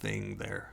thing there.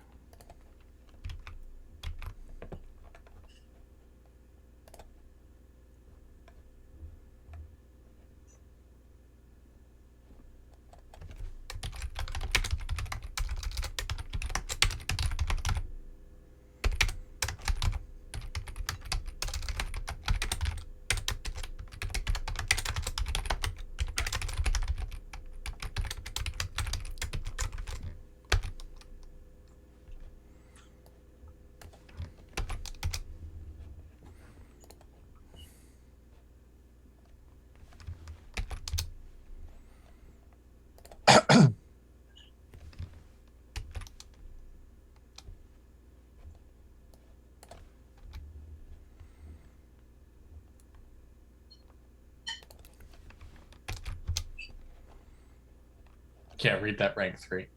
Can't read that rank 3.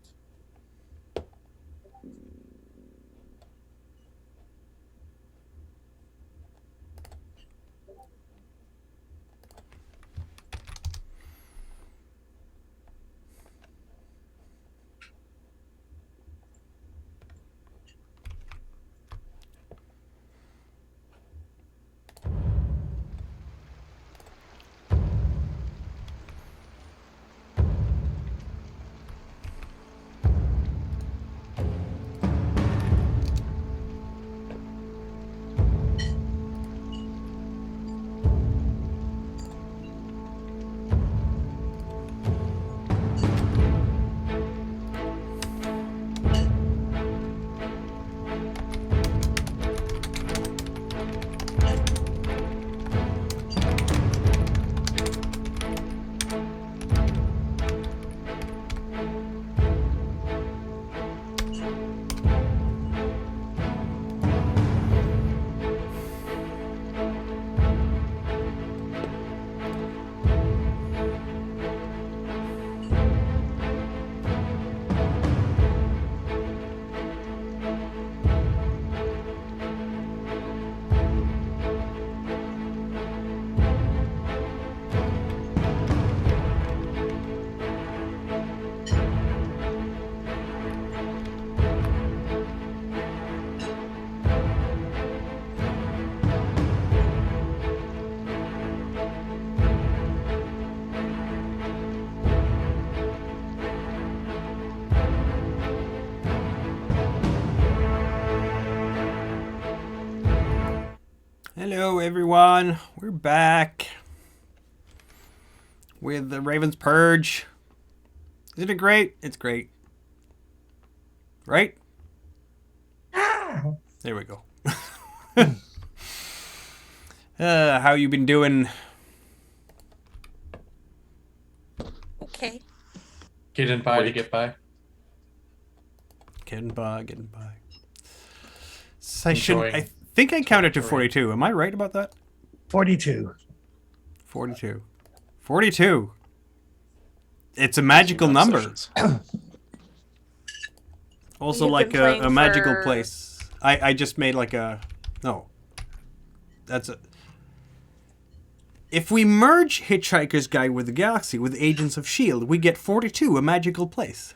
Hello, everyone. We're back with the Raven's Purge. Isn't it great? It's great. Right? There we go. How you been doing? Okay. Getting by to get by. Getting by. So Enjoying I think I counted to territory. 42. Am I right about that? 42. 42. 42. It's a magical number. Also You've like been playing a magical for- place. I just made like a... No. That's a... If we merge Hitchhiker's Guide with the Galaxy with Agents of S.H.I.E.L.D., we get 42, a magical place.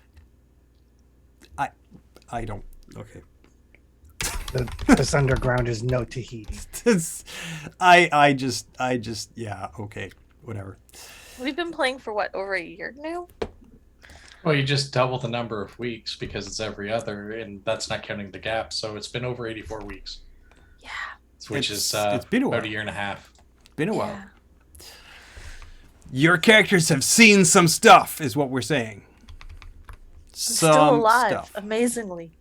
I don't... Okay. This underground is no Tahiti. I just... Yeah, okay. Whatever. We've been playing for what, over a year now? Well, you just double the number of weeks because it's every other, and that's not counting the gap. So it's been over 84 weeks, Yeah. which is It's been a while. about a year and a half. Been a while. Yeah. Your characters have seen some stuff, is what we're saying. I'm still alive, amazingly.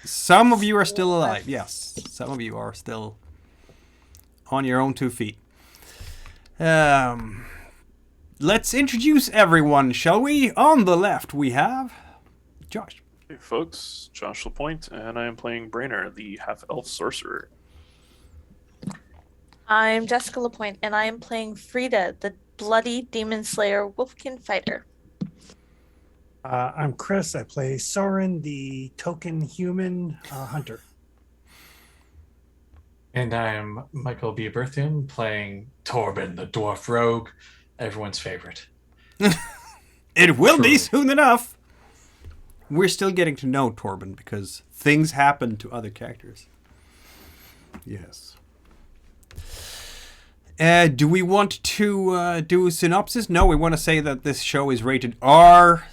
Some of you are still alive, yes. Some of you are still on your own 2 feet. Let's introduce everyone, shall we? On the left, we have Josh. Hey folks, Josh LaPointe, and I am playing Brainer, the half-elf sorcerer. I'm Jessica Lapointe, and I am playing Frida, the bloody demon slayer wolfkin fighter. I'm Chris. I play Soren, the token human hunter. And I'm Michael B. Berthium playing Torben, the dwarf rogue, everyone's favorite. It will be Truly. soon enough. we're still getting to know Torben because things happen to other characters. Yes. Do we want to do a synopsis? No, we want to say that this show is rated R,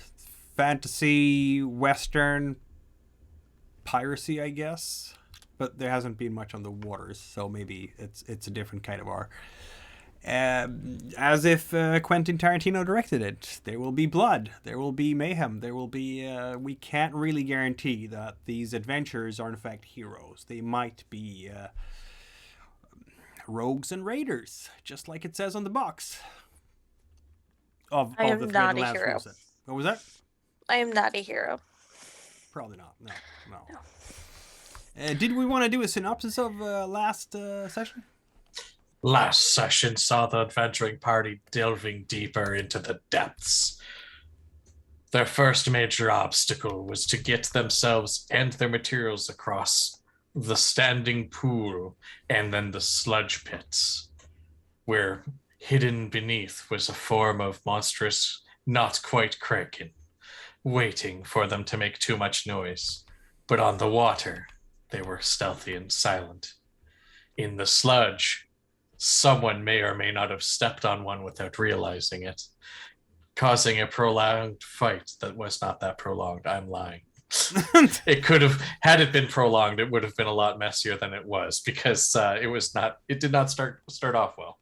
fantasy, western, piracy, I guess. But there hasn't been much on the waters, so maybe it's a different kind of R. As if Quentin Tarantino directed it. There will be blood. There will be mayhem. There will be... we can't really guarantee that these adventurers are in fact heroes. They might be rogues and raiders, just like it says on the box. I am the not Fatal a Lands hero. rule set. What was that? I am not a hero. Probably not. No. Did we want to do a synopsis of last session? Last session saw the adventuring party delving deeper into the depths. Their first major obstacle was to get themselves and their materials across the standing pool and then the sludge pits, where hidden beneath was a form of monstrous, not quite kraken, waiting for them to make too much noise. But on the water, they were stealthy and silent. In the sludge, someone may or may not have stepped on one without realizing it, causing a prolonged fight that was not that prolonged. I'm lying. It could have, had it been prolonged, it would have been a lot messier than it was, because it did not start off well.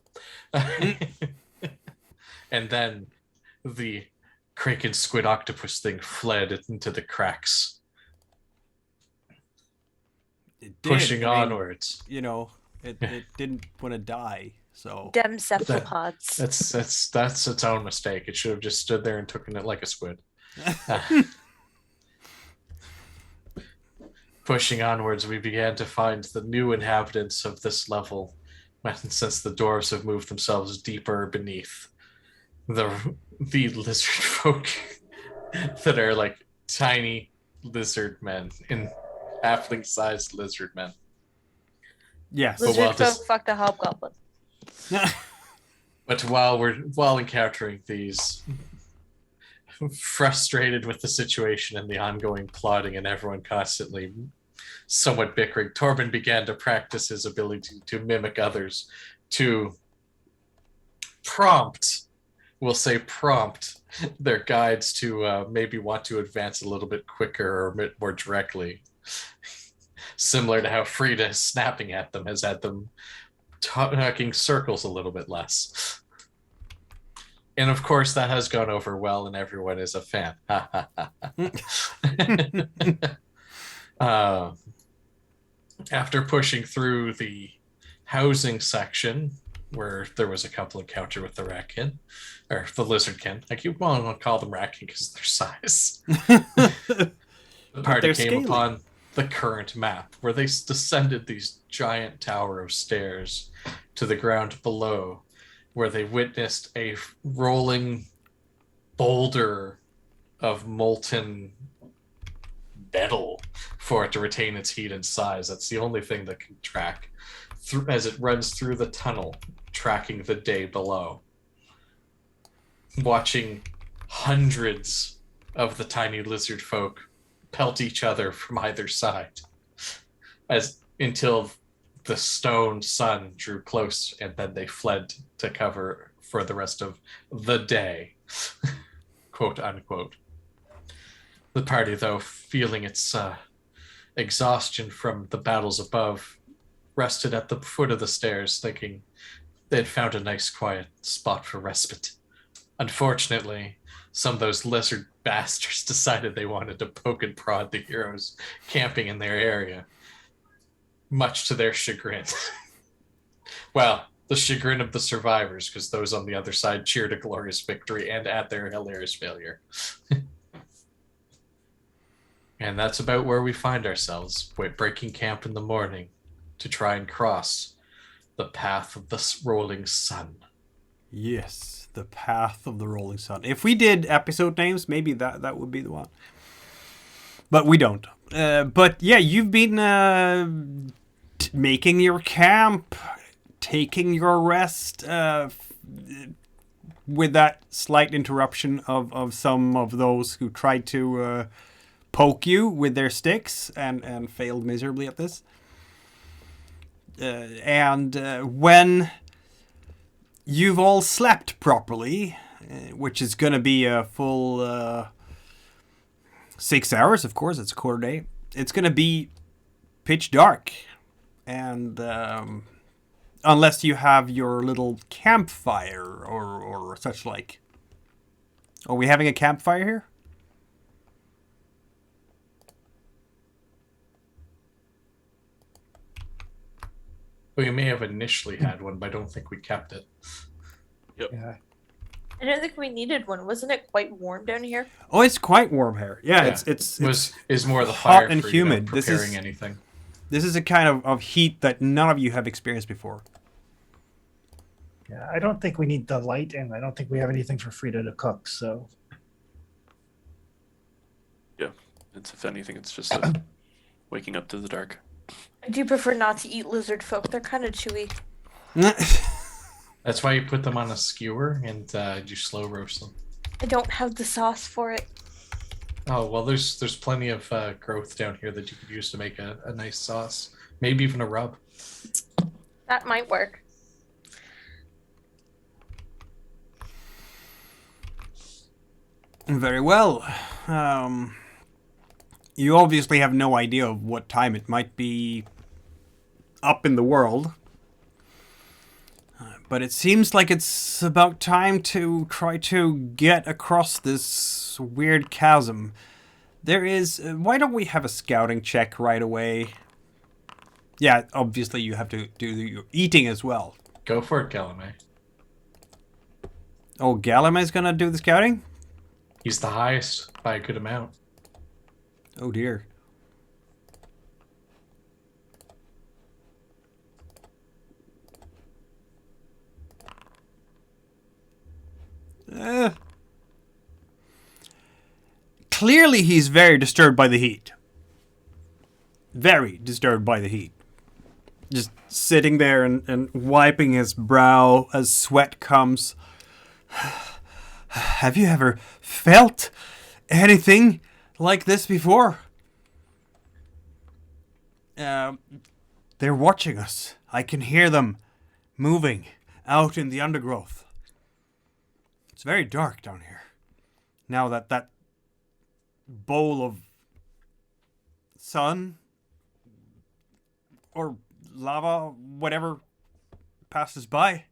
And then the kraken squid octopus thing fled into the cracks, It did. pushing I mean, onwards. You know, it didn't want to die, so... Dem cephalopods. That's its own mistake. It should have just stood there and taken it like a squid. Pushing onwards, we began to find the new inhabitants of this level, since the dwarves have moved themselves deeper beneath. The lizard folk that are like tiny lizard men, in halfling-sized lizard men. Yes. But Lizard while this- folk fuck the hobgoblin. But while encountering these, frustrated with the situation and the ongoing plotting and everyone constantly somewhat bickering, Torben began to practice his ability to mimic others, to prompt their guides to maybe want to advance a little bit quicker or a bit more directly. Similar to how Frida snapping at them has had them talking circles a little bit less. And of course, that has gone over well, and everyone is a fan. After pushing through the housing section, where there was a couple encounter with the ratkin, or the lizardkin. I keep wanting to call them ratkin because of their size. The party came scaly. upon the current map, where they descended these giant tower of stairs to the ground below, where they witnessed a rolling boulder of molten metal for it to retain its heat and size. That's the only thing that can track as it runs through the tunnel, tracking the day below. Watching hundreds of the tiny lizard folk pelt each other from either side, until the stone sun drew close, and then they fled to cover for the rest of the day, quote unquote. The party, though, feeling its exhaustion from the battles above, rested at the foot of the stairs, thinking they'd found a nice quiet spot for respite. Unfortunately, some of those lizard bastards decided they wanted to poke and prod the heroes camping in their area, much to their chagrin. Well, the chagrin of the survivors, because those on the other side cheered a glorious victory and at their hilarious failure. And that's about where we find ourselves, breaking camp in the morning to try and cross the path of the rolling sun. Yes, the path of the rolling sun. If we did episode names, maybe that would be the one. But we don't. But yeah, you've been making your camp, taking your rest, with that slight interruption of some of those who tried to poke you with their sticks and failed miserably at this. And when you've all slept properly, which is going to be a full 6 hours, of course, it's a quarter day, it's going to be pitch dark. And unless you have your little campfire or such like. Are we having a campfire here? We may have initially had one, but I don't think we kept it. Yeah. I don't think we needed one. Wasn't it quite warm down here? Oh, it's quite warm here. Yeah, Yeah. it's Is more the hot fire and for humid. You This preparing is- anything. This is a kind of heat that none of you have experienced before. Yeah, I don't think we need the light, and I don't think we have anything for Frida to cook. So It's, if anything, it's just waking up to the dark. I do prefer not to eat lizard folk. They're kind of chewy. That's why you put them on a skewer and you slow roast them. I don't have the sauce for it. Oh well, there's plenty of growth down here that you could use to make a nice sauce. Maybe even a rub. That might work. Very well. You obviously have no idea of what time it might be up in the world. But it seems like it's about time to try to get across this weird chasm. There is... why don't we have a scouting check right away? Yeah, obviously you have to do your eating as well. Go for it, Galame. Oh, Galame's gonna do the scouting? He's the highest by a good amount. Oh dear. Clearly he's very disturbed by the heat. Very disturbed by the heat. Just sitting there and wiping his brow as sweat comes. Have you ever felt anything like this before? They're watching us. I can hear them moving out in the undergrowth. It's very dark down here. Now that bowl of sun or lava, whatever, passes by.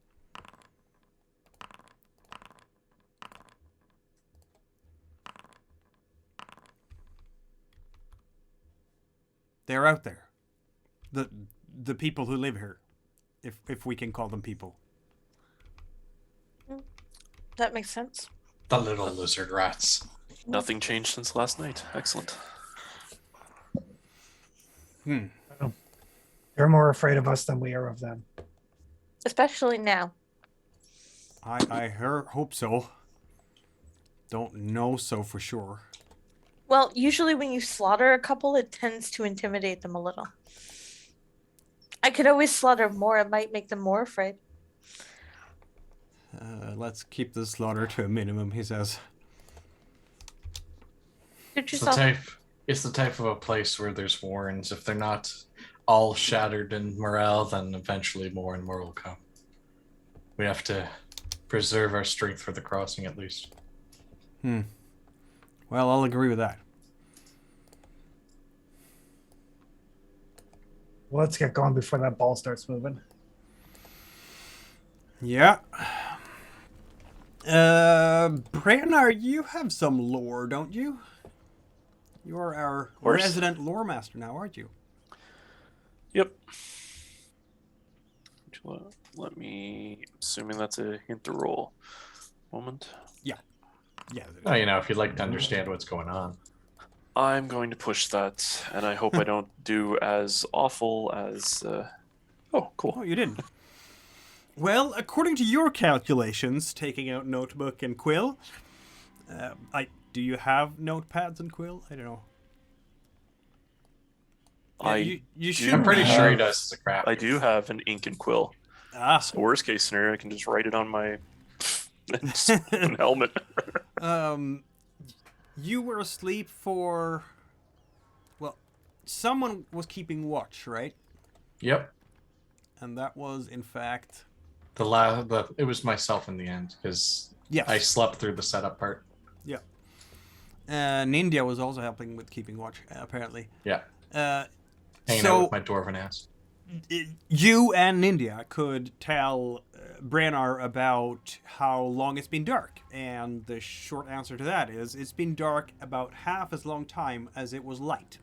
They're out there. The people who live here, if we can call them people. That makes sense. The little lizard rats. Nothing changed since last night. Excellent. they're more afraid of us than we are of them. Especially now. I hope so. Don't know so for sure. Well, usually when you slaughter a couple, it tends to intimidate them a little. I could always slaughter more. It might make them more afraid. Let's keep the slaughter to a minimum, he says. Shoot It's the yourself. type. It's the type of a place where there's warrens. If they're not all shattered in morale, then eventually more and more will come. We have to preserve our strength for the crossing, at least. Well, I'll agree with that. Well, let's get going before that ball starts moving. Yeah. Brannar, you have some lore, don't you? You're our course. resident lore master now, aren't you? Yep. Let me. Assuming that's a hint to roll. Moment. Yeah. Oh, you know, if you'd like to understand what's going on. I'm going to push that, and I hope I don't do as awful as. Oh, cool. Oh, you didn't. Well, according to your calculations, taking out notebook and quill, do you have notepads and quill? I don't know. You should. I'm pretty have. sure he does as a craft. I do have an ink and quill. Ah, So worst case scenario, I can just write it on my helmet. you were asleep for someone was keeping watch, right? Yep. And that was, in fact, It was myself in the end because yes. I slept through the setup part. Yeah. Ninja was also helping with keeping watch, apparently. Yeah. Hanging So out with my dwarven ass. you and Ninja could tell Brannar about how long it's been dark, and the short answer to that is it's been dark about half as long time as it was light.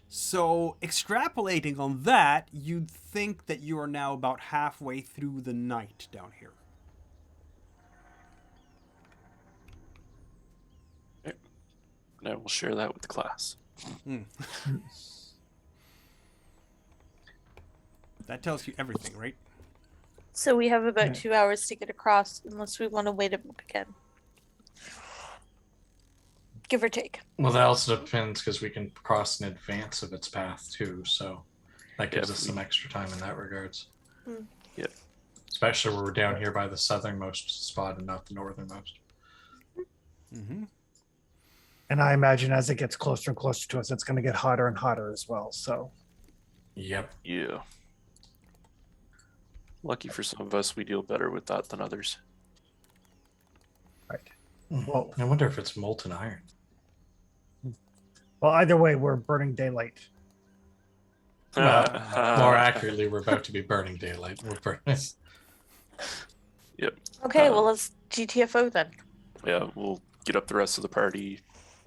So, extrapolating on that, you'd think that you are now about halfway through the night down here. And I will share that with the class. That tells you everything, right? So we have about Yeah. 2 hours to get across, unless we want to wait a bit again. Give or take. Well, that also depends because we can cross in advance of its path too, so that gives us some extra time in that regards. Yep. Especially where we're down here by the southernmost spot and not the northernmost. Mm-hmm. And I imagine as it gets closer and closer to us, it's going to get hotter and hotter as well. So, Yep. Yeah. Lucky for some of us, we deal better with that than others. right. Well, I wonder if it's molten iron. well, either way, we're burning daylight. More accurately, we're about to be burning daylight. We're burning. Yep. Okay, well, let's GTFO then. Yeah, we'll get up the rest of the party,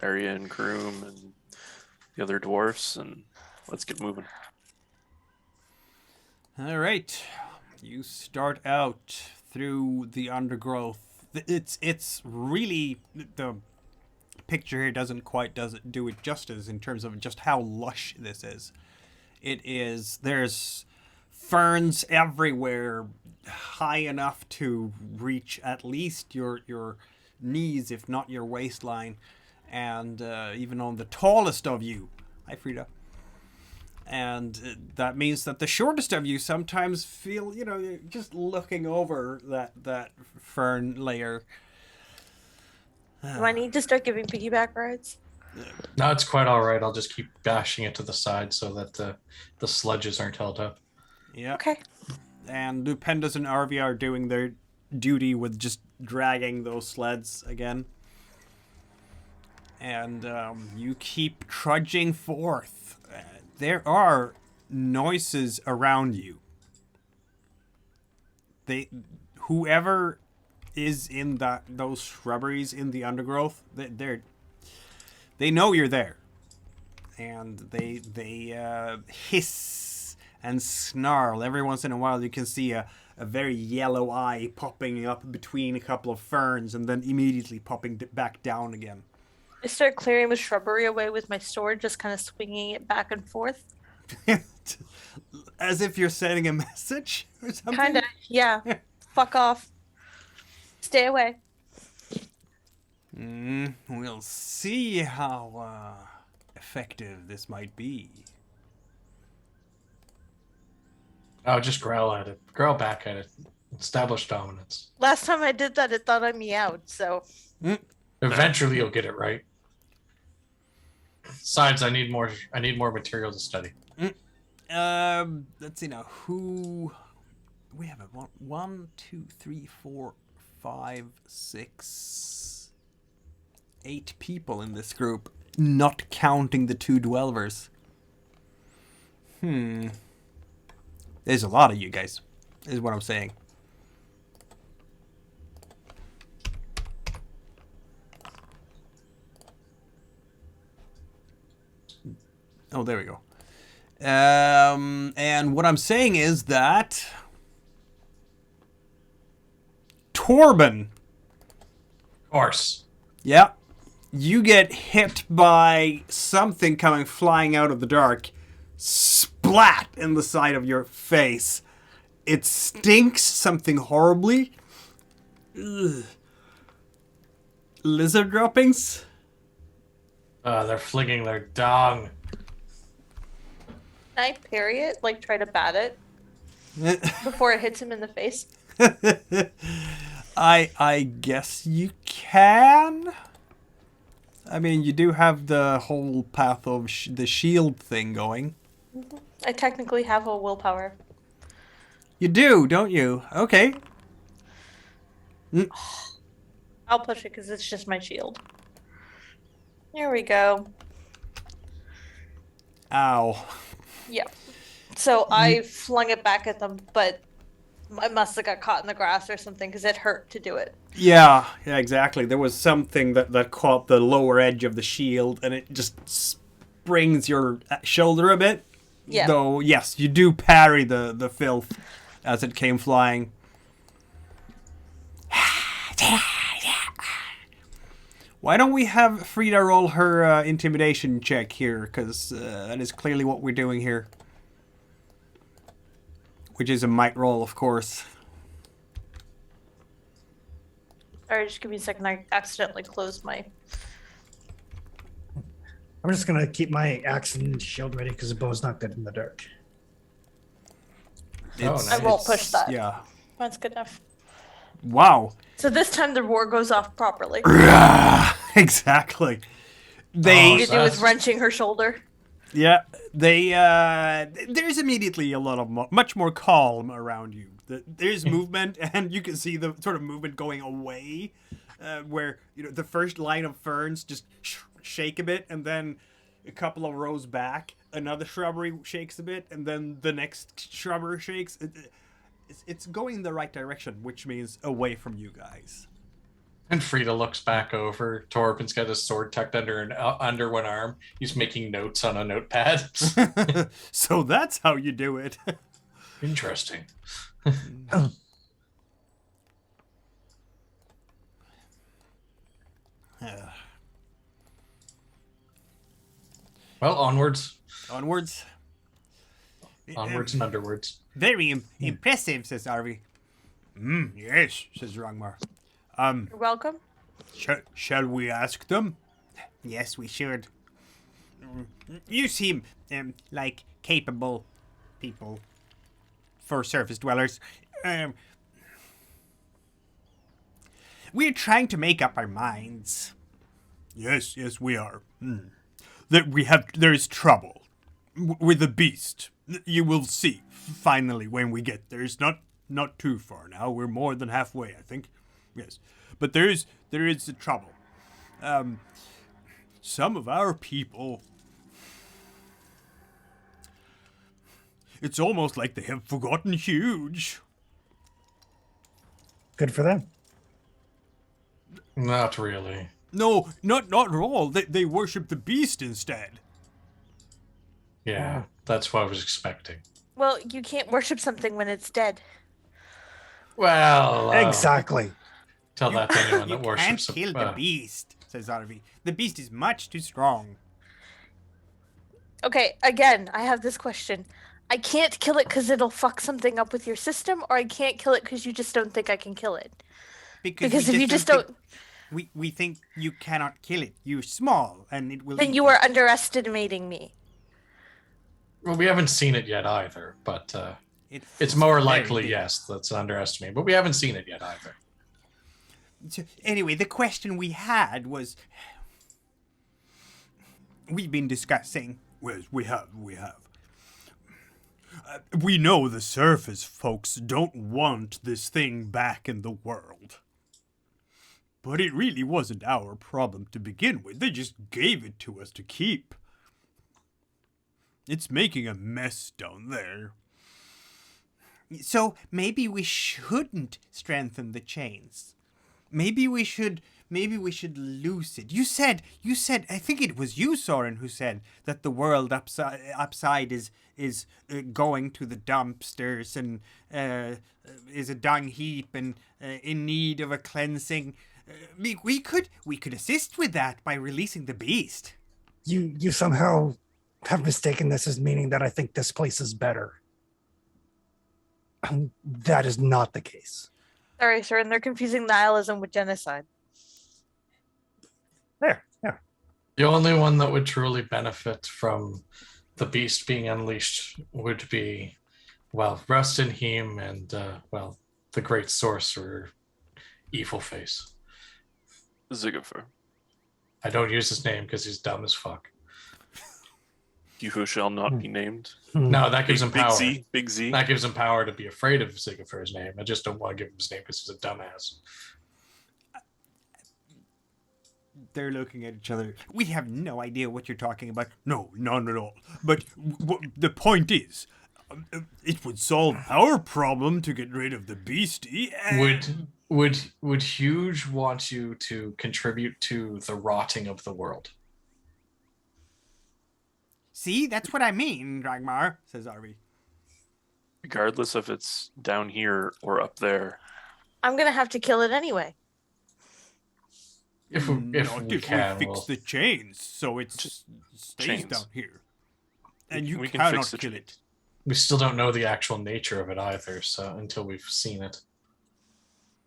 Arya and Kroom and the other dwarfs, and let's get moving. All right. You start out through the undergrowth. It's really, the picture here doesn't do it justice in terms of just how lush this is. There's ferns everywhere, high enough to reach at least your knees, if not your waistline, and even on the tallest of you. Hi, Frida. And that means that the shortest of you sometimes feel, you're just looking over that fern layer. Do I need to start giving piggyback rides? No, it's quite all right. I'll just keep bashing it to the side so that the sledges aren't held up. Yeah. Okay. And Lupendas and Arvia are doing their duty with just dragging those sleds again. And you keep trudging forth. There are noises around you. Whoever is in those shrubberies in the undergrowth, they know you're there, and they hiss and snarl. Every once in a while, you can see a very yellow eye popping up between a couple of ferns, and then immediately popping back down again. I start clearing the shrubbery away with my sword, just kind of swinging it back and forth. As if you're sending a message or something. Kinda, yeah. Fuck off. Stay away. We'll see how effective this might be. Oh, just growl at it. Growl back at it. Establish dominance. Last time I did that, it thought I meowed, so. Eventually, you'll get it right. Besides, I need more material to study. Let's see now. Who we have? 1, 2, 3, 4, 5, 6, 8 people in this group, not counting the 2 dwellers. There's a lot of you guys, is what I'm saying. Oh, there we go. And what I'm saying is that Torben, Of course. yeah, you get hit by something coming flying out of the dark, splat in the side of your face. It stinks something horribly. Ugh. Lizard droppings? They're flinging their dong. Can I parry it? Like, try to bat it before it hits him in the face? I guess you can. I mean, you do have the whole path of the shield thing going. I technically have a willpower. You do, don't you? Okay. I'll push it because it's just my shield. There we go. Ow. Yeah. So I flung it back at them, but I must have got caught in the grass or something because it hurt to do it. Yeah, exactly. There was something that caught the lower edge of the shield, and it just springs your shoulder a bit. Yeah. Though, yes, you do parry the filth as it came flying. Why don't we have Frida roll her intimidation check here? Because that is clearly what we're doing here. Which is a might roll, of course. Sorry, just give me a second. I accidentally closed my. I'm just gonna keep my axe and shield ready because the bow's not good in the dark. Nice. I won't push that. Yeah. That's good enough. Wow. So this time the roar goes off properly. Exactly. All They you do is wrenching her shoulder. Yeah, they there's immediately a lot of much more calm around you. There's movement, and you can see the sort of movement going away, where the first line of ferns just shake a bit, and then a couple of rows back, another shrubbery shakes a bit, and then the next shrubbery shakes. It's going in the right direction, which means away from you guys. And Frida looks back over. Torben's got his sword tucked under one arm. He's making notes on a notepad. So that's how you do it. Interesting. Well, onwards. Onwards. Onwards and underwards. Very impressive, says Arvi. Yes, says Rangmar. You're welcome. Shall we ask them? Yes, we should. You seem like capable people for surface dwellers. We're trying to make up our minds. Yes, we are. There's trouble with the beast. You will see finally when we get there. It's not too far now. We're more than halfway, I think. Yes, but there is a trouble. Some of our people. It's almost like they have forgotten huge. Good for them. Not really. No, not at all. They worship the beast instead. Yeah, that's what I was expecting. Well, you can't worship something when it's dead. Well, Exactly. tell that to anyone You that can't worships kill the beast, says Arvi. The beast is much too strong. Okay, again, I have this question. I can't kill it because it'll fuck something up with your system, or I can't kill it because you just don't think I can kill it. Because if you just don't... We think you cannot kill it. You're small, and it will... Then eat you are underestimating me. Well, we haven't seen it yet either, but it's more very likely, big. yes, that's an underestimate. But we haven't seen it yet either. So, anyway, the question we had was... We've been discussing... Well, we have. We know the surface folks don't want this thing back in the world. But it really wasn't our problem to begin with. They just gave it to us to keep. It's making a mess down there. So maybe we shouldn't strengthen the chains. Maybe we should loose it. You said, I think it was you, Soren, who said that the world upside is going to the dumpsters and is a dung heap and in need of a cleansing. We could assist with that by releasing the beast. You somehow have mistaken this as meaning that I think this place is better. That is not the case. Sorry, sir, and they're confusing nihilism with genocide. There, yeah. The only one that would truly benefit from the beast being unleashed would be, well, Rustinheim and, well, the great sorcerer, Evil Face. Zigifer. I don't use his name because he's dumb as fuck. You who shall not be named. No, that gives him Big power. Z, Big Z. That gives him power to be afraid of Signifer's name. I just don't want to give him his name because he's a dumbass. They're looking at each other. We have no idea what you're talking about. No, none at all. But the point is, it would solve our problem to get rid of the beastie. And... Would Huge want you to contribute to the rotting of the world? See, that's what I mean, Ragmar, says Arby. Regardless if it's down here or up there. I'm gonna have to kill it anyway. If we can, fix we'll... the chains so it stays chains. down here. And you We can cannot fix the kill chains. it. We still don't know the actual nature of it either, so until we've seen it.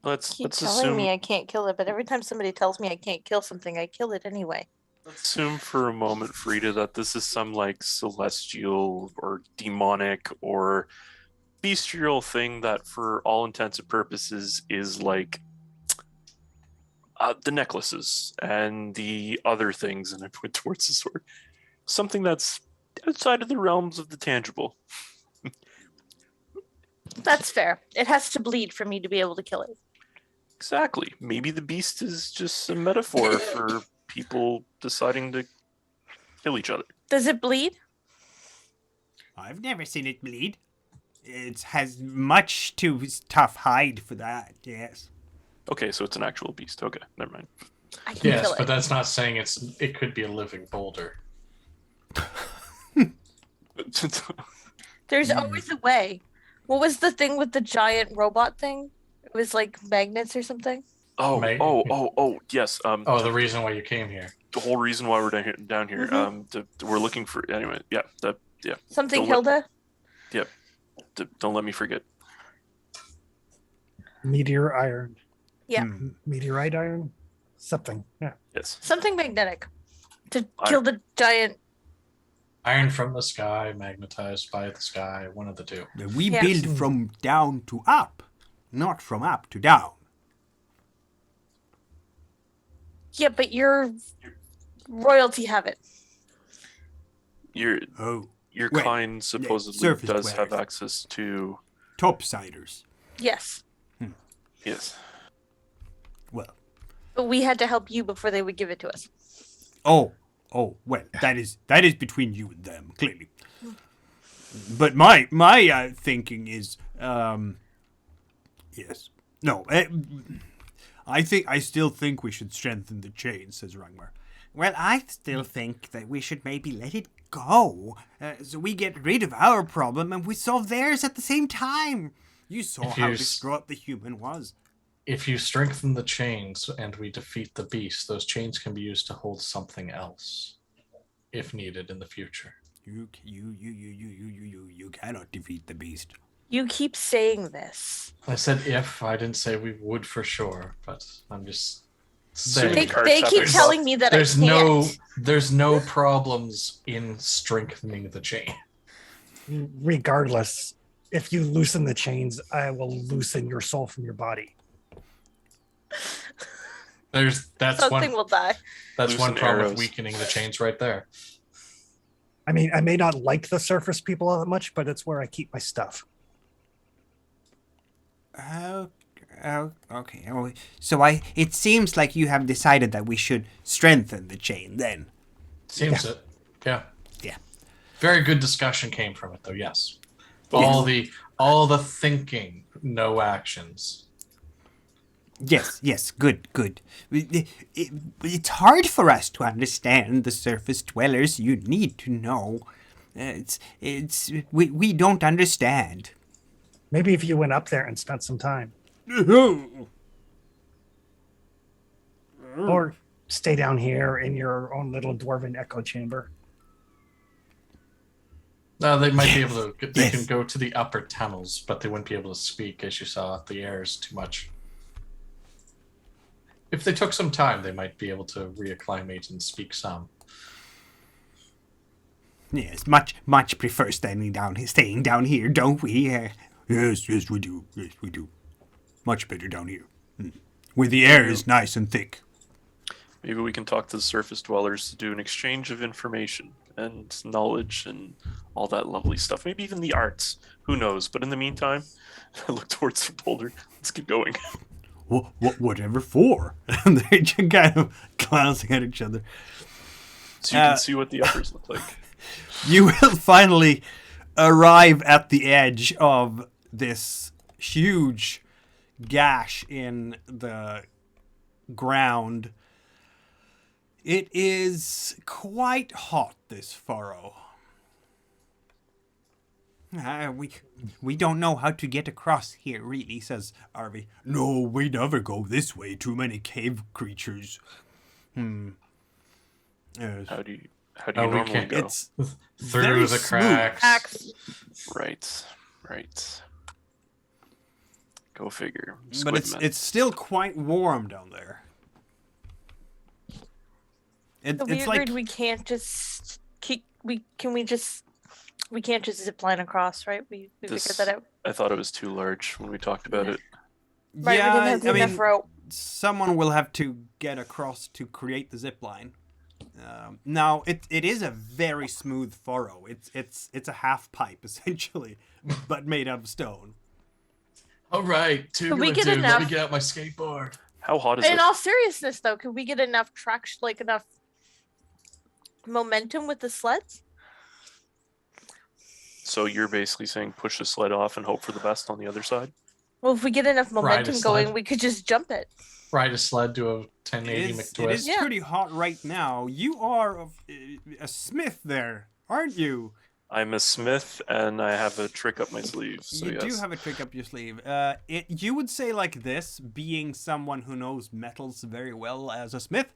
Let's Keep telling assume me I can't kill it, but every time somebody tells me I can't kill something, I kill it anyway. let's assume for a moment, Frida, that this is some like celestial or demonic or bestial thing that for all intents and purposes is like the necklaces and the other things, and I point towards the sword. Something that's outside of the realms of the tangible. That's fair. It has to bleed for me to be able to kill it. Exactly. Maybe the beast is just a metaphor for people deciding to kill each other. Does it bleed? I've never seen it bleed. It has much too tough hide for that, yes. Okay, so it's an actual beast. Okay, never mind. I can Yes, kill but it. that's not saying it could be a living boulder. There's always a way. What was the thing with the giant robot thing? It was like magnets or something. Yes. Oh, the reason why you came here. The whole reason why we're down here. We're looking for anyway. Yeah. Something Don't let- Hilda? Don't let me forget. Meteor iron. Yeah. Meteorite iron? Something. Yeah. Yes. Something magnetic. To kill the giant. Iron from the sky, magnetized by the sky, one of the two. We Yeah. build from down to up, not from up to down. Yeah, but your royalty have it. Your Oh, your Well, kind supposedly surface does have dwellers. access to. topsiders. Yes. Yes. Well, But we had to help you before they would give it to us. well, that is between you and them, clearly. But my thinking is, yes, no, I still think we should strengthen the chain, says Ragmar. Well, I still think that we should maybe let it go, so we get rid of our problem and we solve theirs at the same time. You saw If how you distraught the human was. If you strengthen the chains and we defeat the beast, those chains can be used to hold something else, if needed in the future. You cannot defeat the beast. You keep saying this. I said if, I didn't say we would for sure, but I'm just Assuming saying. cards They have keep their telling me that There's I can't. there's no problems in strengthening the chain. Regardless, if you loosen the chains, I will loosen your soul from your body. That's Something will die. one Loosen problem arrows. with weakening the chains right there. I mean, I may not like the surface people all that much, but it's where I keep my stuff. Okay. So it seems like you have decided that we should strengthen the chain then. Seems it. Yeah. Yeah. Very good discussion came from it though, yes. All the thinking, no actions. Yes, good. It's hard for us to understand the surface dwellers. You need to know. We don't understand. Maybe if you went up there and spent some time. Or stay down here in your own little dwarven echo chamber. No, they might be able to. They Yes. can go to the upper tunnels, but they wouldn't be able to speak, as you saw. The air is too much. If they took some time, they might be able to reacclimate and speak some. Yes, much prefer staying down here, don't we? Yes, we do. Yes, we do. Much better down here, where the air is nice and thick. Maybe we can talk to the surface dwellers to do an exchange of information and knowledge and all that lovely stuff. Maybe even the arts. Who knows? But in the meantime, I look towards the boulder. Let's keep going. Whatever for? And they're just kind of glancing at each other. So you can see what the uppers look like. You will finally arrive at the edge of this huge gash in the ground. It is quite hot, this furrow. We don't know how to get across here, really, says Arby. No, we never go this way. Too many cave creatures. Yes. How do you normally go? It's Through very the smooth. cracks. Right. Go figure. But it's still quite warm down there. So we It's agreed like we can't just we can't just zip line across, right? We figured that out. I thought it was too large when we talked about it. Right, we didn't have enough rope. Someone will have to get across to create the zip line. Now it is a very smooth furrow. It's a half pipe essentially, but made out of stone. All right, Could we get let enough- me get out my skateboard. How hot is In it? all seriousness, though, could we get enough traction, like enough momentum with the sleds? So you're basically saying push the sled off and hope for the best on the other side? Well, if we get enough Ride a momentum going, sled. we could just jump it. Ride a sled to a It 1080 is McTwist. Yeah. pretty hot right now. You are a smith there, aren't you? I'm a smith and I have a trick up my sleeve. So You yes. do have a trick up your sleeve. You would say like this, being someone who knows metals very well as a smith,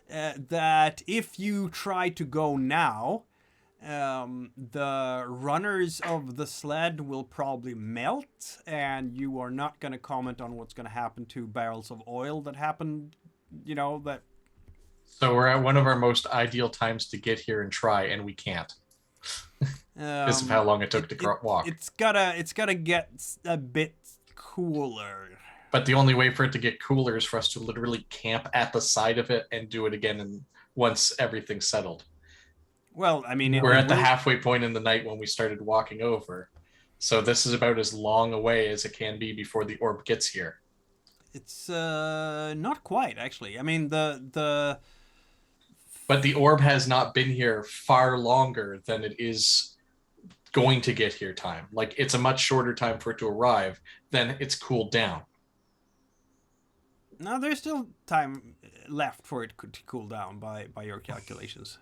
that if you try to go now, the runners of the sled will probably melt, and you are not going to comment on what's going to happen to barrels of oil that happened, that... So we're at one of our most ideal times to get here and try, and we can't because of how long it took to walk. It's gotta get a bit cooler. But the only way for it to get cooler is for us to literally camp at the side of it and do it again once everything's settled. Well, I mean... We're at the halfway point in the night when we started walking over. So this is about as long away as it can be before the orb gets here. It's not quite, actually. I mean, the But the orb has not been here far longer than it is going to get here time. Like, it's a much shorter time for it to arrive than it's cooled down. No, there's still time left for it to cool down by your calculations.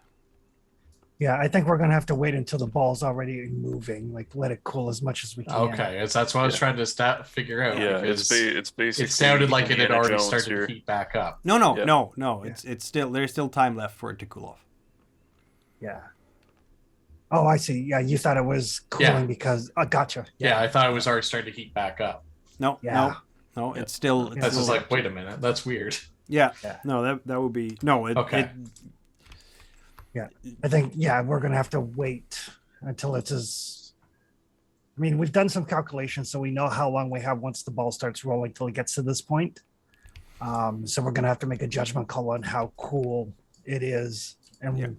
Yeah, I think we're gonna have to wait until the ball's already moving. Like, let it cool as much as we can. Okay, that's what I was trying to figure out. Yeah, because it's basically. it sounded like it had Indiana already Jones started here. to heat back up. No. Yeah. It's still there's still time left for it to cool off. Yeah. Oh, I see. Yeah, you thought it was cooling Yeah. because gotcha. Yeah, I thought it was already starting to heat back up. No, Yeah. no, it's still. Yeah. That's just like, wait a minute, that's weird. Yeah. Yeah. No, that would be no. Okay. I think we're gonna have to wait until it's as. I mean, we've done some calculations, so we know how long we have once the ball starts rolling till it gets to this point. So we're gonna have to make a judgment call on how cool it is and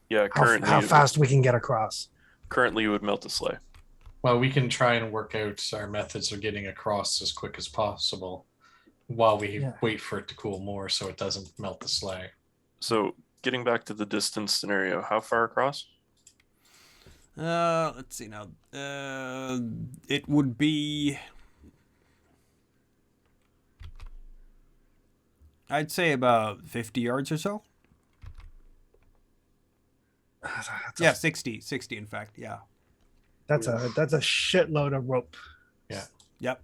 Yeah, currently, how fast we can get across. currently you would melt the sleigh. Well, we can try and work out our methods of getting across as quick as possible while we wait for it to cool more so it doesn't melt the sleigh. So getting back to the distance scenario, how far across? Let's see now. It would be. I'd say about 50 yards or so. Yeah, 60 in fact. Yeah. That's a shitload of rope. Yep.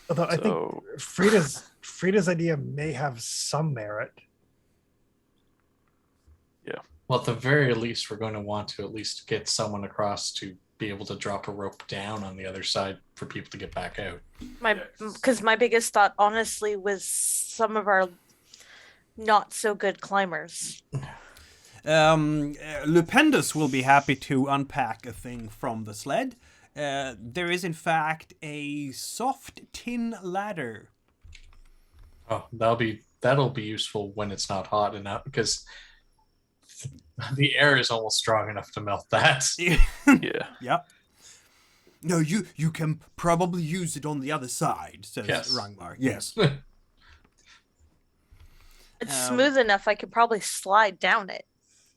Although I think Frida's idea may have some merit. Well, at the very least, we're going to want to at least get someone across to be able to drop a rope down on the other side for people to get back out. Because my biggest thought, honestly, was some of our not so good climbers. Lupendus will be happy to unpack a thing from the sled. There is, in fact, a soft tin ladder. Oh, that'll be useful when it's not hot enough, because the air is almost strong enough to melt that. Yeah. Yep. No, you can probably use it on the other side, says Yes. Rangmar. Yes. It's smooth enough. I could probably slide down it.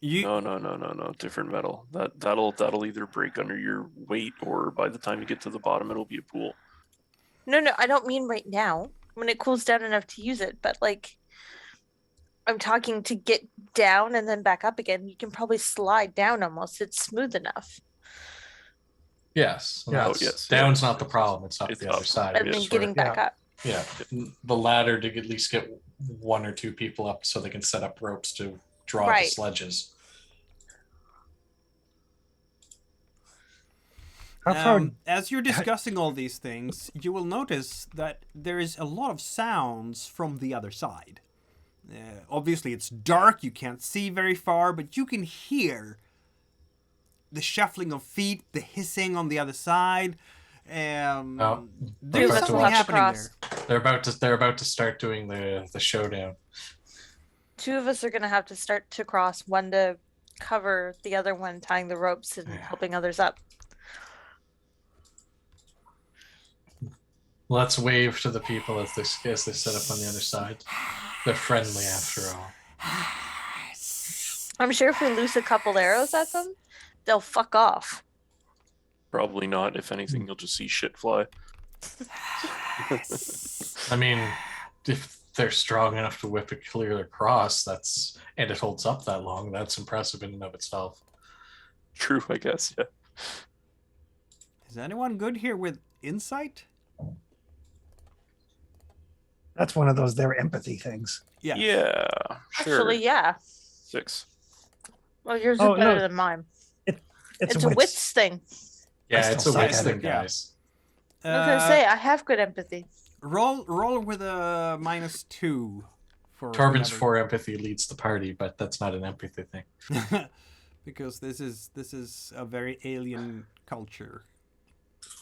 No. Different metal. That'll either break under your weight, or by the time you get to the bottom, it'll be a pool. No, I don't mean right now. When it cools down enough to use it, but like, I'm talking to get down and then back up again. You can probably slide down almost. It's smooth enough. Yes. Yeah. Yes. Down's not the problem. It's up It's the other up. side. And then Just getting back up. yeah, the ladder to at least get one or two people up so they can set up ropes to draw the Right. sledges. How far? As you're discussing all these things, you will notice that there is a lot of sounds from the other side. Obviously, it's dark, you can't see very far, but you can hear the shuffling of feet, the hissing on the other side. There's Perfect. something Watch happening across. there. They're about to start doing the showdown. 2 of us are going to have to start to cross, one to cover the other one, tying the ropes and helping others up. Let's wave to the people as they set up on the other side. They're friendly after all. I'm sure if we loose a couple arrows at them, they'll fuck off. Probably not. If anything, you'll just see shit fly. I mean, if they're strong enough to whip it clear across, and it holds up that long, that's impressive in and of itself. True, I guess. Yeah. Is anyone good here with insight? That's one of those their empathy things. Yeah. Yeah. Sure. Actually, yeah. 6. Well, yours is Oh, better no. than mine. It's It's a wits thing. Yeah, I it's a still wits suck at thing, it, yeah. guys. I was gonna say I have good empathy. Roll with a -2 for Torben's whatever. 4 empathy leads the party, but that's not an empathy thing. Because this is a very alien culture.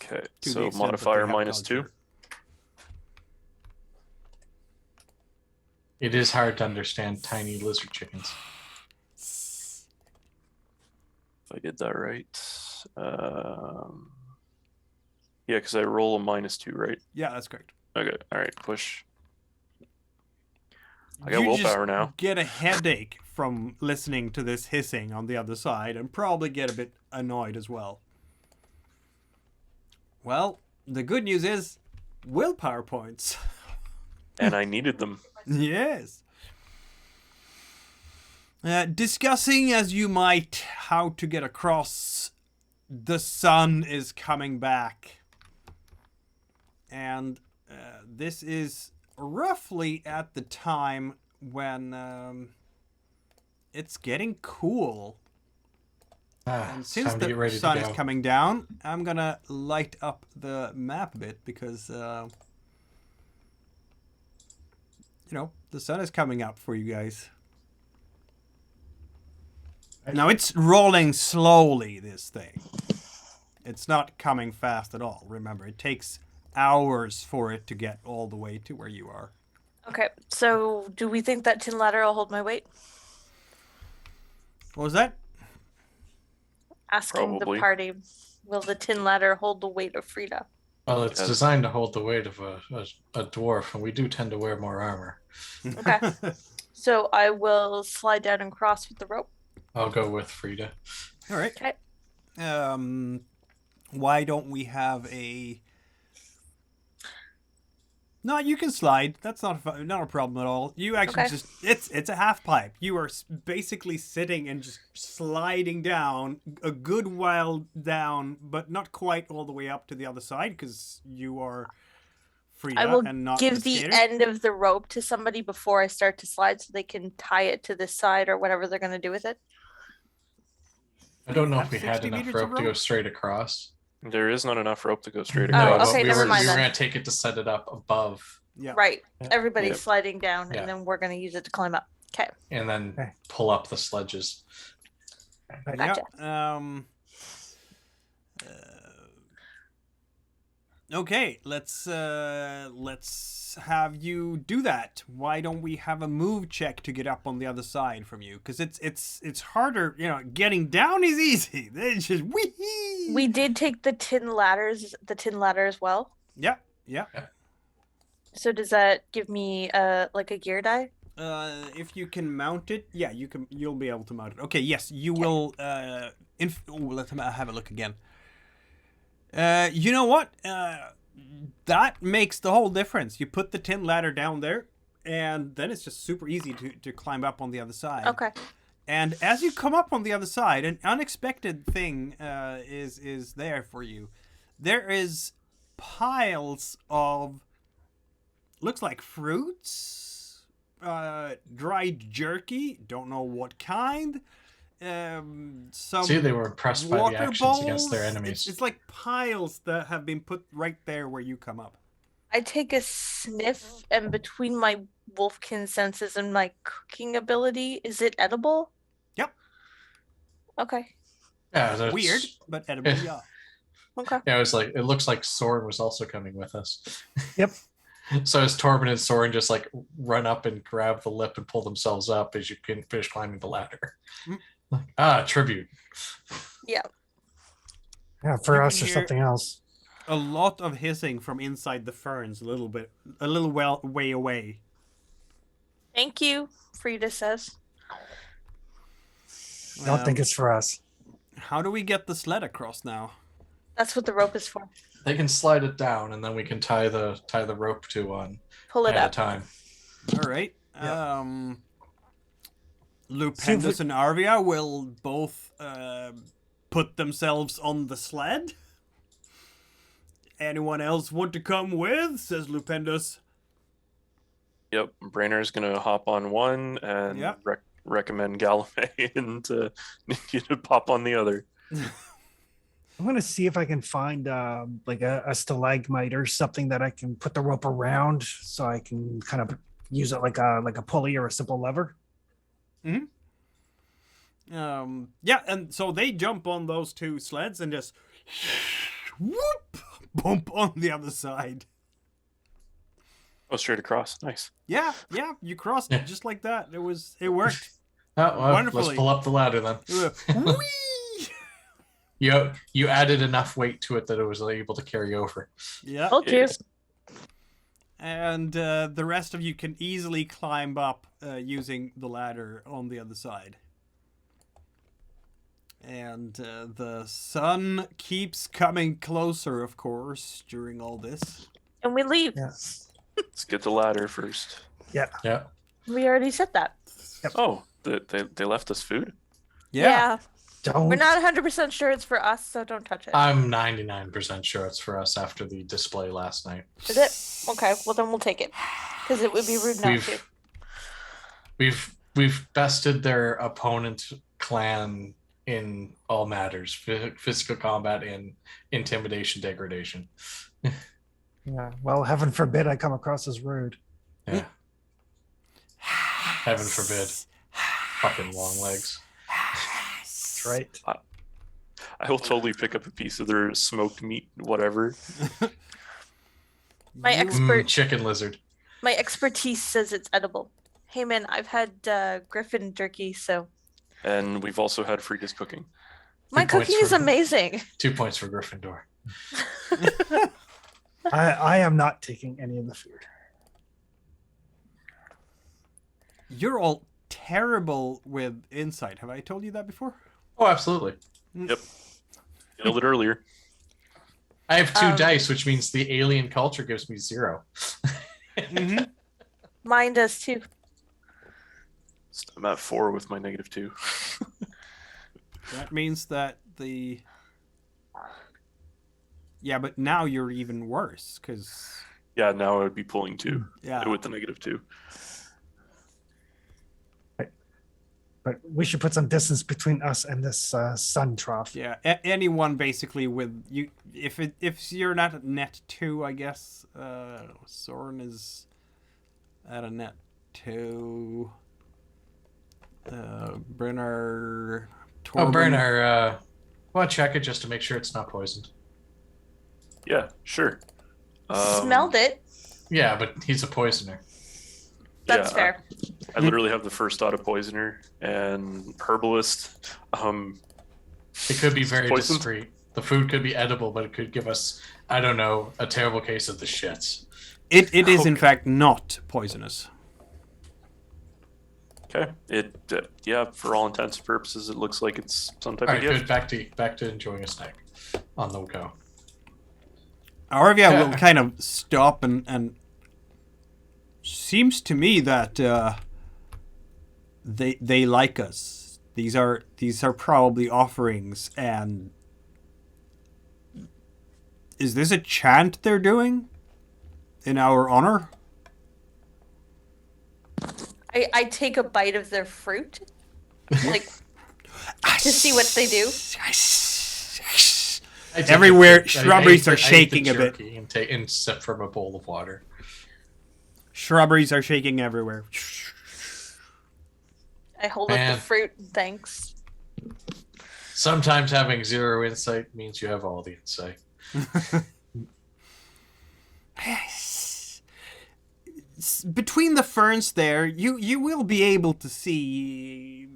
Okay. to the So extent that modifier they have -2. culture. It is hard to understand tiny lizard chickens. If I did that right. Yeah, because I roll a -2, right? Yeah, that's correct. Okay. All right. Push. I got You willpower just now. get a headache from listening to this hissing on the other side, and probably get a bit annoyed as well. Well, the good news is willpower points. And I needed them. Yes. Discussing as you might how to get across, the sun is coming back. And this is roughly at the time when it's getting cool. And since Time to get the ready sun to is go. coming down, I'm gonna light up the map a bit because, the sun is coming up for you guys. Now it's rolling slowly, this thing. It's not coming fast at all. Remember, it takes hours for it to get all the way to where you are. Okay, so do we think that tin ladder will hold my weight? What was that? Asking Probably. the party, will the tin ladder hold the weight of Frida? Well, it's Yes. designed to hold the weight of a dwarf, and we do tend to wear more armor. Okay. So I will slide down and cross with the rope. I'll go with Frida. All right. Okay. Why don't we have a... No, you can slide. That's not a problem at all. You actually Okay. just... It's a half pipe. You are basically sitting and just sliding down a good while down, but not quite all the way up to the other side because you are Frida I will and not give the skater. end of the rope to somebody before I start to slide so they can tie it to this side or whatever they're going to do with it. I don't know Have if we had 60 enough meters of rope to go rope? straight across. There is not enough rope to go straight Oh, across. okay, we never were, mind we were then. going to take it to set it up above, Yeah. Right. Yeah. Everybody's Yeah. sliding down Yeah. and then we're going to use it to climb up. Okay. and then Okay. pull up the sledges. Gotcha. Yeah. Okay, let's have you do that. Why don't we have a move check to get up on the other side from you? Because it's harder. You know, getting down is easy. It's just wee. We did take the tin ladder as well. Yeah, yeah. So does that give me like a gear die? If you can mount it, yeah, you can. You'll be able to mount it. Okay, yes, you will. Let's have a look again. You know what? That makes the whole difference. You put the tin ladder down there, and then it's just super easy to climb up on the other side. Okay. And as you come up on the other side, an unexpected thing is there for you. There is piles of looks like fruits, dried jerky. Don't know what kind. Some See, they were impressed by the water actions against their bowls. enemies. It's like piles that have been put right there where you come up. I take a sniff, and between my wolfkin senses and my cooking ability, is it edible? Yep. Okay. Yeah, that's Weird, but edible. Yeah. Okay. Yeah, it looks like Soren was also coming with us. Yep. So as Torben and Soren just like run up and grab the lip and pull themselves up as you can finish climbing the ladder. Tribute. Yeah. Yeah, for You us can or hear- something else. A lot of hissing from inside the ferns. A little way away. Thank you, Frida says. Don't think it's for us. How do we get the sled across now? That's what the rope is for. They can slide it down, and then we can tie the rope to one Pull it at a up. time. All right. Yeah. Lupendus and Arvia will both put themselves on the sled. Anyone else want to come with? Says Lupendus. Yep, Brainer's gonna hop on one and Yep. recommend Galame to you to pop on the other. I'm gonna see if I can find like a stalagmite or something that I can put the rope around, so I can kind of use it like a pulley or a simple lever. Yeah, and so they jump on those two sleds and just whoop, bump on the other side. Oh, straight across. Nice. Yeah, you crossed it just like that. It worked. Oh, well, Wonderfully. let's pull up the ladder then. Whee! You added enough weight to it that it was able to carry over. Yeah. Told you. And the rest of you can easily climb up using the ladder on the other side. And the sun keeps coming closer, of course, during all this. And we leave. Yeah. Let's get the ladder first. Yeah. We already said that. Oh, they left us food? Yeah. Don't. We're not 100% sure it's for us, so don't touch it. I'm 99% sure it's for us after the display last night. Is it? Okay, well then we'll take it. Because it would be rude not to. We've bested their opponent clan in all matters: physical combat and intimidation, degradation. Yeah. Well, heaven forbid I come across as rude. Yeah. Heaven forbid. Fucking long legs. That's right. I will totally pick up a piece of their smoked meat, whatever. My You- expert Chicken lizard. my expertise says it's edible. Hey man, I've had griffin jerky, so And we've also had Frida's cooking. my 2 points cooking is for- amazing. 2 points for Gryffindor. I am not taking any of the food. You're all terrible with insight. Have I told you that before? Oh, absolutely. Yep. Nailed it earlier. I have 2 Um, dice, which means the alien culture gives me 0. Mm-hmm. Mine does too. I'm at 4 with my -2. That means that the... Yeah, but now you're even worse, because... Yeah, now I would be pulling 2 Yeah. with the -2. But we should put some distance between us and this sun trough. Yeah, anyone basically with you, if you're not at net 2, I guess. Soren is at a net 2. Brenner, Oh, Torben. Bernard, want to check it just to make sure it's not poisoned. Yeah, sure. Smelled it. Yeah, but he's a poisoner. That's yeah, fair. I literally have the first thought of poisoner and herbalist. It could be very Poisoned? discreet. The food could be edible, but it could give us, I don't know, a terrible case of the shits. It is in Okay. fact not poisonous. Okay. Yeah, for all intents and purposes, it looks like it's some type All of right, gift. good. Back to enjoying a snack on the go. Arvia will kind of stop and seems to me that they like us. These are probably offerings, and is this a chant they're doing in our honor? I take a bite of their fruit, like to see what they do. I take Everywhere, I shrubberies ate are the- I ate the shaking a bit. jerky and sip from a bowl of water. Shrubberies are shaking everywhere. I hold up Man. the fruit. Thanks. Sometimes having zero insight means you have all the insight. Between the ferns there, you will be able to see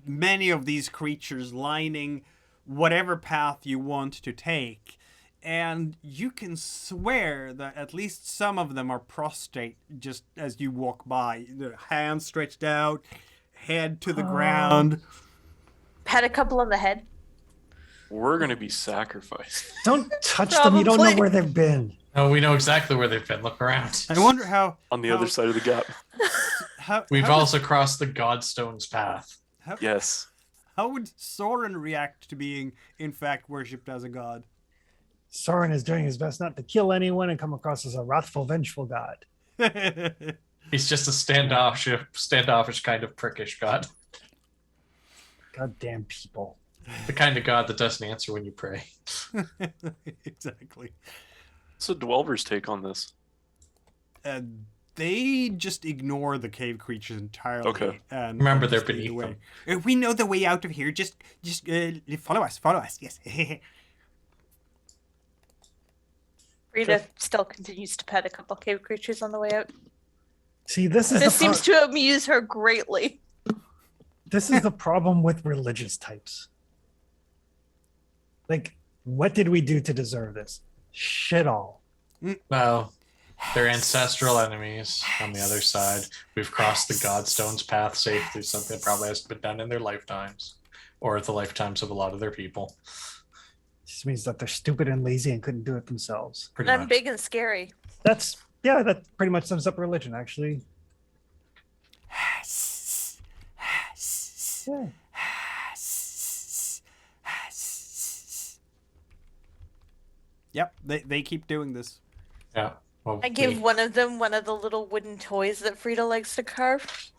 many of these creatures lining whatever path you want to take. And you can swear that at least some of them are prostrate just as you walk by. Their hands stretched out, head to the ground. Pat a couple on the head. We're gonna be sacrificed. Don't touch them. You don't know Probably. where they've been. No, we know exactly where they've been. Look around. I wonder how... On the other side of the gap. We've how also crossed the Godstone's path. Yes. How would Soren react to being, in fact, worshipped as a god? Soren is doing his best not to kill anyone and come across as a wrathful, vengeful god. He's just a standoffish kind of prickish god. Goddamn people. The kind of god that doesn't answer when you pray. Exactly. So Dwelver's take on this. They just ignore the cave creatures entirely. Okay. And Remember, they're just lead beneath the them. way. We know the way out of here. Just follow us. Follow us. Yes. Frida still continues to pet a couple cave creatures on the way out. See, this is This the seems to amuse her greatly. this is the problem with religious types. Like, what did we do to deserve this? Shit all. No, they're ancestral enemies on the other side. We've crossed the Godstone's path safely, something that probably hasn't been done in their lifetimes, or the lifetimes of a lot of their people. This means that they're stupid and lazy and couldn't do it themselves. Pretty And I'm much. big and scary. That pretty much sums up religion, actually. Yeah. Yep. They keep doing this. Yeah. Well, I give one of them one of the little wooden toys that Frida likes to carve.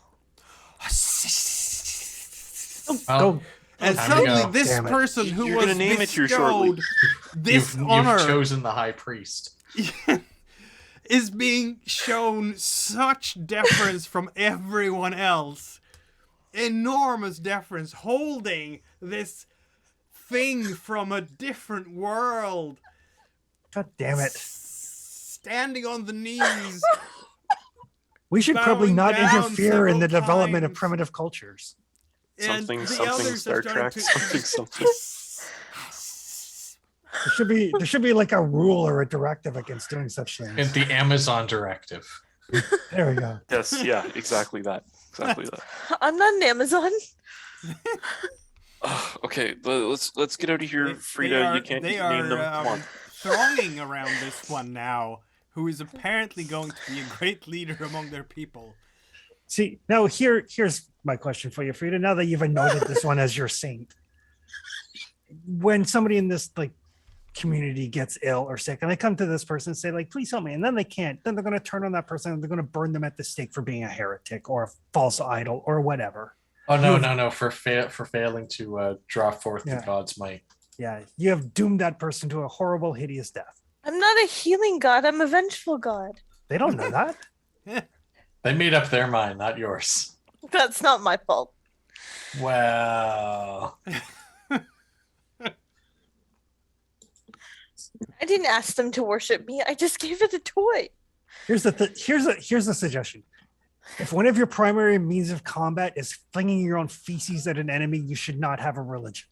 Well, Go. And Time to suddenly, go. this Damn it. person who You're was gonna name it here shortly. bestowed this you've honor chosen the high priest. is being shown such deference from everyone else. Enormous deference, holding this thing from a different world. God damn it. Standing on the knees. We should probably Bowing not down interfere in the several development of times. primitive cultures. and Something, the something, others Star are starting Trek, to something. There should be like a rule or a directive against doing such And things. the Amazon directive. There we go. Yes, yeah, exactly that. Exactly that. I'm not an Amazon. Okay, let's get out of here, Frida. You can't they name them. Come on. thronging around this one now, who is apparently going to be a great leader among their people. See, now here's my question for you, Frida. Now that you've anointed this one as your saint, when somebody in this like community gets ill or sick, and they come to this person and say, like, please help me, and then they can't, then they're going to turn on that person and they're going to burn them at the stake for being a heretic or a false idol or whatever. Oh no! For failing to draw forth Yeah. the god's might. Yeah, you have doomed that person to a horrible, hideous death. I'm not a healing god. I'm a vengeful god. They don't know that. They made up their mind, not yours. That's not my fault. Well, I didn't ask them to worship me. I just gave it a toy. Here's a suggestion. If one of your primary means of combat is flinging your own feces at an enemy, you should not have a religion.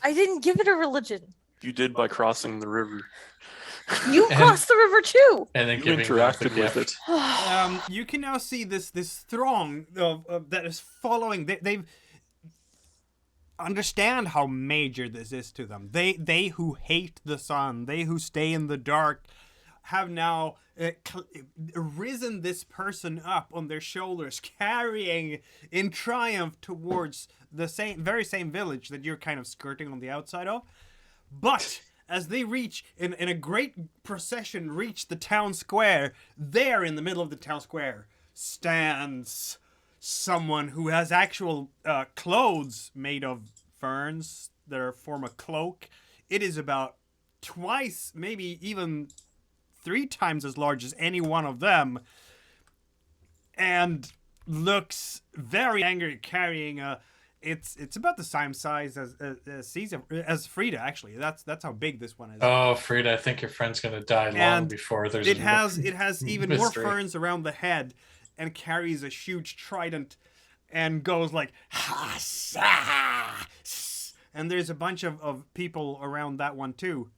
I didn't give it a religion. You did by crossing the river. You crossed the river too. And then You giving them the interacted with gift. it. You can now see this throng of that is following. They've understand how major this is to them. They who hate the sun, they who stay in the dark, have now risen this person up on their shoulders, carrying in triumph towards the very same village that you're kind of skirting on the outside of. But as they reach, in a great procession, reach the town square, there in the middle of the town square stands someone who has actual clothes made of ferns that form a cloak. It is about twice, maybe even 3 times as large as any one of them, and looks very angry, carrying a. It's about the same size as Caesar, as Frida. Actually, that's how big this one is. Oh, Frida, I think your friend's gonna die long And before there's. it has even more mystery. ferns around the head, and carries a huge trident, and goes like and there's a bunch of people around that one too,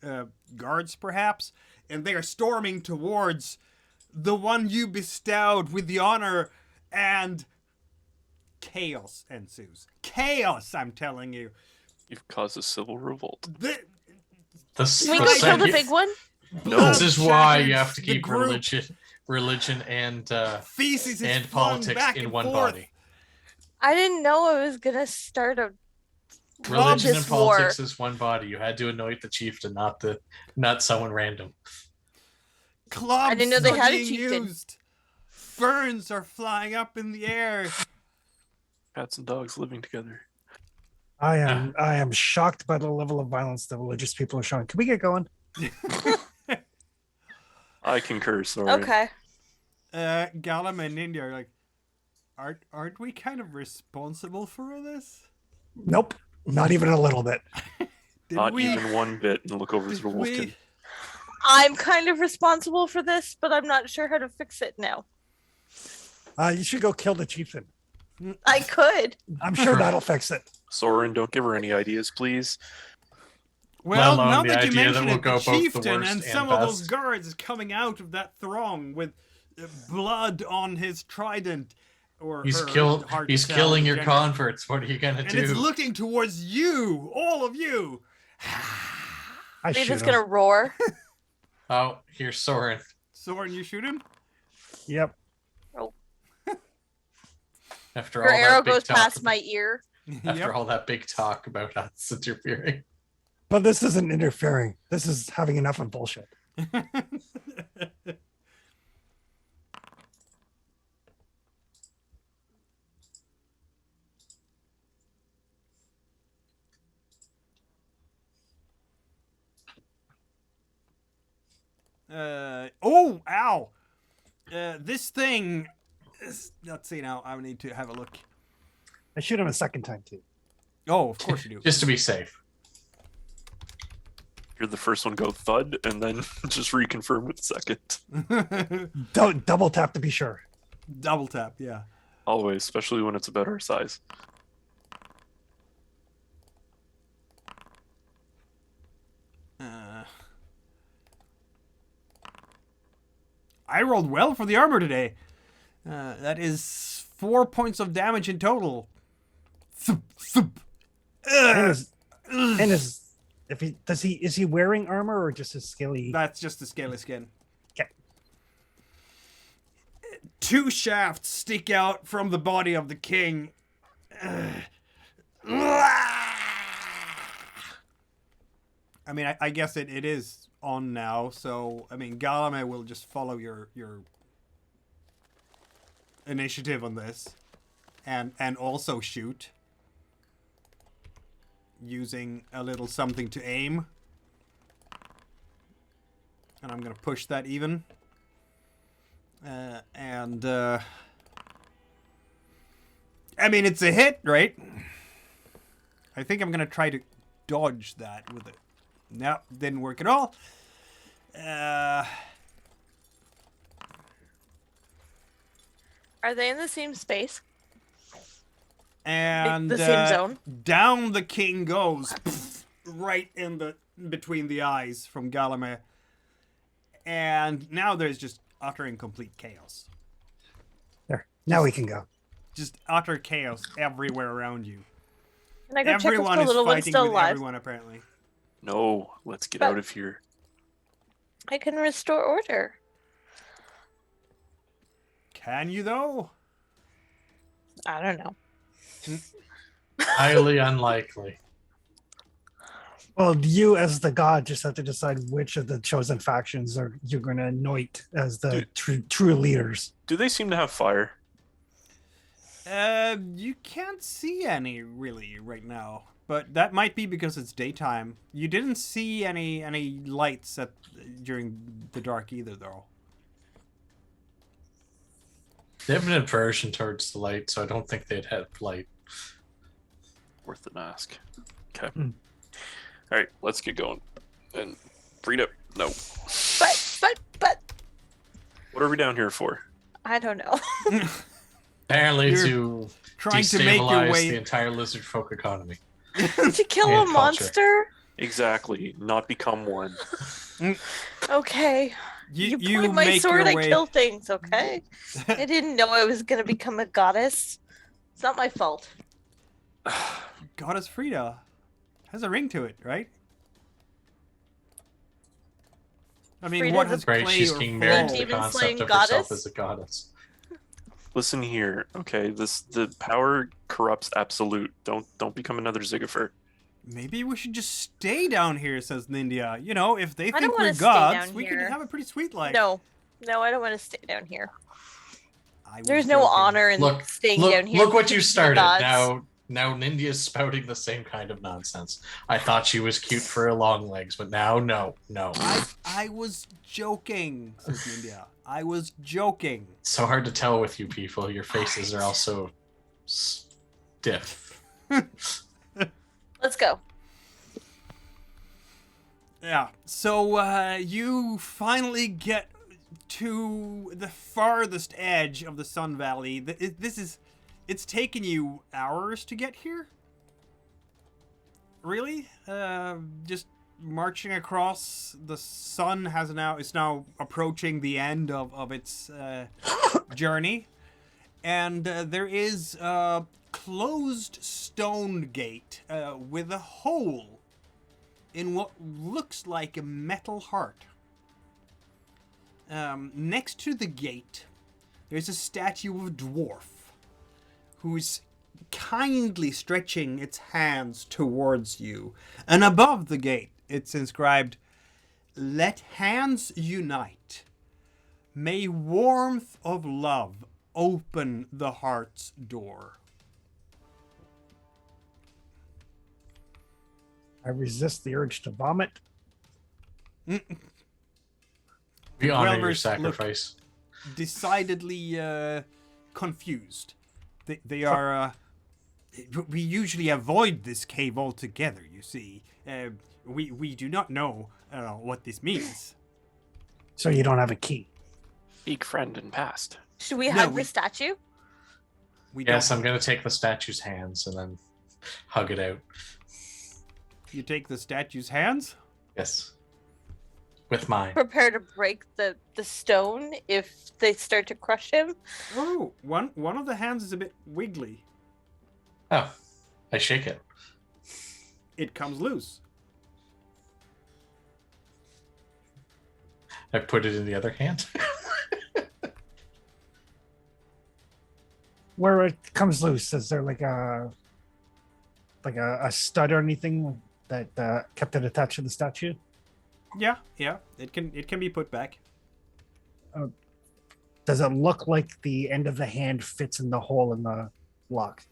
guards perhaps, and they are storming towards the one you bestowed with the honor, and chaos ensues. Chaos, I'm telling you. You've caused a civil revolt. This, Can we go kill the big one? No. This is why you have to The keep group. religion and Feces is and flung politics back in and one forth. body. I didn't know I was gonna start a Religion and this war. politics is one body. You had to anoint the chieftain, not someone random. Clubs I didn't know they are had a being chieftain. used. Ferns are flying up in the air. Cats and dogs living together. I am shocked by the level of violence the religious people are showing. Can we get going? I concur, sorry. Okay. Galam and India are like, aren't we kind of responsible for this? Nope, not even a little bit. Did Not we? even one bit, and look over to Did the wolfkin. we? I'm kind of responsible for this, but I'm not sure how to fix it now. You should go kill the chieftain. I could. I'm sure that'll fix it. Soren, don't give her any ideas, please. Well, alone now the that you idea that mention we'll it, go the both the chieftain worst and and some of those best. guards is coming out of that throng with blood on his trident. Or He's her, killed. hard to He's tell killing in your general. converts. What are you gonna And do? it's looking towards you, all of you. I Maybe shoot it's him. gonna roar. Oh, here's Soren. Soren, you shoot him? Yep. After Your all arrow that big goes talk, past my ear. after Yep. all that big talk about us interfering. But this isn't interfering. This is having enough of bullshit. Oh, ow. This thing. Let's see now. I need to have a look. I shoot him a second time too. Oh, of course you do. Just to be safe. You're the first one go thud, and then just reconfirm with the second. Don't double tap to be sure. Double tap, yeah. Always, especially when it's about our size. I rolled well for the armor today. That is 4 points of damage in total. Thump, thump. And is he wearing armor or just his scaly? That's just the scaly skin. 'Kay. 2 shafts stick out from the body of the king. I mean, I guess it is on now, so I mean, Galame will just follow your initiative on this, and also shoot using a little something to aim. And I'm gonna push that even. I mean, it's a hit, right? I think I'm gonna try to dodge that with it. No, didn't work at all. Are they in the same space? And The same zone? down the king goes, right in the between the eyes from Galame. And now there's just utter and complete chaos. There. Now we can go. Just utter chaos everywhere around you. Can I go check if Everyone the is little one's fighting still with alive? everyone, apparently. No, let's get But- out of here. I can restore order. Can you, though? I don't know. Highly unlikely. Well, you as the god just have to decide which of the chosen factions are you're going to anoint as the true leaders. Do they seem to have fire? You can't see any, really, right now. But that might be because it's daytime. You didn't see any lights during the dark either, though. They have an aversion towards the light, so I don't think they'd have light. Worth an ask. Okay. Hmm. All right, let's get going. And Frida, no. But What are we down here for? I don't know. Apparently You're to Trying to make your destabilize way... the entire lizard folk economy. To kill And a culture. monster? Exactly. Not become one. Okay. You point my make sword, your I way... kill things, okay? I didn't know I was gonna become a goddess. It's not my fault. Goddess Frida. Has a ring to it, right? I mean, Frida's what a has Right, play she's or being flow? married to the Demon slaying concept of herself goddess? as a goddess. Listen here. Okay, the power corrupts absolute. Don't become another Zigifer. Maybe we should just stay down here, says Nindia. You know, if they don't think wanna we're stay gods, down we here. could have a pretty sweet life. No, I don't want to stay down here. I was There's no joking. honor in Look, staying down here. look what you started. gods. Now Nindia's spouting the same kind of nonsense. I thought she was cute for her long legs, but now no. I was joking, says Nindia. I was joking. It's so hard to tell with you people. Your faces are also stiff. Let's go. Yeah. So you finally get to the farthest edge of the Sun Valley. It's taken you hours to get here. Really? Just marching across. The sun is now approaching the end of its journey, and there is a closed stone gate with a hole in what looks like a metal heart. Next to the gate, there's a statue of a dwarf who's kindly stretching its hands towards you. And above the gate, it's inscribed, "Let hands unite. May warmth of love open the heart's door." I resist the urge to vomit. We honor your Dwellers look sacrifice. decidedly confused. They are. We usually avoid this cave altogether. You see, we do not know what this means. So you don't have a key. Big friend in past. Should we No, hug we- the statue? We Yes, don't. I'm gonna take the statue's hands and then hug it out. You take the statue's hands. Yes. With mine. Prepare to break the stone if they start to crush him. Oh, one of the hands is a bit wiggly. Oh, I shake it. It comes loose. I put it in the other hand. Where it comes loose, is there like a stud or anything that kept it attached to the statue? Yeah. It can be put back. Does it look like the end of the hand fits in the hole in the lock?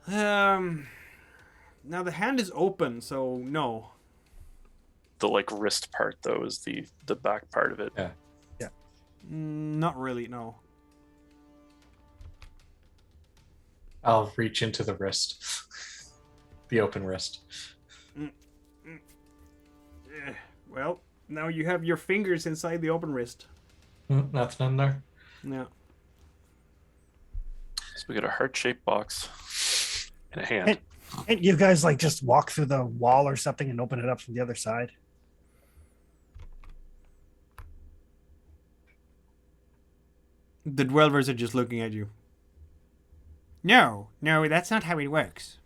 Now the hand is open, so no. The like wrist part though is the back part of it. Yeah. Not really. No. I'll reach into the wrist. The open wrist. Well, now you have your fingers inside the open wrist. Nothing in there. Yeah. So we got a heart-shaped box and a hand. And you guys like just walk through the wall or something and open it up from the other side. The dwellers are just looking at you. No, that's not how it works.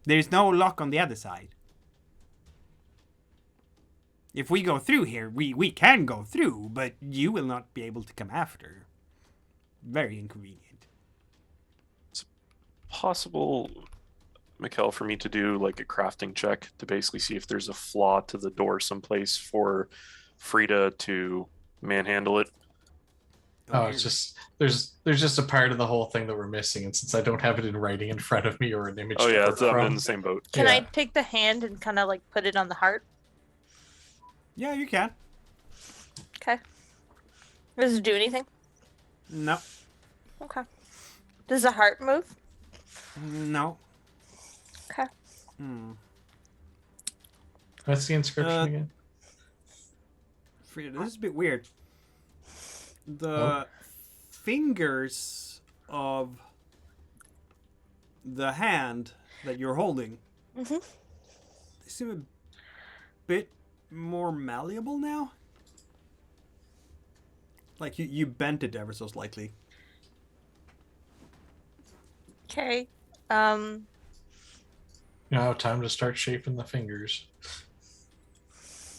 There's no lock on the other side. If we go through here, we can go through, but you will not be able to come after. Very inconvenient. Possible, Mikkel, for me to do like a crafting check to basically see if there's a flaw to the door someplace for Frida to manhandle it. Oh, it's just there's just a part of the whole thing that we're missing, and since I don't have it in writing in front of me or an image, Oh to yeah, work I'm from, in the same boat. Can I Yeah. take the hand and kind of like put it on the heart? Yeah, you can. Okay. Does it do anything? No. Okay. Does the heart move? No. Okay. What's the inscription Uh, again? Frida, this is a bit weird. The fingers of the hand that you're holding, Mhm. they seem a bit more malleable now. Like you bent it ever so slightly. Okay. Now, time to start shaping the fingers.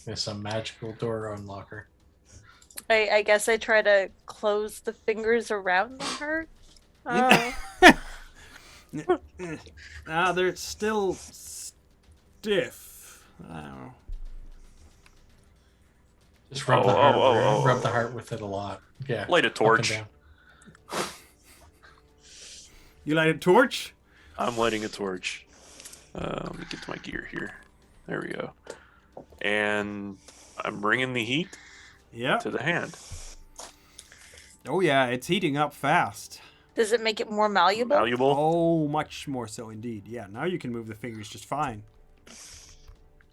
It's a magical door unlocker. I guess I try to close the fingers around the heart. Oh. They're still stiff. I don't know. Just rub rub the heart with it a lot. Yeah. Light a up and torch. down. You light a torch? I'm lighting a torch. Let me get to my gear here. There we go. And I'm bringing the heat Yeah. to the hand. Oh yeah, it's heating up fast. Does it make it more malleable? Malleable. Oh, much more so indeed. Yeah, now you can move the fingers just fine.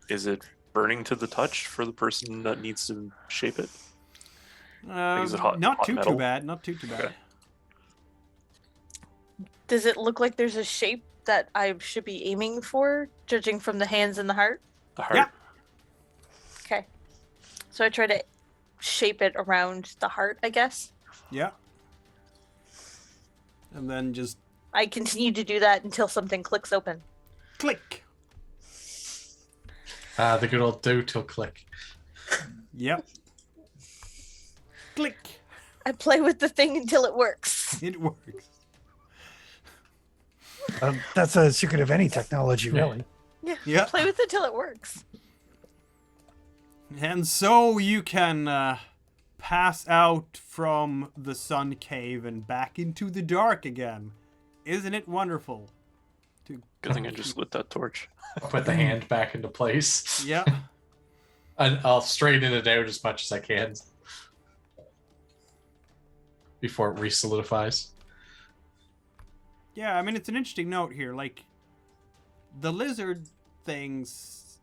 Is it burning to the touch for the person that needs to shape it? Is it hot- Not hot too metal? bad. Not too bad. Okay. Does it look like there's a shape that I should be aiming for, judging from the hands and the heart? The heart. Yeah. Okay. So I try to shape it around the heart, I guess. Yeah. And then just I continue to do that until something clicks open. click. The good old do till click. Yep. Click. I play with the thing until it works. It works. That's a secret of any technology, really. Yeah. Yeah. Play with it till it works. And so you can pass out from the sun cave and back into the dark again. Isn't it wonderful? Good thing I just lit that torch. Put the hand back into place. Yeah. And I'll straighten it out as much as I can before it re-solidifies. Yeah, I mean, it's an interesting note here. Like, the lizard things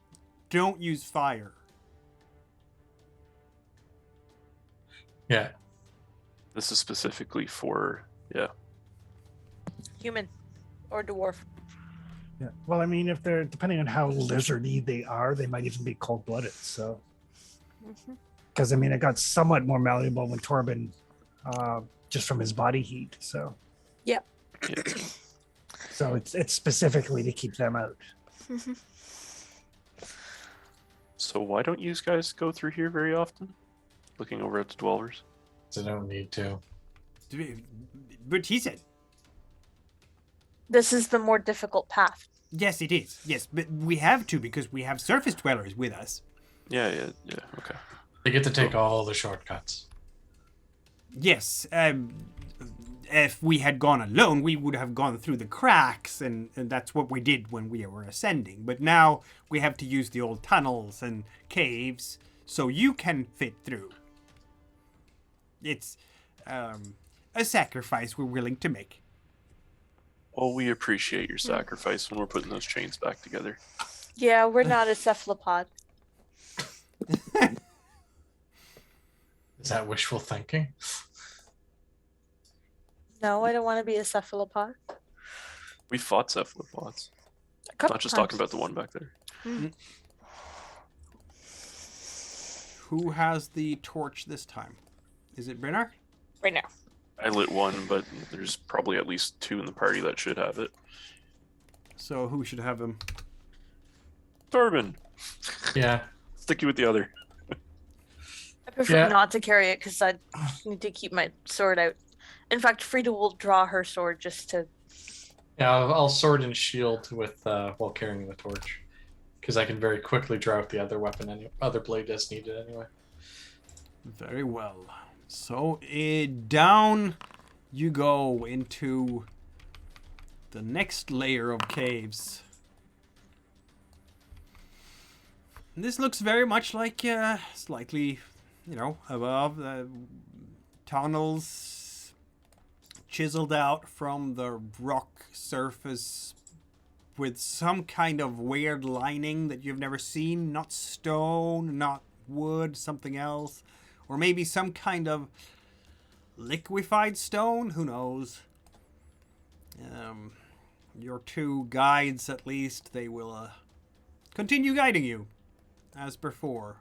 don't use fire. Yeah. This is specifically for, yeah. Human or dwarf. Yeah. Well, I mean, if they're depending on how lizardy they are, they might even be cold-blooded. So, Mhm. because I mean, it got somewhat more malleable when Torben, just from his body heat. So, Yeah. so it's specifically to keep them out. So why don't you guys go through here very often? Looking over at the dwellers. So I don't need to. But he said, This is the more difficult path. yes, it is. Yes, but we have to because we have surface dwellers with us. Yeah, okay. They get to take all the shortcuts. Yes, if we had gone alone, we would have gone through the cracks, and that's what we did when we were ascending. But now we have to use the old tunnels and caves, so you can fit through. It's a sacrifice we're willing to make. Well, we appreciate your sacrifice when we're putting those chains back together. Yeah, we're not a cephalopod. Is that wishful thinking? No, I don't want to be a cephalopod. We fought cephalopods. A couple Not just times. talking about the one back there. Who has the torch this time? Is it Brynnar? Right now. I lit one, but there's probably at least 2 in the party that should have it. So who should have him? Torben, Yeah. stick you with the other. I prefer Yeah. not to carry it because I need to keep my sword out. In fact, Frida will draw her sword just to. Yeah, I'll sword and shield with while carrying the torch, because I can very quickly draw out the other weapon, other blade as needed anyway. Very well. So down you go into the next layer of caves. And this looks very much like slightly, above tunnels chiseled out from the rock surface with some kind of weird lining that you've never seen. Not stone, not wood, something else. Or maybe some kind of liquefied stone? Who knows? Your 2 guides, at least, they will continue guiding you as before.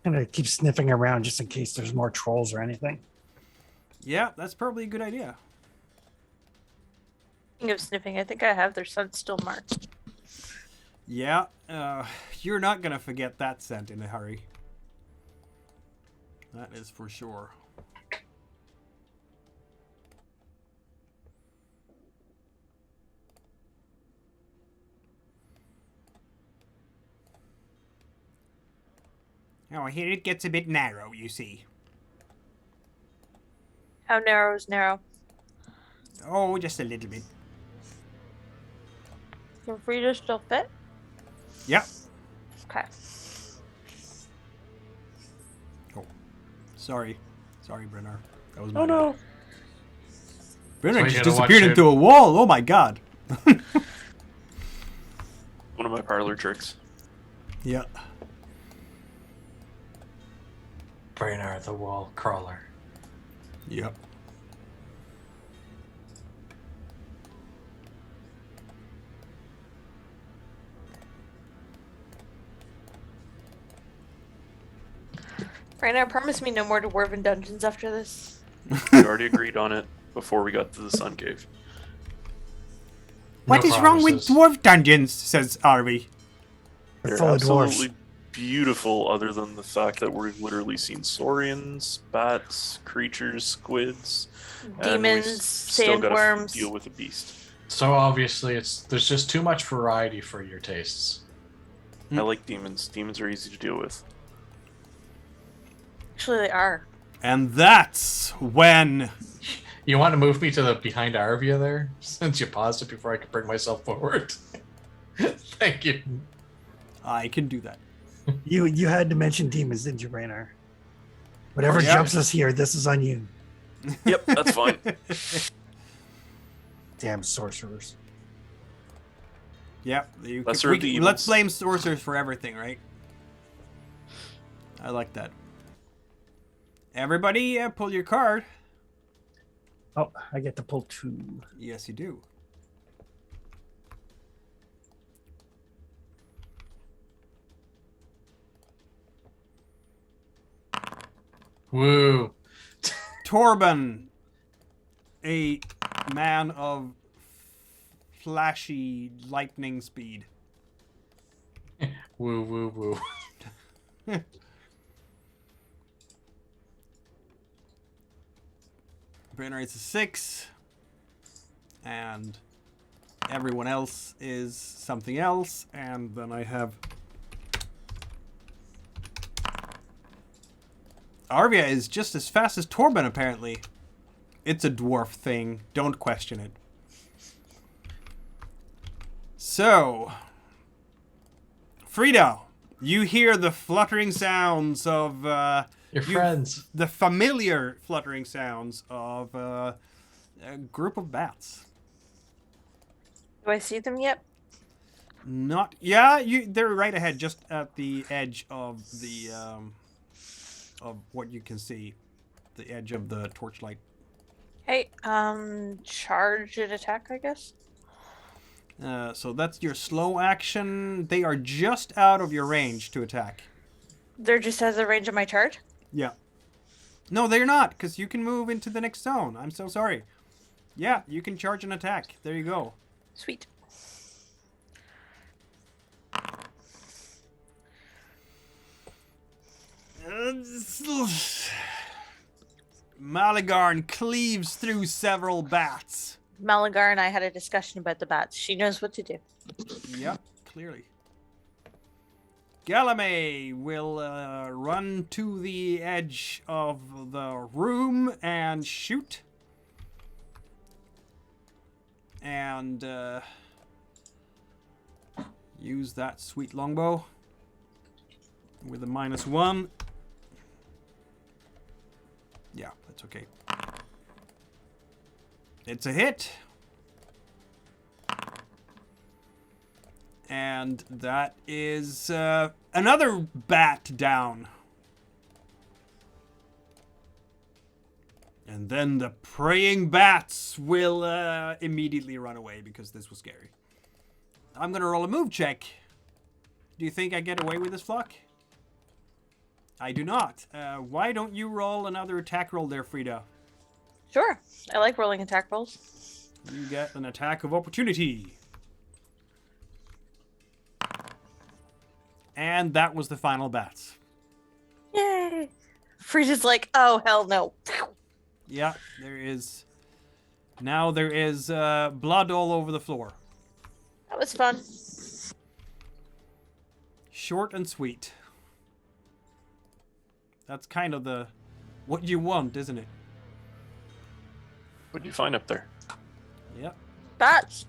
I'm gonna keep sniffing around just in case there's more trolls or anything. Yeah, that's probably a good idea. Speaking of sniffing, I think I have their scent still marked. Yeah, you're not gonna forget that scent in a hurry. That is for sure. Oh, here it gets a bit narrow, you see. How narrow is narrow? Oh, just a little bit. Can Frida still fit? Yep. Okay. Sorry, Brynnar. That was Oh my bad. no! Brynnar So you just gotta watch disappeared it. into a wall. Oh my god. One of my parlor tricks. Yeah. Braynar, the wall crawler. Yep. Raina, promise me no more dwarven dungeons after this. We already agreed on it before we got to the Sun Cave. What No is wrong with promises. dwarf dungeons? Says Arby. They're They're full of dwarves. absolutely beautiful, other than the fact that we've literally seen saurians, bats, creatures, squids, and we've Demons, still gotta sandworms. deal with a beast. So obviously, there's just too much variety for your tastes. I like demons. Demons are easy to deal with. Actually, they are. And that's when You want to move me to the behind Arvia there, since you paused it before I could bring myself forward. Thank you. I can do that. You had to mention demons, didn't you, Rainer? Whatever Yeah. jumps us here, this is on you. Yep, that's fine. Damn sorcerers. Yep. Lesser of the evils. Let's blame sorcerers for everything, right? I like that. Everybody, pull your card. Oh, I get to pull 2. Yes, you do. Woo. Torben, a man of flashy lightning speed. Woo, woo, woo. Brenner is a 6. And everyone else is something else. And then I have Arvia is just as fast as Torben, apparently. It's a dwarf thing. Don't question it. So, Frida, you hear the fluttering sounds of Your friends. the familiar fluttering sounds of A group of bats. Do I see them yet? Not. Yeah, they're right ahead, just at the edge of the of what you can see, the edge of the torchlight. Hey, charge and attack, I guess. So that's your slow action. They are just out of your range to attack. They're just out of the range of my charge? Yeah. No, they're not, because you can move into the next zone. I'm so sorry. Yeah, you can charge an attack. There you go. Sweet. Maligarn cleaves through several bats. Malagar and I had a discussion about the bats. She knows what to do. Yep, clearly. Galame will run to the edge of the room and shoot. And use that sweet longbow with a -1. Yeah, that's okay. It's a hit. And that is another bat down. And then the praying bats will immediately run away because this was scary. I'm going to roll a move check. Do you think I get away with this, Flock? I do not. Why don't you roll another attack roll there, Frida? Sure. I like rolling attack rolls. You get an attack of opportunity. And that was the final bats. Yay! Frida's like, oh, hell no. Yeah, there is... Now there is blood all over the floor. That was fun. Short and sweet. That's kind of the... what you want, isn't it? What do you find up there? Yep. Bats.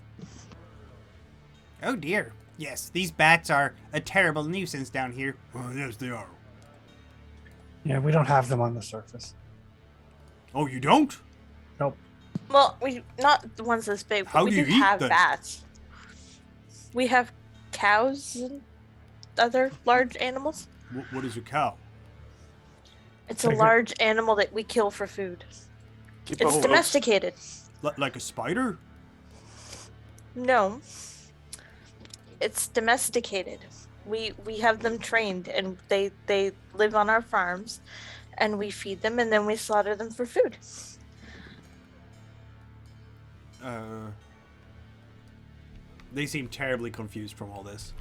Oh dear. Yes, these bats are a terrible nuisance down here. Oh, yes, they are. Yeah, we don't have them on the surface. Oh, you don't? Nope. Well, we not the ones this big, but How we do you do eat have them? bats. We have cows and other large animals. What is a cow? It's a large animal that we kill for food. Keep It's all domesticated. Like a spider? No. It's domesticated. We have them trained and they live on our farms and we feed them and then we slaughter them for food. They seem terribly confused from all this.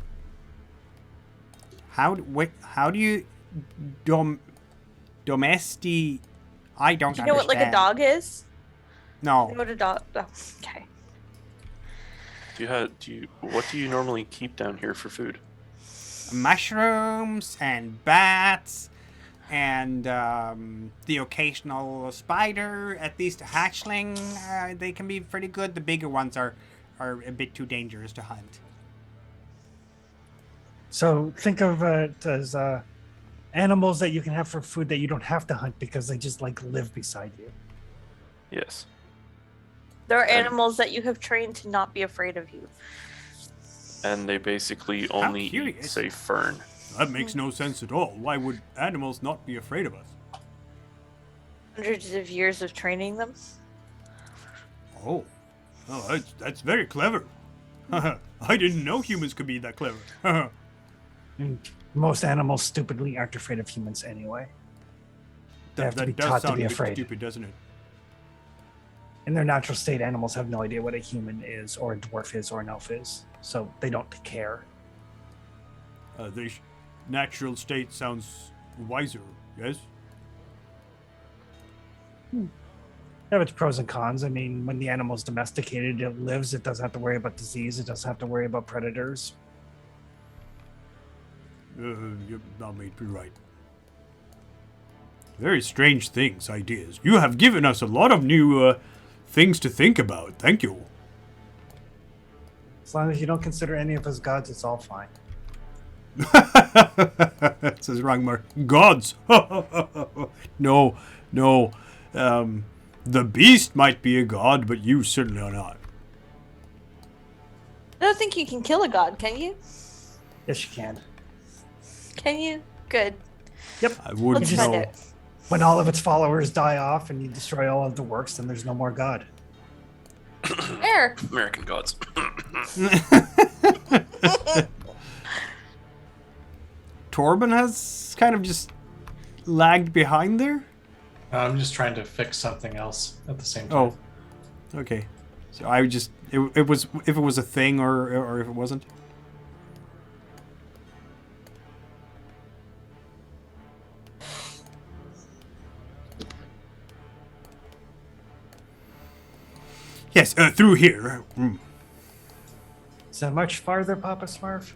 How do you domesticate? I don't Do you know what like a understand. dog is? No. You know what a dog? Oh, okay. What do you normally keep down here for food? Mushrooms and bats and the occasional spider, at least a hatchling. They can be pretty good. The bigger ones are a bit too dangerous to hunt. So think of it as animals that you can have for food that you don't have to hunt because they just like live beside you. Yes. There are animals that you have trained to not be afraid of you. And they basically only eat, curious. say, fern. That makes no sense at all. Why would animals not be afraid of us? Hundreds of years of training them. Oh, that's very clever. I didn't know humans could be that clever. And most animals stupidly aren't afraid of humans anyway. They have to be does taught to sound be a bit afraid. stupid, doesn't it? In their natural state, animals have no idea what a human is, or a dwarf is, or an elf is. So they don't care. Natural state sounds wiser, yes? Have its pros and cons. I mean, when the animal's domesticated, it lives, it doesn't have to worry about disease, it doesn't have to worry about predators. You may be right. Very strange things, ideas. You have given us a lot of new things to think about. Thank you. As long as you don't consider any of us gods, it's all fine. Says Rangmar. Gods. No. The beast might be a god, but you certainly are not. I don't think you can kill a god, can you? Yes, you can. Can you? Good. I wouldn't Let's find know. out. When all of its followers die off and you destroy all of the works, then there's no more God. There. American gods. Torben has kind of just lagged behind there. I'm just trying to fix something else at the same time. Oh, okay. So I would just it was if it was a thing or if it wasn't. Yes, through here. Mm. Is that much farther, Papa Smurf?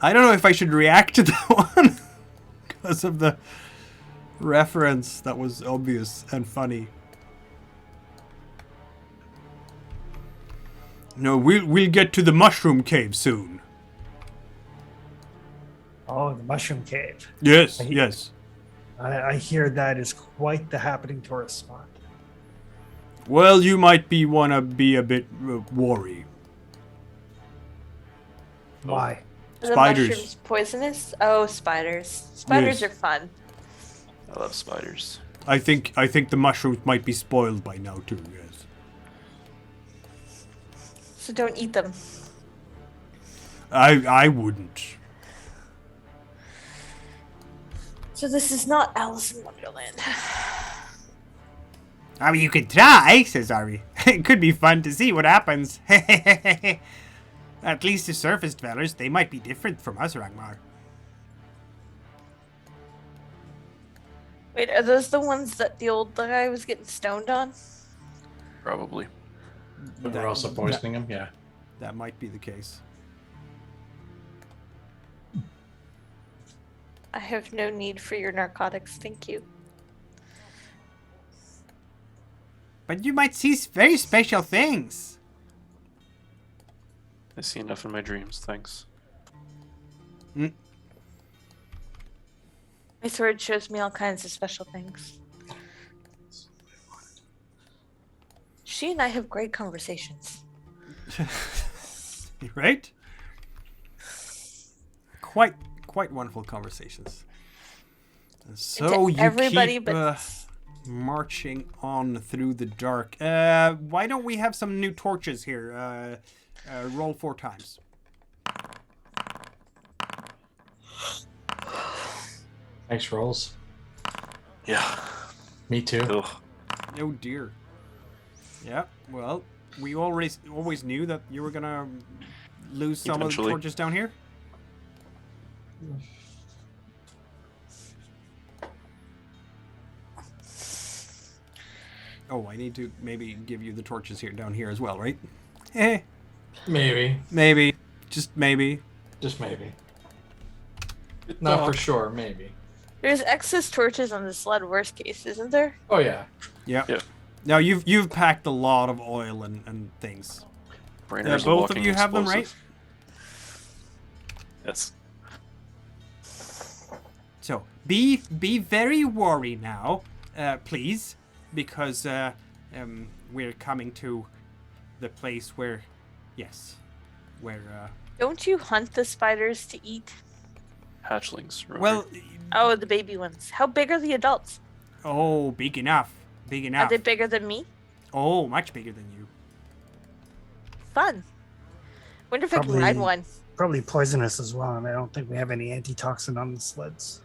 I don't know if I should react to that one because of the reference that was obvious and funny. No, we'll get to the mushroom cave soon. Oh, the Mushroom Cave. Yes, I- yes. I hear that is quite the happening tourist spot. Well, you might wanna be a bit worried. Why? Are the Spiders. mushrooms poisonous? Oh, spiders. Spiders Yes. are fun. I love spiders. I think the mushrooms might be spoiled by now too. Yes. So don't eat them. I wouldn't. So this is not Alice in Wonderland. I mean, you could try, says Ari. It could be fun to see what happens. At least the surface dwellers, they might be different from us, Ragnar. Wait, are those the ones that the old guy was getting stoned on? Probably. But we're also poisoning him? Yeah. That might be the case. I have no need for your narcotics, thank you. But you might see very special things. I see enough in my dreams, thanks. My sword shows me all kinds of special things. She and I have great conversations. Right? Quite wonderful conversations. So you everybody keep but- marching on through the dark. Why don't we have some new torches here? Roll 4 times. Nice rolls. Yeah. Me too. Ugh. Oh dear. Yeah. Well, we always knew that you were gonna lose some of the Eventually. torches down here. Oh, I need to maybe give you the torches here down here as well, right? Eh, Maybe. maybe. Just maybe. Just maybe. Not for sure, maybe. There's excess torches on the sled, worst case, isn't there? Oh yeah. Yeah. Yeah. Now you've packed a lot of oil and things. Brainer's a Both of walking you have them, right? explosive. Yes. So be very worried now, please, because we're coming to the place where, Don't you hunt the spiders to eat? Hatchlings. Remember? well, Oh, the baby ones. How big are the adults? oh, big enough, Are enough. they bigger than me? Oh, much bigger than you. Fun. Wonder if I can ride Probably- one. Probably poisonous as well, and I don't think we have any antitoxin on the sleds.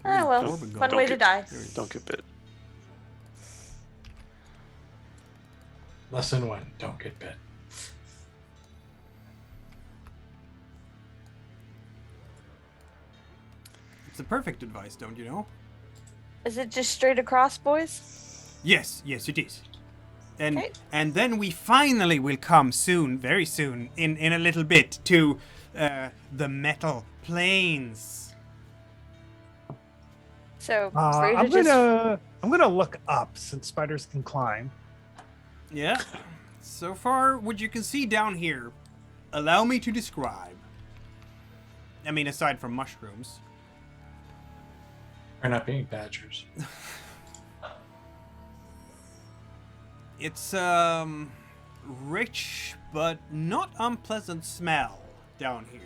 Oh well, Don't- fun don't way to get- die. Don't get bit. Lesson 1, don't get bit. It's the perfect advice, don't you know? Is it just straight across, boys? Yes, it is. And Okay. and then we finally will come soon, very soon, in a little bit, to the metal plains. So I'm gonna look up since spiders can climb. Yeah. So far, what you can see down here, Allow me to describe. I mean, aside from mushrooms. We're not being badgers. It's rich but not unpleasant smell down here.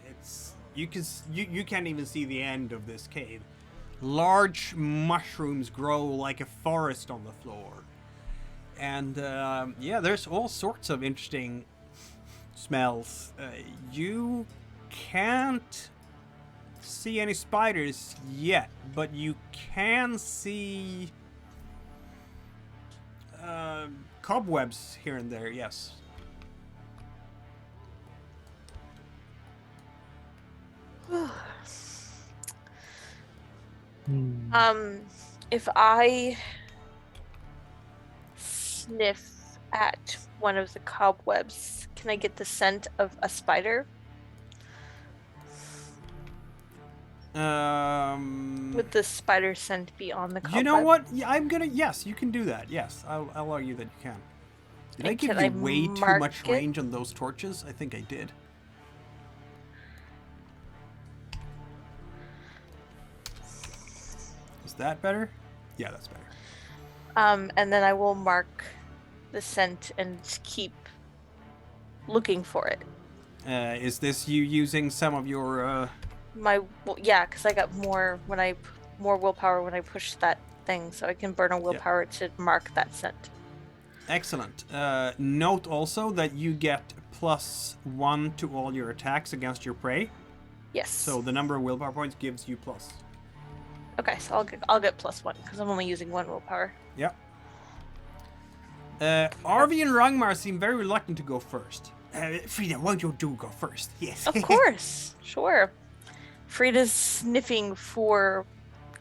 It's you can't even see the end of this cave. Large mushrooms grow like a forest on the floor. And yeah, there's all sorts of interesting smells. You can't see any spiders yet, but you can see cobwebs here and there, yes. If I sniff at one of the cobwebs, can I get the scent of a spider? Would the spider scent be on the cobweb? You know what? Yeah, yes, you can do that. Yes, I'll argue that you can. Did I And give can you I way too mark much it? range on those torches? I think I did. Is that better? Yeah, that's better. And then I will mark the scent and keep looking for it. Is this you using some of your Yeah, because I got more willpower when I push that thing, so I can burn a willpower to mark that scent. Excellent. Note also that you get +1 to all your attacks against your prey. Yes. So the number of willpower points gives you plus. Okay, so I'll get +1 because I'm only using 1 willpower. Yep. Arvi and Rangmar seem very reluctant to go first. Frida, won't you go first? Yes. Of course, sure. Frida's sniffing for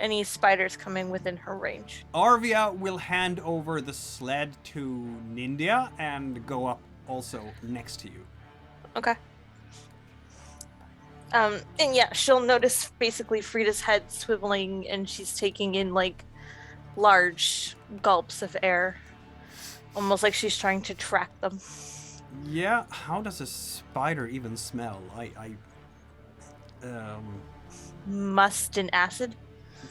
any spiders coming within her range. Arvia will hand over the sled to Nindia and go up also next to you. Okay. And yeah, she'll notice basically Frida's head swiveling and she's taking in like large gulps of air. Almost like she's trying to track them. Yeah, how does a spider even smell? Must and acid?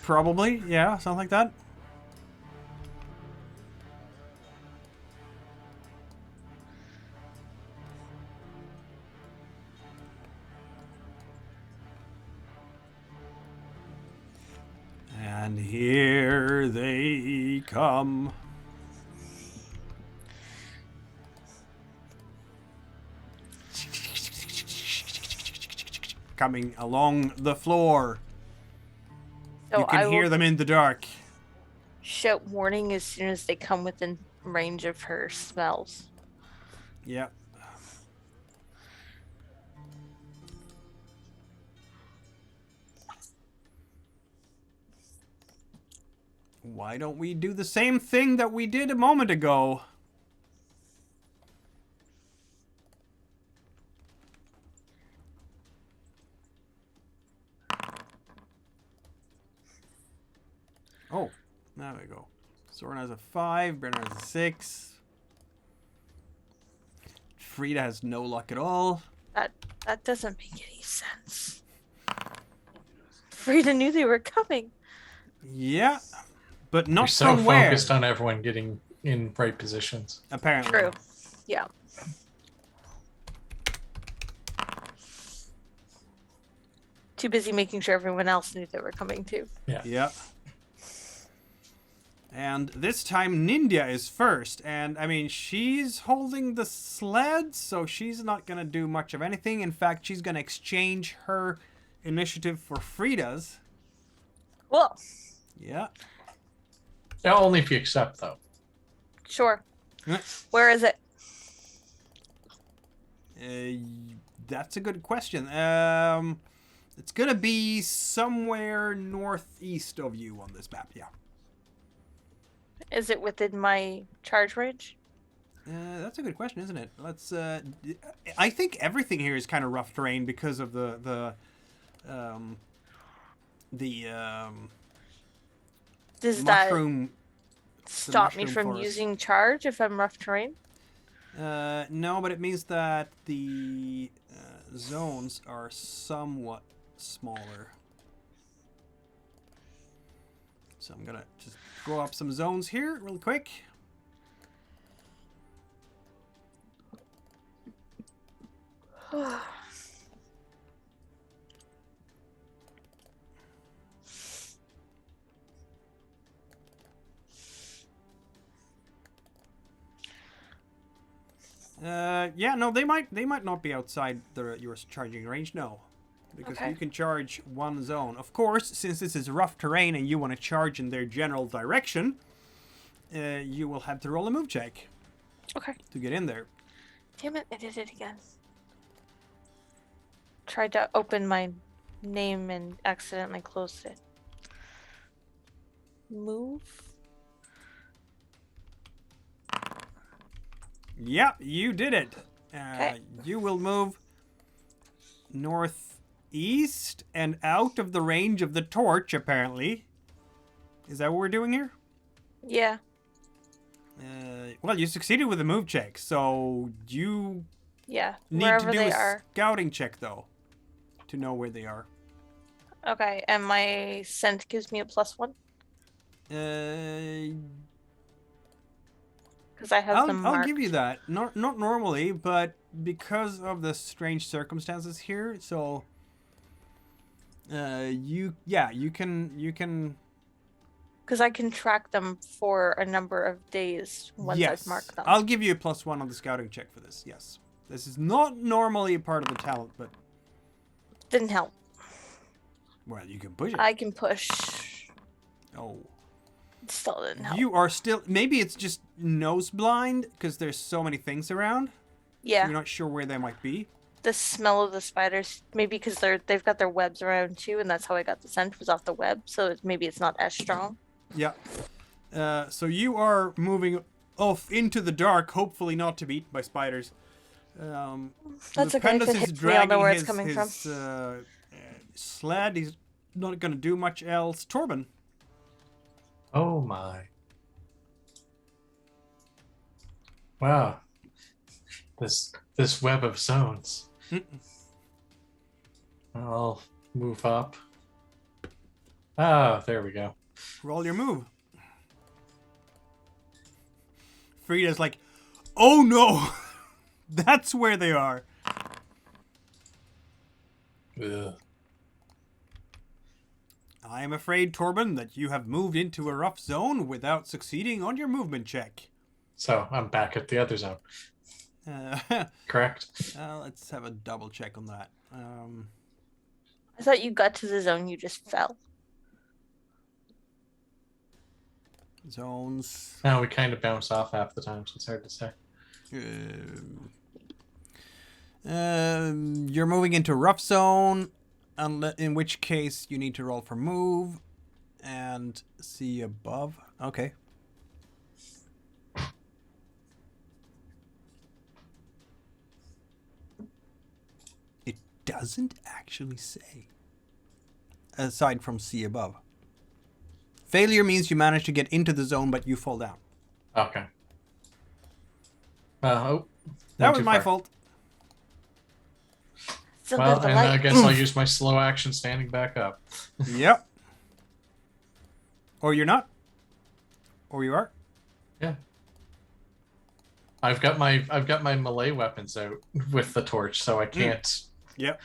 Probably, yeah, something like that. And here they come. Coming along the floor. So You can hear them in the dark. Shout warning as soon as they come within range of her smells. Yeah. Why don't we do the same thing that we did a moment ago? Oh, there we go. Soren has a 5, Brenner has a 6. Frida has no luck at all. That doesn't make any sense. Frida knew they were coming. Yeah, but not You're so from where. focused on everyone getting in right positions. Apparently. True. Yeah. Too busy making sure everyone else knew they were coming too. Yeah. And this time Nindia is first, and I mean she's holding the sled, so she's not gonna do much of anything. In fact, she's gonna exchange her initiative for Frida's. Cool. Yeah. Yeah, only if you accept, though. Sure. Yeah. Where is it? That's a good question. It's gonna be somewhere northeast of you on this map. Yeah. Is it within my charge range? That's a good question, isn't it? Let's. I think everything here is kind of rough terrain because of the Does mushroom. that stop me mushroom from forest. using charge if I'm rough terrain? No, but it means that the zones are somewhat smaller. So I'm gonna just go up some zones here real quick. Yeah, no, they might not be outside your charging range, no. Because Okay. you can charge one zone. Of course, since this is rough terrain and you want to charge in their general direction, you will have to roll a move check Okay. to get in there. Damn it, I did it again. Tried to open my name and accidentally closed it. Move? Yep, you did it. Okay. You will move northeast and out of the range of the torch, apparently. Is that what we're doing here? Yeah. Well, you succeeded with the move check, so you Yeah. need Wherever to do they a are. scouting check, though, to know where they are. Okay, and my scent gives me a +1 Uh, because I have them I'll marked. give you that. Not normally, but because of the strange circumstances here, so you can Because I can track them for a number of days once yes. I've marked them. I'll give you a +1 on the scouting check for this. Yes, this is not normally a part of the talent, but Didn't help. well, you can push it. I can push. Oh. It still didn't help. You are still. Maybe it's just nose blind because there's so many things around. Yeah. You're not sure where they might be. The smell of the spiders, maybe because they've got their webs around too, and that's how I got the scent was off the web. So maybe it's not as strong. Yeah. So you are moving off into the dark, hopefully not to be eaten by spiders. That's okay. If Lupendus it is hits me, I'll know dragging where his, it's coming his, from. sled. He's not going to do much else. Torben. Oh my. Wow. This web of zones. I'll move up. Ah, there we go. Roll your move. Frida's like, oh no! That's where they are. Ugh. I am afraid, Torben, that you have moved into a rough zone without succeeding on your movement check. So I'm back at the other zone. Uh, Correct? let's have a double check on that. I thought you got to the zone, you just fell. Zones. No, we kind of bounce off half the time, so it's hard to say. You're moving into a rough zone, in which case you need to roll for move and see above. Okay. It doesn't actually say. Aside from see above. Failure means you manage to get into the zone, but you fall down. Okay. Oh. That went was too my far. fault. Still Well, got the and I light. guess I'll use my slow action standing back up. Yep. Or you're not. Or you are. Yeah. I've got my melee weapons out with the torch, so I can't. Yep.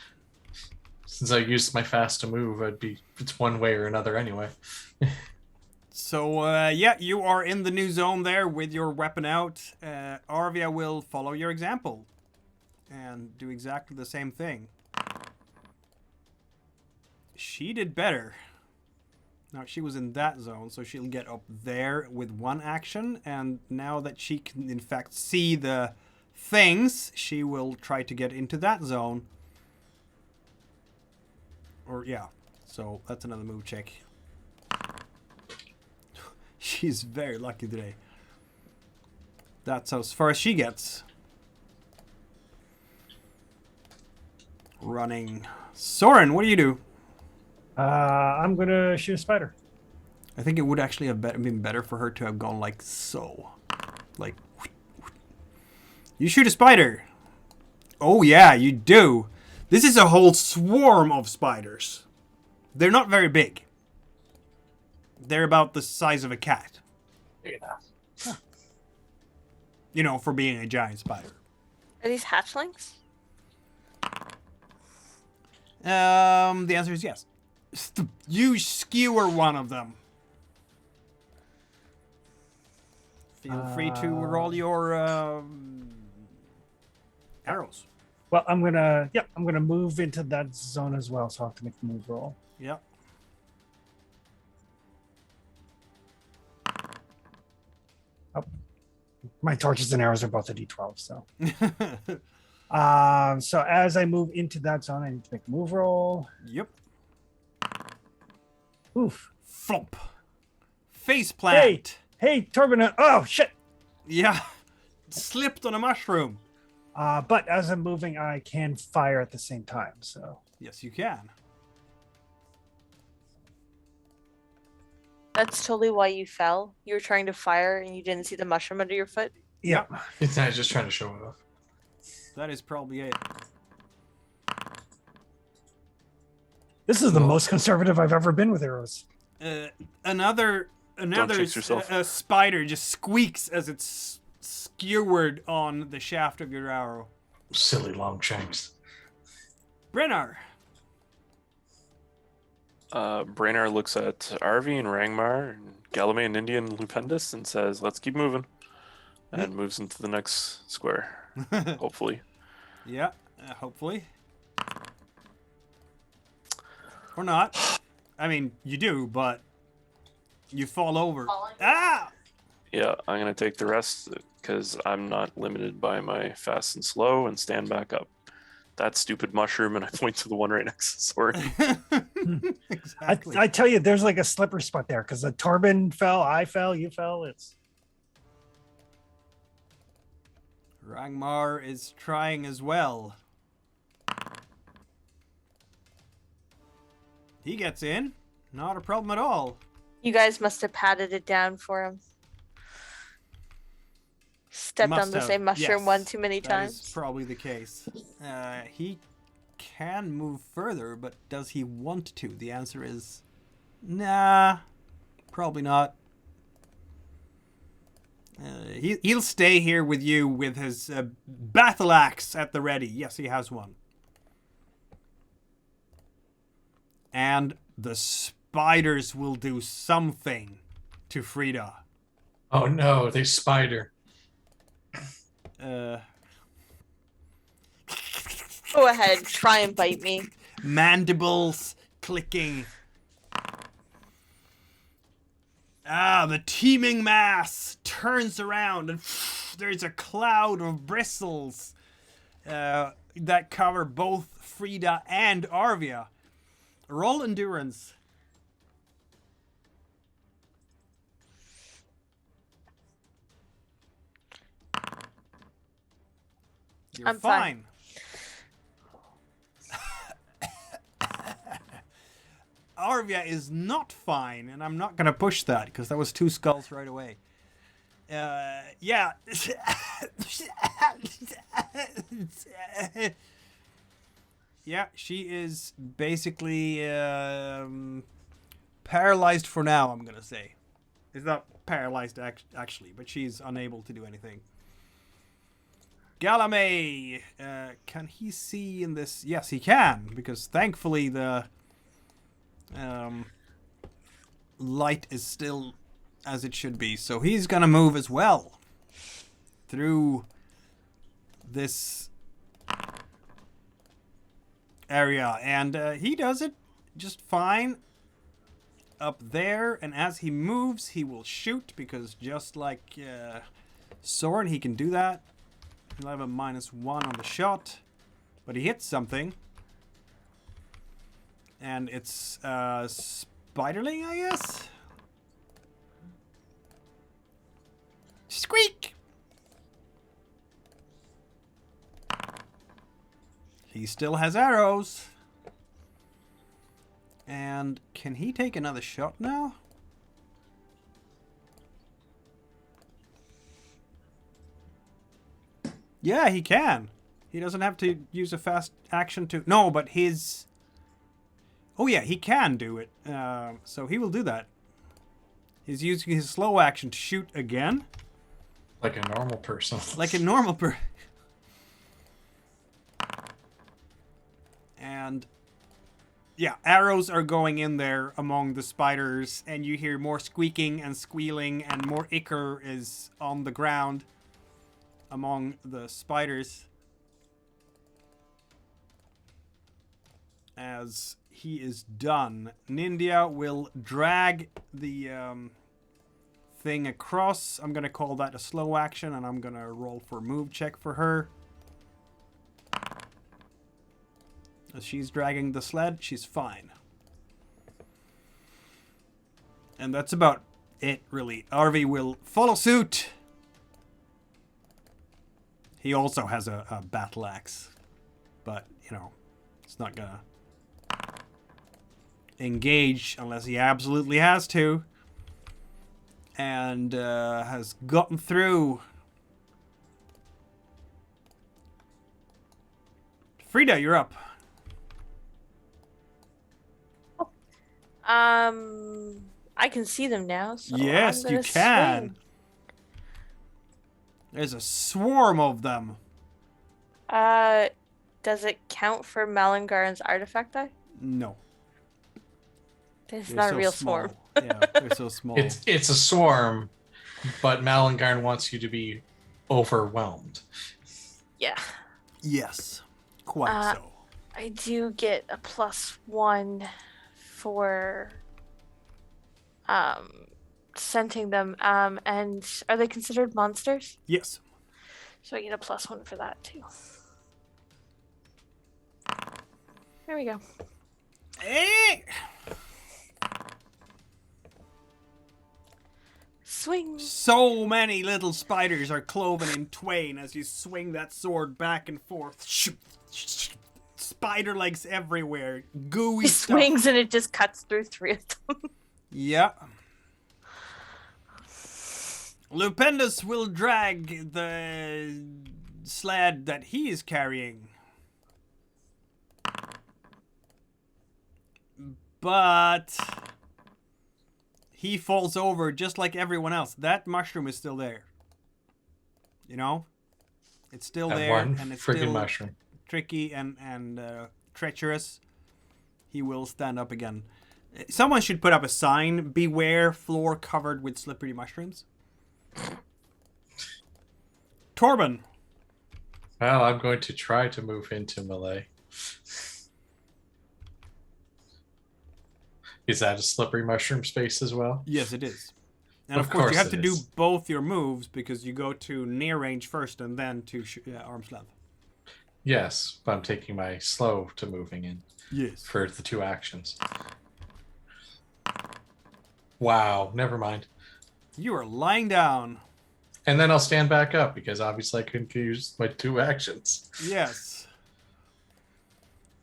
Since I used my fast to move, it's one way or another anyway. So, yeah, you are in the new zone there with your weapon out. Arvia will follow your example and do exactly the same thing. She did better. Now, she was in that zone, so she'll get up there with one action. And now that she can, in fact, see the things, she will try to get into that zone. Or, yeah. So, that's another move check. She's very lucky today. That's as far as she gets. Running. Soren, what do you do? I'm gonna shoot a spider. I think it would actually have been better for her to have gone like so. Like. You shoot a spider. Oh yeah, you do. This is a whole swarm of spiders. They're not very big. They're about the size of a cat. Yeah. You know, for being a giant spider. Are these hatchlings? The answer is yes. You skewer one of them. Feel free to roll your arrows. Well, I'm gonna move into that zone as well, so I'll have to make the move roll. Yep. My torches and arrows are both a D12, so. So as I move into that zone, I need to make a move roll. Yep. Oof. Flop. Face plant. Hey, Turbine. Oh, shit. Yeah. Slipped on a mushroom. But as I'm moving, I can fire at the same time, so. Yes, you can. That's totally why you fell. You were trying to fire and you didn't see the mushroom under your foot. Yeah. It's not just trying to show it off. That is probably it. This is the most conservative I've ever been with arrows. Another jinx yourself. spider just squeaks as it's skewered on the shaft of your arrow. Silly long shanks. Brennar. Braynar looks at Arvi and Rangmar and Galame and India and Lupendus and says, let's keep moving. And moves into the next square, hopefully. Yeah, hopefully. Or not. I mean, you do, but you fall over. Ah! Yeah, I'm going to take the rest because I'm not limited by my fast and slow and stand back up. That stupid mushroom, and I point to the one right next to Soren. Exactly. I tell you, there's like a slippery spot there because the Torben fell, I fell, you fell. It's Rangmar is trying as well. He gets in. Not a problem at all. You guys must have patted it down for him. Stepped Must on the have. same mushroom Yes, one too many That times. is probably the case. He can move further, but does he want to? The answer is nah, probably not. He'll stay here with you with his battle axe at the ready. Yes, he has one. And the spiders will do something to Frida. Oh no, they spider. Go ahead, try and bite me. Mandibles clicking. The teeming mass turns around and there's a cloud of bristles that cover both Frida and Arvia. Roll endurance. You're I'm fine. Arvia is not fine, and I'm not going to push that because that was 2 skulls right away. Yeah. Yeah, she is basically paralyzed for now, I'm going to say. It's not paralyzed actually, but she's unable to do anything. Galame, can he see in this? Yes, he can, because thankfully the light is still as it should be. So he's gonna move as well through this area, and he does it just fine up there. And as he moves, he will shoot, because just like Soren, he can do that. He'll have a -1 on the shot, but he hits something. And it's Spiderling, I guess? Squeak! He still has arrows. And can he take another shot now? Yeah, he can. He doesn't have to use a fast action to... No, but his... Oh yeah, he can do it. So he will do that. He's using his slow action to shoot again. Like a normal person. Like a normal person. And... yeah, arrows are going in there among the spiders, and you hear more squeaking and squealing, and more ichor is on the ground among the spiders. As he is done, Nindia will drag the thing across. I'm going to call that a slow action, and I'm going to roll for move check for her. As she's dragging the sled, she's fine. And that's about it, really. Arvi will follow suit. He also has a battle axe. But, you know, it's not gonna engage unless he absolutely has to. And has gotten through. Frida, you're up. I can see them now. So Yes, I'm you gonna can. swing. There's a swarm of them. Does it count for Malingar's artifact die? No. It's They're not so a real small. swarm. Yeah, they're so small. It's a swarm, but Malingarn wants you to be overwhelmed. Yeah. Yes, quite so. I do get a +1 for scenting them. And are they considered monsters? Yes. So I get a +1 for that too. There we go. Eh! Swing. So many little spiders are cloven in twain as you swing that sword back and forth. Spider legs everywhere. Gooey He stuff. swings and it just cuts through 3 of them. Yeah. Lupendus will drag the sled that he is carrying. But he falls over just like everyone else. That mushroom is still there. You know? It's still That there, one and it's friggin' still mushroom. tricky and treacherous. He will stand up again. Someone should put up a sign: beware floor covered with slippery mushrooms. Torben. Well, I'm going to try to move into melee. Is that a slippery mushroom space as well? Yes, it is. And Of of course, you course have it to do is. both your moves because you go to near range first and then to arm's length. Yes, but I'm taking my slow to moving in Yes. for the 2 actions. Wow, never mind. You are lying down. And then I'll stand back up because obviously I couldn't use my 2 actions. Yes.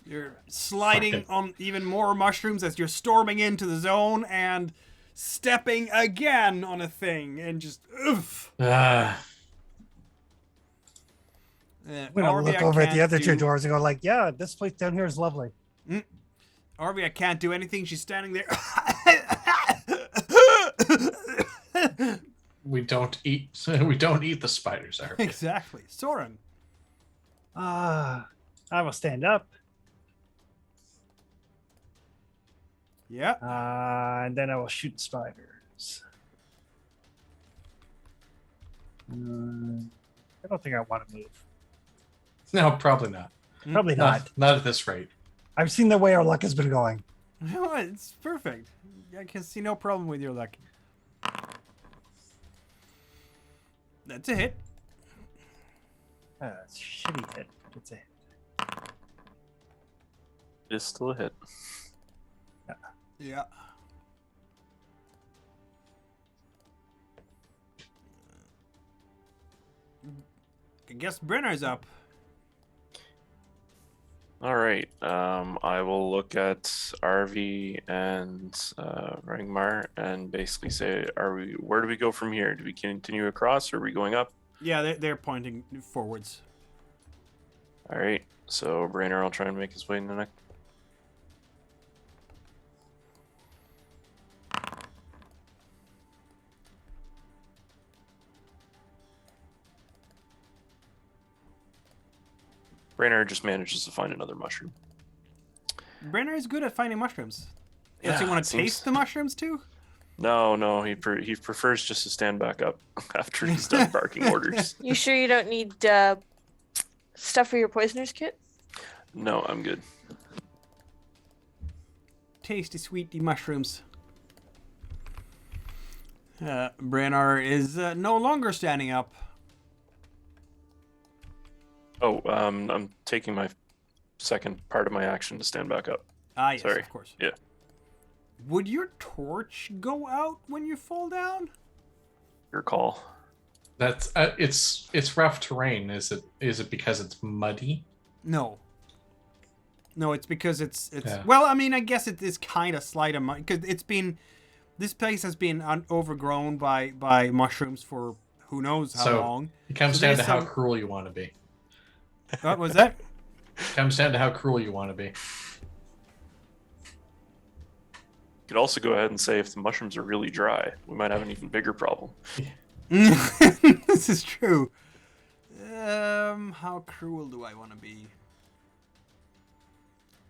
You're sliding Fucking- on even more mushrooms as you're storming into the zone and stepping again on a thing and just oof. Ah, I'm gonna look over at the other 2 doors and go like, yeah, this place down here is lovely. Arvia can't do anything. She's standing there. we don't eat the spiders, are we? Exactly. Soren. I will stand up. Yeah. And then I will shoot spiders. I don't think I want to move. No, probably not. Probably not. Not at this rate. I've seen the way our luck has been going. No, it's perfect. I can see no problem with your luck. That's a hit. It's a shitty hit. It's a hit. It is still a hit. Yeah. I guess Brenner's up. All right. I will look at RV and Rangmar and basically say, where do we go from here? Do we continue across or are we going up? Yeah, they're pointing forwards. All right. So Brainer will try and make his way in the next. Brainer just manages to find another mushroom. Brenner is good at finding mushrooms. Does he Yeah, want it to seems- taste the mushrooms too? No, he prefers just to stand back up after he's done barking orders. You sure you don't need stuff for your poisoner's kit? No, I'm good. Tasty, sweety mushrooms. Brenner is no longer standing up. Oh, I'm taking my second part of my action to stand back up. Ah, yes, Sorry. of course. Yeah. Would your torch go out when you fall down? Your call. That's it's rough terrain. Is it because it's muddy? No. No, it's because it's Yeah. well, I mean, I guess it is kind of slight amount because this place has been overgrown by mushrooms for who knows how So, long. It comes So down there's to how some- cruel you want to be. What was that? It comes down to how cruel you want to be. You could also go ahead and say if the mushrooms are really dry, we might have an even bigger problem. This is true. How cruel do I want to be?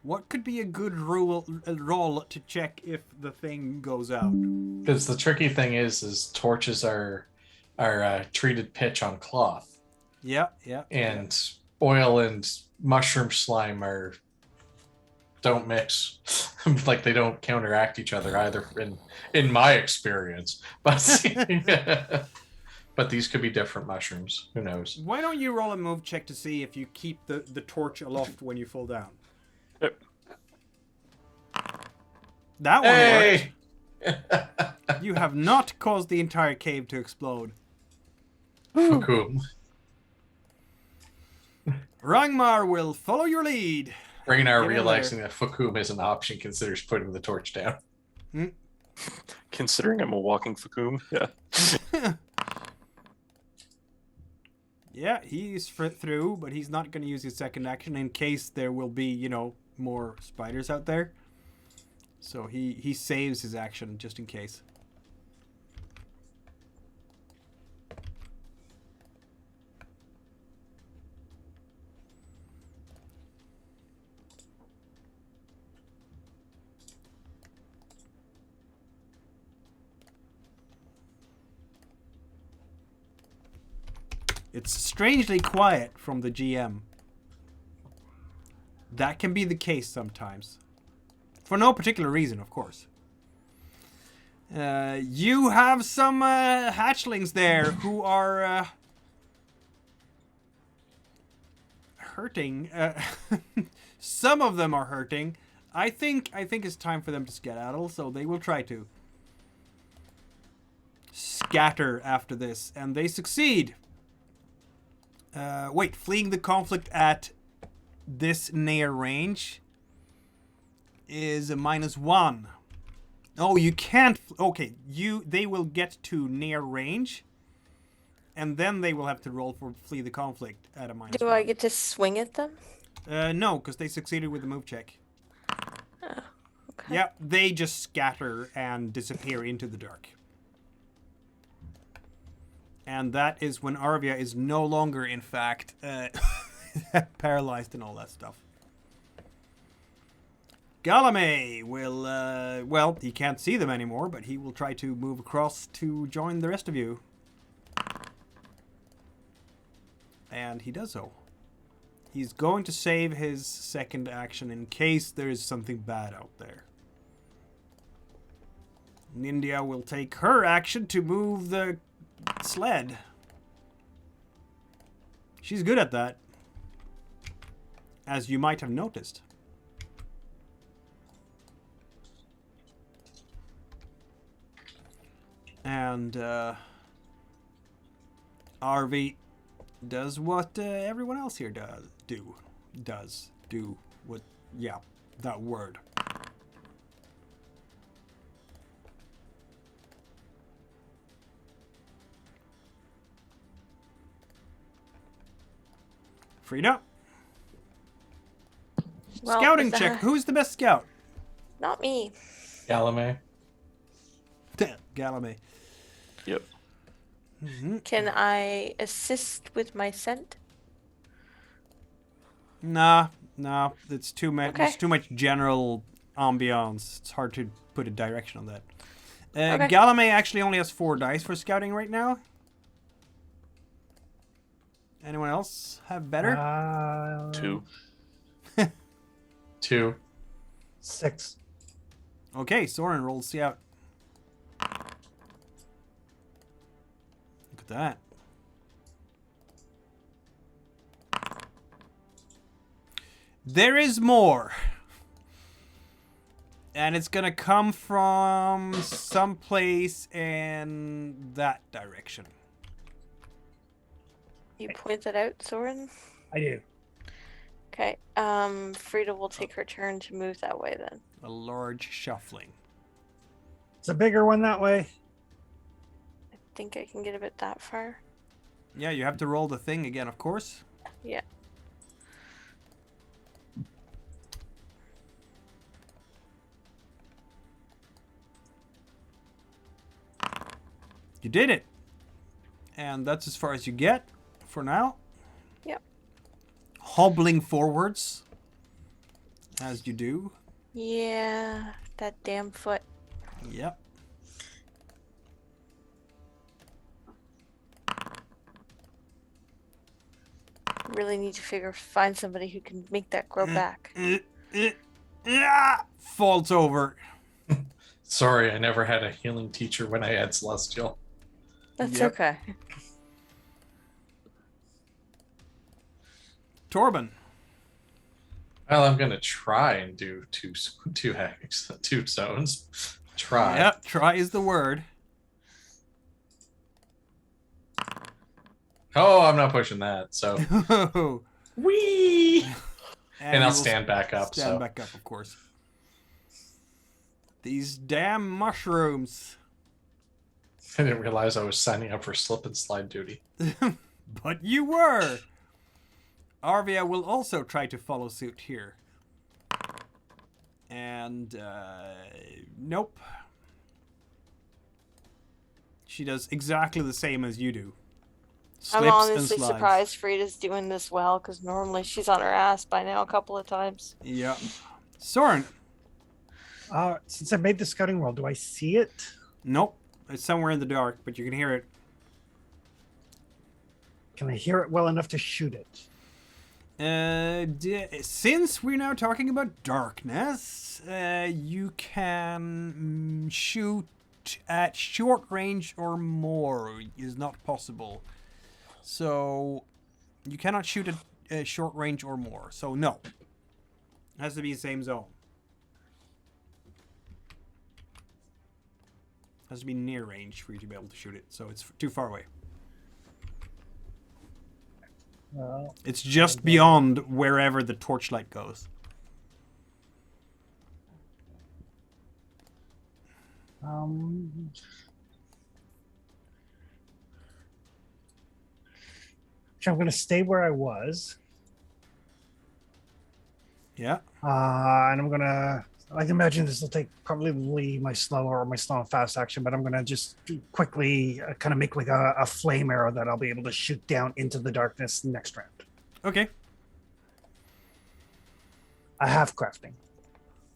What could be a good roll to check if the thing goes out? Because the tricky thing is torches are treated pitch on cloth, Yeah. and oil and mushroom slime don't mix. Like, they don't counteract each other either in my experience. But but these could be different mushrooms. Who knows? Why don't you roll a move check to see if you keep the torch aloft when you fall down? Yep. That one Hey! worked. You have not caused the entire cave to explode. Fukum. Rangmar will follow your lead. Ragnar, Get in realizing that Fukum is an option, considers putting the torch down. Considering I'm a walking Fakum, yeah. Yeah, he's through, but he's not going to use his second action in case there will be, more spiders out there. So he saves his action just in case. It's strangely quiet from the GM. That can be the case sometimes. For no particular reason, of course. You have some hatchlings there who are hurting. Some of them are hurting. I think it's time for them to skedaddle, so they will try to scatter after this, and they succeed. Wait, fleeing the conflict at this near range is a -1. Oh, you can't. Okay, they will get to near range, and then they will have to roll for flee the conflict at a -1. Do I get to swing at them? No, because they succeeded with the move check. Oh, okay. Yeah, they just scatter and disappear into the dark. And that is when Arvia is no longer, in fact, paralyzed and all that stuff. Galame will, well, he can't see them anymore, but he will try to move across to join the rest of you. And he does so. He's going to save his second action in case there is something bad out there. Nindia will take her action to move the sled. She's good at that, as you might have noticed. And RV does what everyone else here does what, yeah, that word. Frida. Well, Scouting is that- check. Who's the best scout? Not me. Galame. Galame. Yep. Can I assist with my scent? Nah. It's too much. Okay. It's too much general ambiance. It's hard to put a direction on that. Okay. Galame actually only has 4 dice for scouting right now. Anyone else have better? 2. 2. 6. Okay, Soren rolls scout. Look at that. There is more. And it's gonna come from someplace in that direction. You pointed out, Soren. I do. Okay. Frida will take her turn to move that way then. A large shuffling. It's a bigger one that way. I think I can get a bit that far. Yeah, you have to roll the thing again, of course. Yeah. You did it. And that's as far as you get for now. Yep. Hobbling forwards. As you do. Yeah, that damn foot. Yep. Really need to find somebody who can make that grow back. Falls over. Sorry, I never had a healing teacher when I had Celestial. That's Yep. okay. Torben. Well, I'm gonna try and do two stones. Try. Yep, try is the word. Oh, I'm not pushing that. So wee. And you I'll will stand back up. Stand So back up, of course. These damn mushrooms. I didn't realize I was signing up for slip and slide duty. But you were. Arvia will also try to follow suit here. And, nope. She does exactly the same as you do. I'm Slips honestly and slides. surprised Frida's doing this well, because normally she's on her ass by now a couple of times. Yep. Soren. Since I made the scouting roll, do I see it? Nope. It's somewhere in the dark, but you can hear it. Can I hear it well enough to shoot it? Since we're now talking about darkness, you can shoot at short range or more is not possible. So you cannot shoot at short range or more. So no. It has to be the same zone. It has to be near range for you to be able to shoot it. So it's too far away. Well, It's just beyond wherever the torchlight goes. so I'm going to stay where I was. Yeah. And I'm going to, I can imagine this will take probably my slow and fast action, but I'm going to just quickly kind of make like a flame arrow that I'll be able to shoot down into the darkness next round. Okay. I have crafting.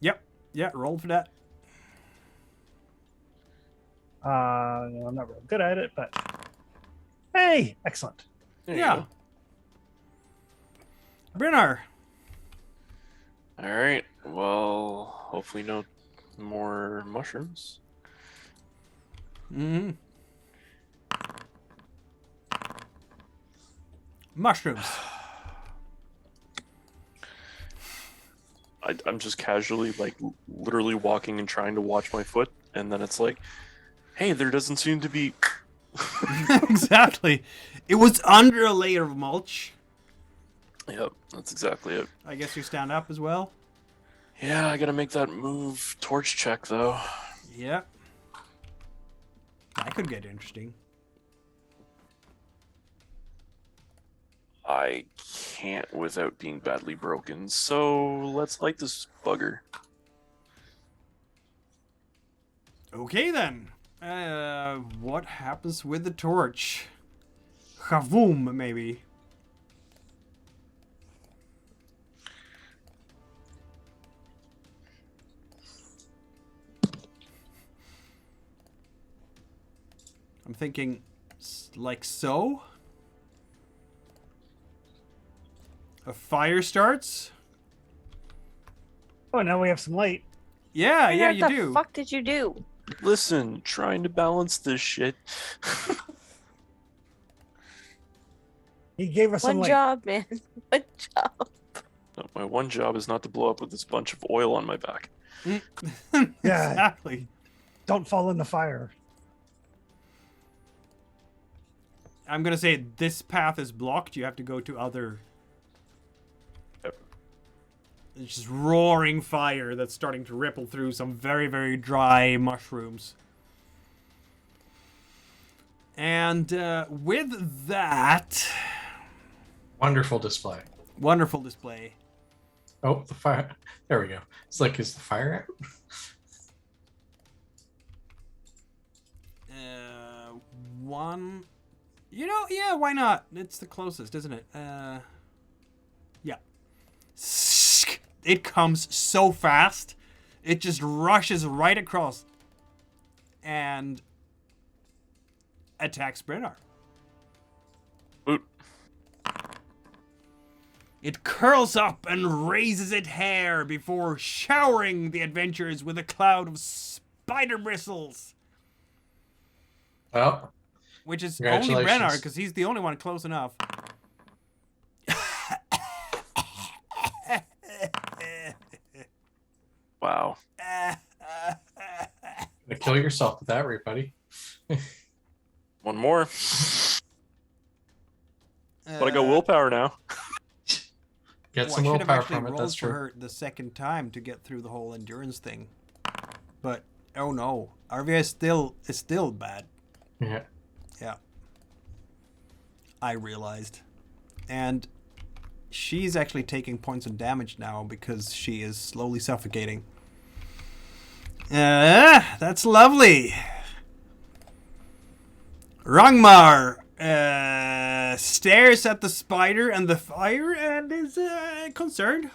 Yep. Yeah, roll for that. I'm not real good at it, but hey, excellent. There you Yeah. Brennar. go. All right. Well, hopefully no more mushrooms. Mm-hmm. Mushrooms. I'm just casually, like, literally walking and trying to watch my foot, and then it's like, hey, there doesn't seem to be. Exactly. It was under a layer of mulch. Yep, that's exactly it. I guess you stand up as well. Yeah, I gotta make that move torch check though. Yep. That could get interesting. I can't without being badly broken, so let's light this bugger. Okay then. What happens with the torch? Chavoom, maybe. I'm thinking like so. A fire starts. Oh, now we have some light. Yeah, yeah, you What the do. fuck did you do? Listen, trying to balance this shit. He gave us some One light. job, man. One job. My one job is not to blow up with this bunch of oil on my back. Exactly. Don't fall in the fire. I'm gonna say this path is blocked. You have to go to other. Yep. It's just roaring fire that's starting to ripple through some very, very dry mushrooms. And with that, Wonderful display. wonderful display. Oh, the fire. There we go. It's like, is the fire out? One. You know, yeah, why not? It's the closest, isn't it? Yeah. It comes so fast. It just rushes right across and attacks Brennar. Oop. It curls up and raises its hair before showering the adventurers with a cloud of spider bristles. Well, Which is only Congratulations. Brennar, because he's the only one close enough. Wow. gonna kill yourself with that, right, buddy? One more. But I got willpower now. Get Well, some I should have willpower actually from it. rolled That's for true. her the second time to get through the whole endurance thing. But oh no, RVA is still bad. Yeah. Yeah. I realized. And she's actually taking points of damage now because she is slowly suffocating. That's lovely. Rangmar stares at the spider and the fire and is concerned.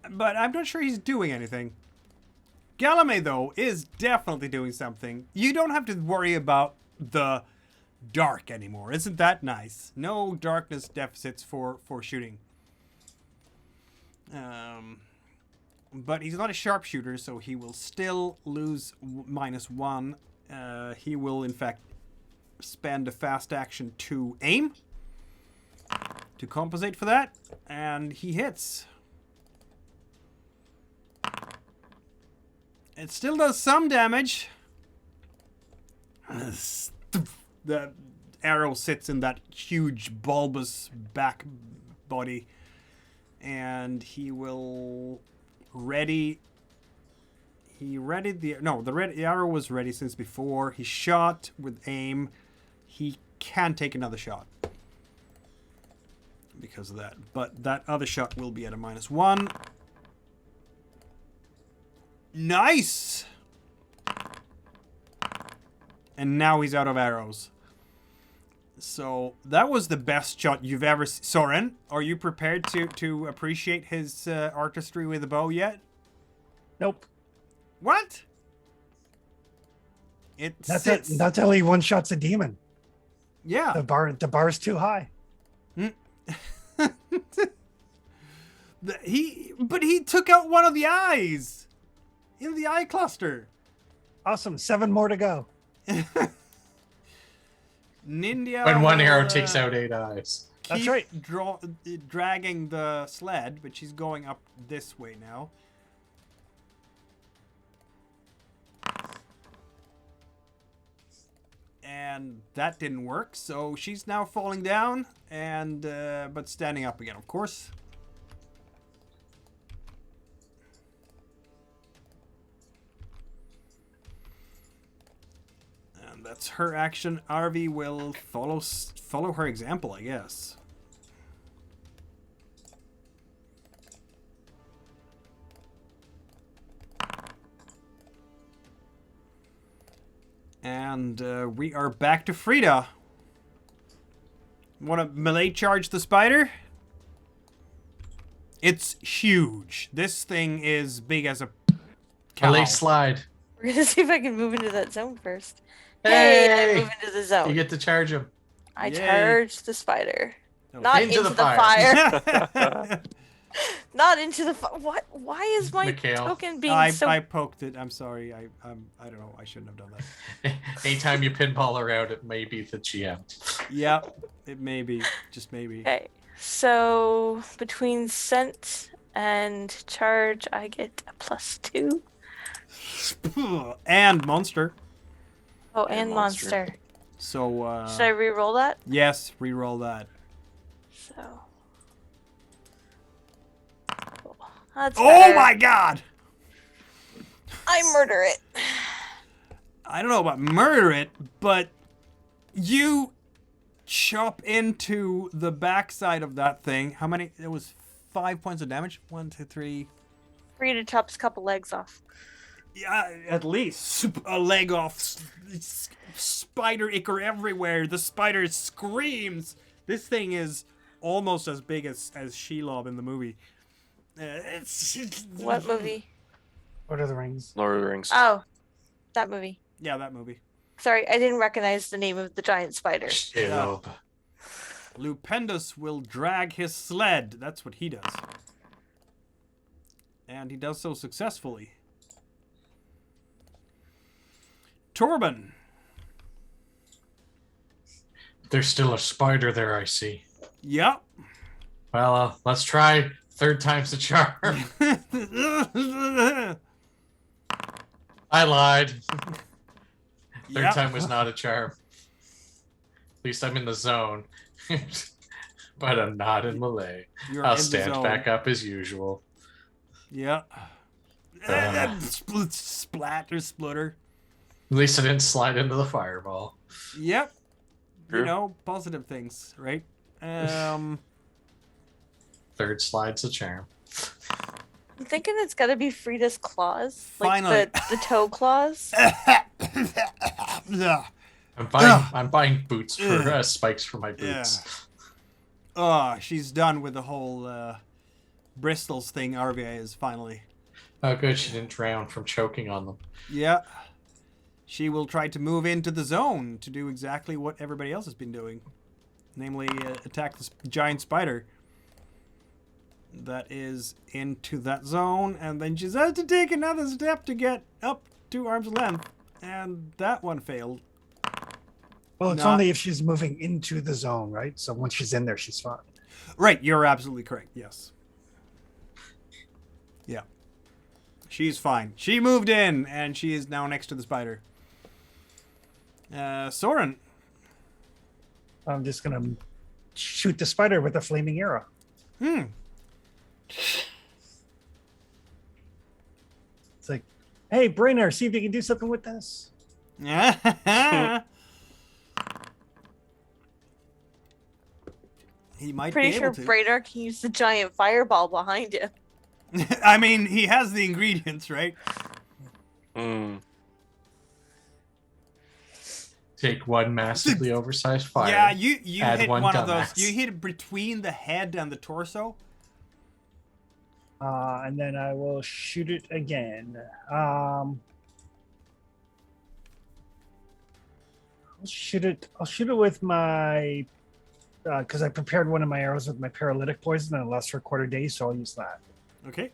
But I'm not sure he's doing anything. Galame, though, is definitely doing something. You don't have to worry about the dark anymore. Isn't that nice? No darkness deficits for shooting. But he's not a sharpshooter, so he will still lose -1. He will, in fact, spend a fast action to aim to compensate for that, and he hits. It still does some damage. The arrow sits in that huge bulbous back body, and he will ready. He readied the the arrow was ready since before. He shot with aim. He can take another shot because of that, but that other shot will be at a -1. Nice! And now he's out of arrows. So that was the best shot you've ever seen. Soren, are you prepared to appreciate his artistry with a bow yet? Nope. What? It That's sits. it. Not till he one shots a demon. Yeah. The bar's too high. But he took out one of the eyes in the eye cluster. Awesome. 7 more to go. Ninja. When one will, arrow takes out 8 eyes. That's keep right. Dragging the sled, but she's going up this way now. And that didn't work, so she's now falling down, and but standing up again, of course. And That's her action. Arvi will follow her example, I guess. And we are back to Frida. Want to melee charge the spider? It's huge. This thing is big as a cow. Melee slide. We're gonna see if I can move into that zone first. Hey, I Hey! move into the zone. You get to charge him. I Yay. charge the spider. Oh. Not Into into, the the fire. fire. Not into the fire. What? Why is my Mikhail. token being I so... poked it. I'm sorry. I don't know. I shouldn't have done that. Anytime you pinball around, it may be the GM. Yeah, it may be. Just maybe. Okay, so between scent and charge, I get a +2. And monster. Oh, And and monster. monster. So, Should I re-roll that? yes, re-roll that. So... That's Oh better. my god! I murder it. I don't know about murder it, but you chop into the backside of that thing. How many? It was 5 points of damage. 1, 2, 3. Frida chops a couple legs off. Yeah, at least a leg off. Spider ichor everywhere. The spider screams. This thing is almost as big as Shelob in the movie. It's What movie? Lord of the Rings. Lord of the Rings. Oh, that movie. Yeah, that movie. Sorry, I didn't recognize the name of the giant spider. Shelob. Lupendus will drag his sled. That's what he does. And he does so successfully. Torben. There's still a spider there, I see. Yep. Well, let's try. Third time's the charm. I lied. Third Yep. time was not a charm. At least I'm in the zone. But I'm not in melee. You're I'll in the stand zone. back up as usual. Yeah. Splatter, splutter. At least I didn't slide into the fireball. Yep. You True. know, positive things, right? Third slide's a charm. I'm thinking it's got to be Frida's claws, Finally. like the toe claws. I'm buying boots for spikes for my boots. Oh, she's done with the whole bristles thing. RVA is finally. Oh, good. She didn't drown from choking on them. Yeah. She will try to move into the zone to do exactly what everybody else has been doing. Namely, attack the giant spider. That is into that zone. And then she has to take another step to get up to arm's length. And that one failed. Well, it's Not- only if she's moving into the zone, right? So once she's in there, she's fine. Right, you're absolutely correct. Yes. Yeah. She's fine. She moved in, and she is now next to the spider. Soren. I'm just gonna shoot the spider with a flaming arrow. It's like, hey, Brainer, see if you can do something with this. He might Pretty be sure able to. Brader can use the giant fireball behind him. I mean, he has the ingredients, right? Hmm. Take one massively oversized fire. Yeah, you Add hit one one of those. dumbass. You hit it between the head and the torso. And then I will shoot it again. I'll shoot it with my because I prepared one of my arrows with my paralytic poison and it lasts for a quarter day, so I'll use that. Okay.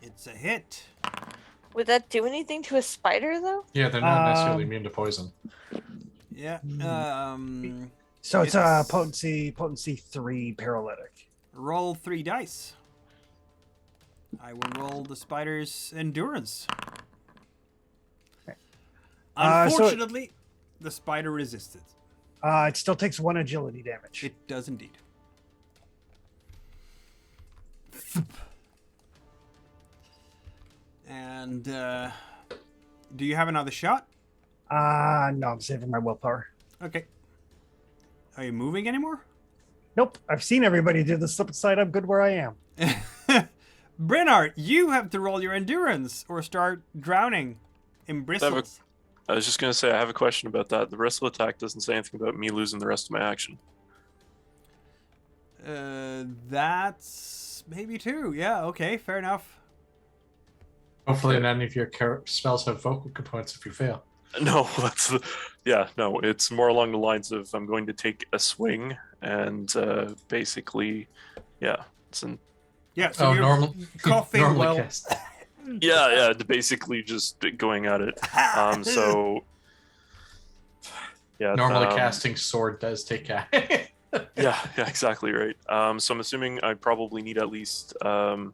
It's a hit. Would that do anything to a spider, though? Yeah, they're not necessarily Um, immune to poison. Yeah. So it's It's- potency 3 paralytic. Roll 3 dice. I will roll the spider's endurance. So- Unfortunately, the spider resisted. It still takes 1 agility damage. It does indeed. And Do you have another shot? No, I'm saving my willpower. Okay. Are you moving anymore? Nope, I've seen everybody do the slip side. I'm good where I am. Brynard, you have to roll your endurance or start drowning in bristles. I was just gonna say I have a question about that. The bristle attack doesn't say anything about me losing the rest of my action. That's maybe 2. Yeah, okay, fair enough. Hopefully, none of your spells have vocal components if you fail. No, no. It's more along the lines of I'm going to take a swing and basically, yeah, Yeah, so you're normal, coughing normally well. cast. yeah, basically just going at it. So yeah, Normally, casting sword does take a. yeah, exactly right. So I'm assuming I probably need at least a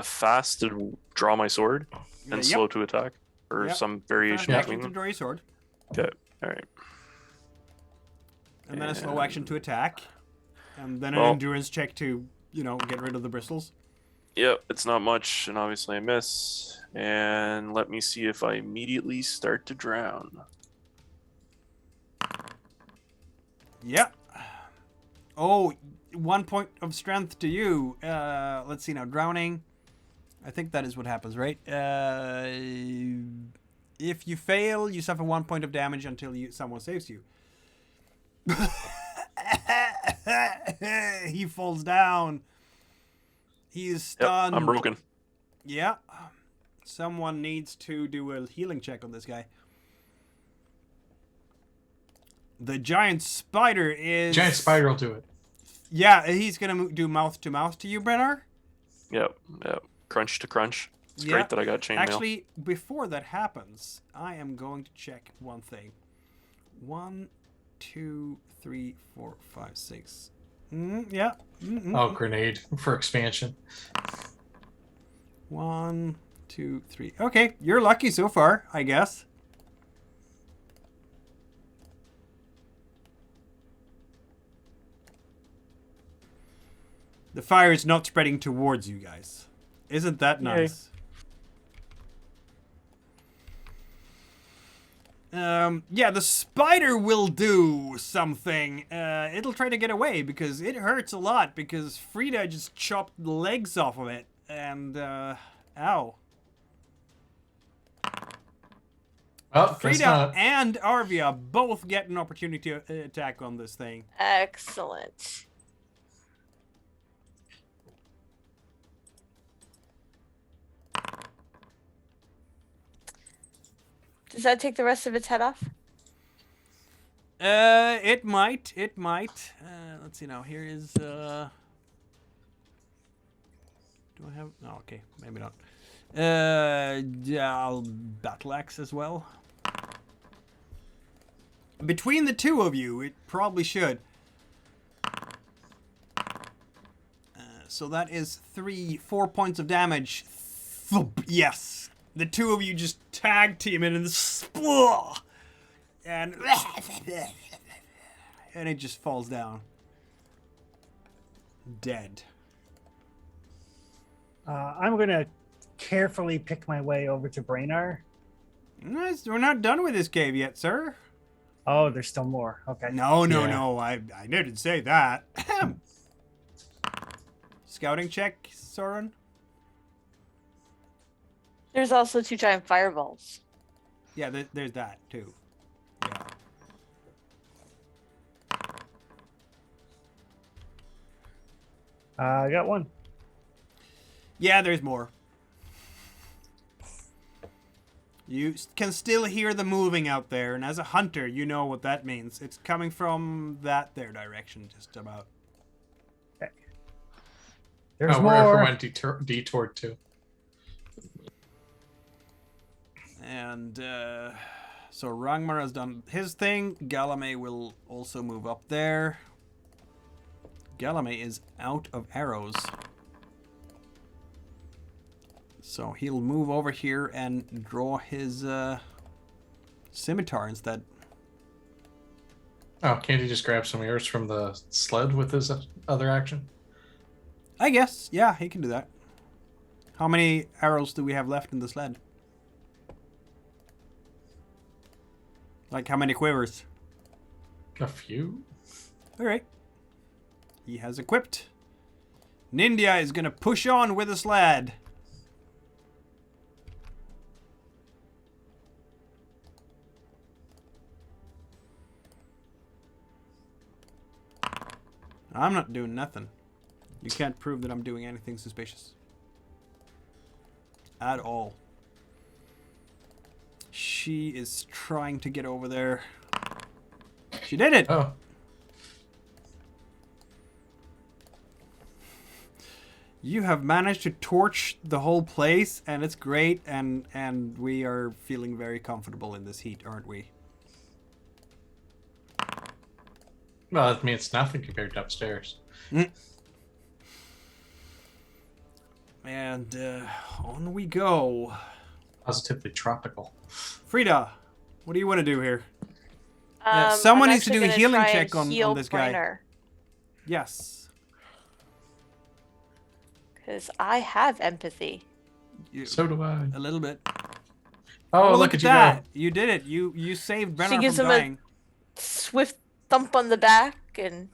fast to draw my sword and slow to attack, or Yep. some variation Action between to them. draw your sword, Okay, all right. and then a slow action to attack, and then an Well- endurance check to, get rid of the bristles. Yep, it's not much, and obviously I miss. And let me see if I immediately start to drown. Yeah. Oh, 1 point of strength to you. Let's see now. Drowning. I think that is what happens, right? If you fail, you suffer 1 point of damage until someone saves you. He falls down. He is Yep, stunned. I'm broken. Yeah. Someone needs to do a healing check on this guy. The giant spider is... Giant spider will do it. Yeah, he's going to do mouth to mouth to you, Brennar. Yep. Crunch to crunch. It's Yeah. great that I got chainmail. Actually, before that happens, I am going to check one thing. 1, 2, 3, 4, 5, 6. Yeah. Oh, grenade for expansion. 1, 2, 3. Okay, you're lucky so far, I guess. The fire is not spreading towards you guys. Isn't that nice? Yeah, the spider will do something. It'll try to get away because it hurts a lot because Frida just chopped the legs off of it. And, ow. Oh, guess Frida not. and Arvia both get an opportunity to attack on this thing. Excellent. Does that take the rest of its head off? It might. It might. Let's see now. Here is, do I have... No, okay. Maybe not. Yeah, I'll battle axe as well. Between the two of you, it probably should. So that is 4 points of damage. Thump. Yes. The two of you just tag team it and and it just falls down. Dead. I'm going to carefully pick my way over to Braynar. Nice. We're not done with this cave yet, sir. Oh, there's still more. Okay. No. Yeah. I didn't say that. Scouting check, Soren. There's also 2 giant fireballs. Yeah, there's that too. Yeah. I got one. Yeah, there's more. You can still hear the moving out there, and as a hunter, you know what that means. It's coming from that there direction, just about. There's Wherever more. went detoured to. And so Rangmar has done his thing. Galame will also move up there. Galame is out of arrows. So he'll move over here and draw his scimitar instead. Oh, can't he just grab some arrows from the sled with his other action? I guess. Yeah, he can do that. How many arrows do we have left in the sled? Like how many quivers? A few. All right. He has equipped. Nindia is going to push on with his lad. I'm not doing nothing. You can't prove that I'm doing anything suspicious. At all. She is trying to get over there. She did it! Oh. You have managed to torch the whole place, and it's great, and we are feeling very comfortable in this heat, aren't we? Well, that means nothing compared to upstairs. And on we go. Positively tropical. Frida, what do you want to do here? I'm someone needs to actually do a gonna healing try and check on heal this guy. Brainer, Yes. 'cause I have empathy. So do I. A little bit. Oh, Look at you that! go. You did it. You saved Brenner She gives from him dying. a swift thump on the back, and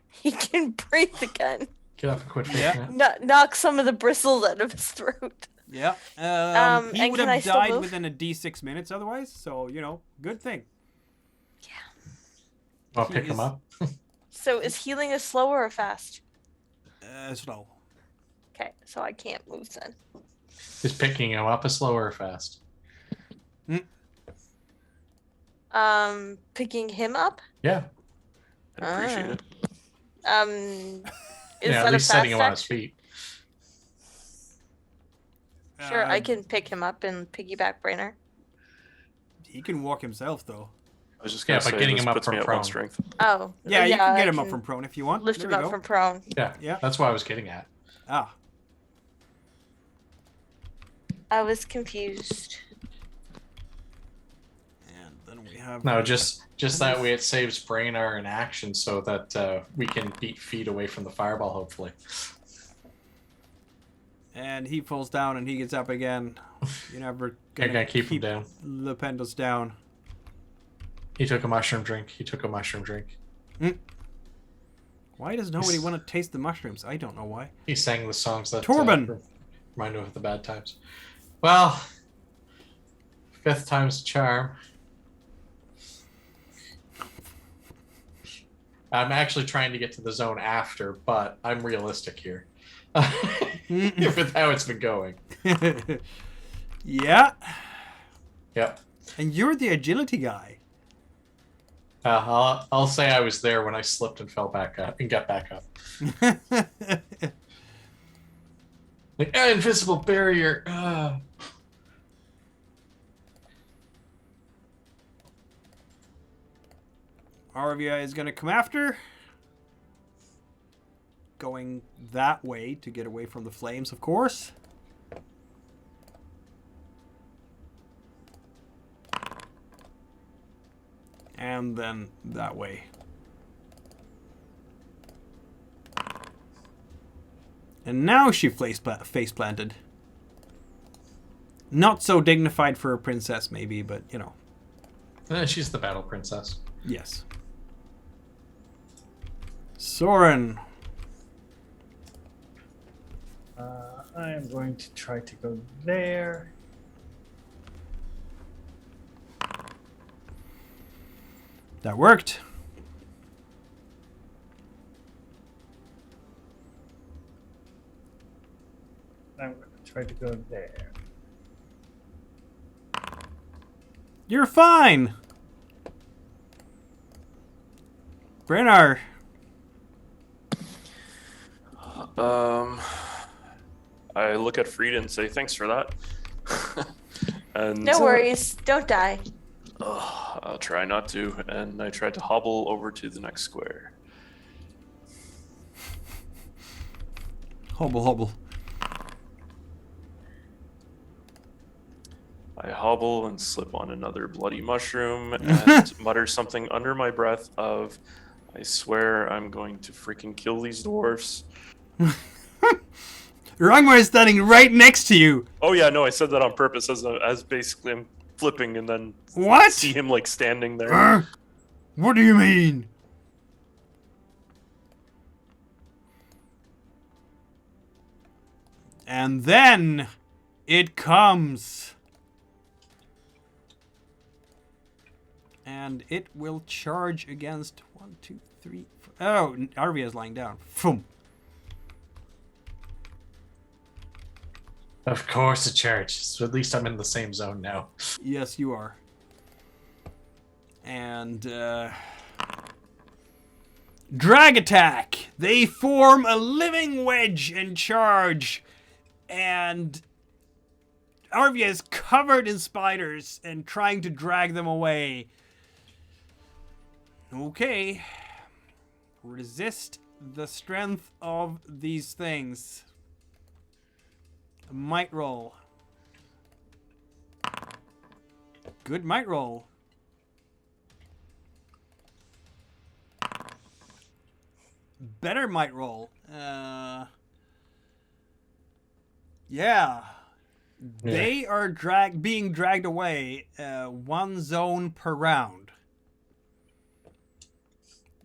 he can breathe again. Get up and quit faking Yeah. it. Knock some of the bristles out of his throat. Yeah. He and would can I have still died move? within a D6 minutes otherwise. So good thing. I'll He pick him is- up. So is healing a slower or fast? Slow. Okay, so I can't move then. Is picking him up a slower or fast? Picking him up? Yeah. I appreciate it. Is Yeah, that at least a setting fast him on his action? feet. Sure, I can pick him up and piggyback Brainer. He can walk himself though. I was just Yeah, gonna but say getting this him up puts from me at prone. 1 strength. Oh, Yeah, you can I get him up from prone if you want. lift There him we up go. from prone. Yeah. Yeah. That's what I was getting at. Ah. I was confused. And then we have. No, just that way it saves Brainer in action so that we can beat feet away from the fireball, hopefully. And he falls down and he gets up again. You're never I'm gonna gonna keep him down. the Pendles down. He took a mushroom drink. He took a mushroom drink. Why does nobody want to taste the mushrooms? I don't know why. He sang the songs that Torben! remind him of the bad times. Well, 5th time's a charm. I'm actually trying to get to the zone after, but I'm realistic here. With how it's been going. Yeah. Yep. And you're the agility guy. I'll say I was there when I slipped and fell back up and got back up. Like, invisible barrier. Arvia is going to come after. Going that way to get away from the flames, of course. And then that way. And now she face planted. Not so dignified for a princess, maybe, but She's the battle princess. yes. Soren. I am going to try to go there. That worked. I'm going to try to go there. You're fine. Brennar. I look at Frida and say, "Thanks for that." And No worries. Don't die. I'll try not to. And I tried to hobble over to the next square. Hobble, hobble. I hobble and slip on another bloody mushroom and mutter something under my breath of, "I swear I'm going to freaking kill these dwarfs." Rangmar is standing right next to you. Oh yeah, no, I said that on purpose as basically I'm flipping and then What? see him like standing there. What do you mean? And then it comes. And it will charge against 1, 2, 3. Oh, Arvia is lying down. Boom. Of course it charges. So at least I'm in the same zone now. Yes, you are. And drag attack. They form a living wedge and charge. And Arvia is covered in spiders and trying to drag them away. Okay. Resist the strength of these things. Might roll. Good might roll. Better might roll. Yeah. They are being dragged away 1 zone per round.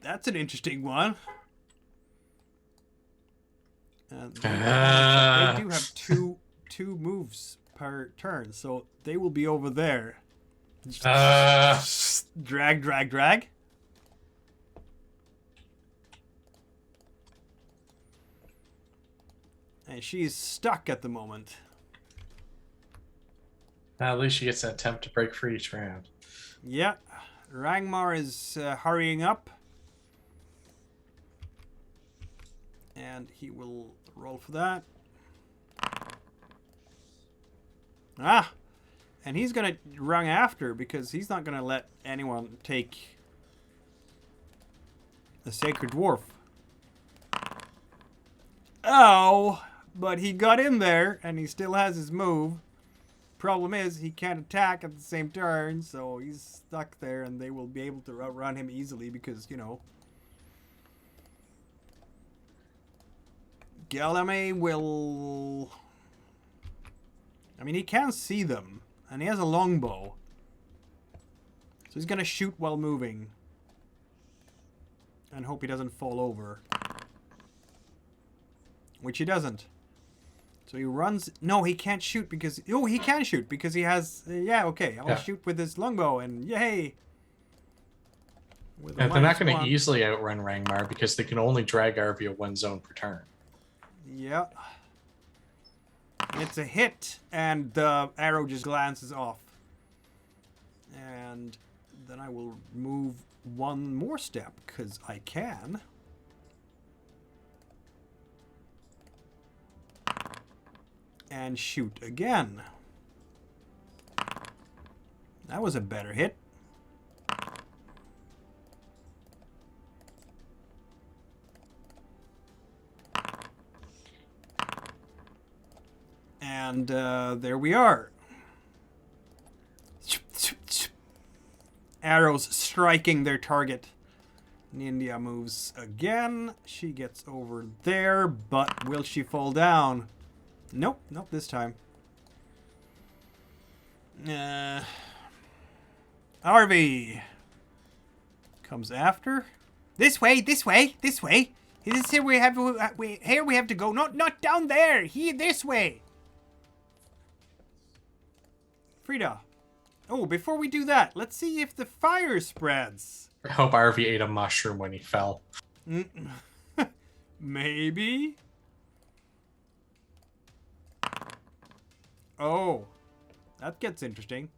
That's an interesting one. They do have two per turn, so they will be over there. Drag, drag, drag. And she's stuck at the moment. At least she gets an attempt to break free each round. Yeah. Rangmar is hurrying up. And he will roll for that. Ah! And he's going to run after because he's not going to let anyone take the Sacred Dwarf. Oh! But he got in there and he still has his move. Problem is, he can't attack at the same turn, so he's stuck there and they will be able to outrun him easily because, you know, Galame will... I mean, he can see them, and he has a longbow. So he's going to shoot while moving. And hope he doesn't fall over. Which he doesn't. So he runs... No, he can't shoot because... Oh, he can shoot because he has... yeah, okay. I'll shoot with this longbow, and yay! They're not going to easily outrun Rangmar because they can only drag Arvia 1 zone per turn. Yeah. It's a hit, and the arrow just glances off. And then I will move 1 more step, because I can. And shoot again. That was a better hit. And there we are. Arrows striking their target. Nindia moves again. She gets over there, but will she fall down? Nope, not this time. Arvie comes after. This way, this way, this way. This here we have to go. Not down there. Here, this way. Frida. Oh, before we do that, let's see if the fire spreads. I hope Arvie ate a mushroom when he fell. Maybe. Oh, that gets interesting.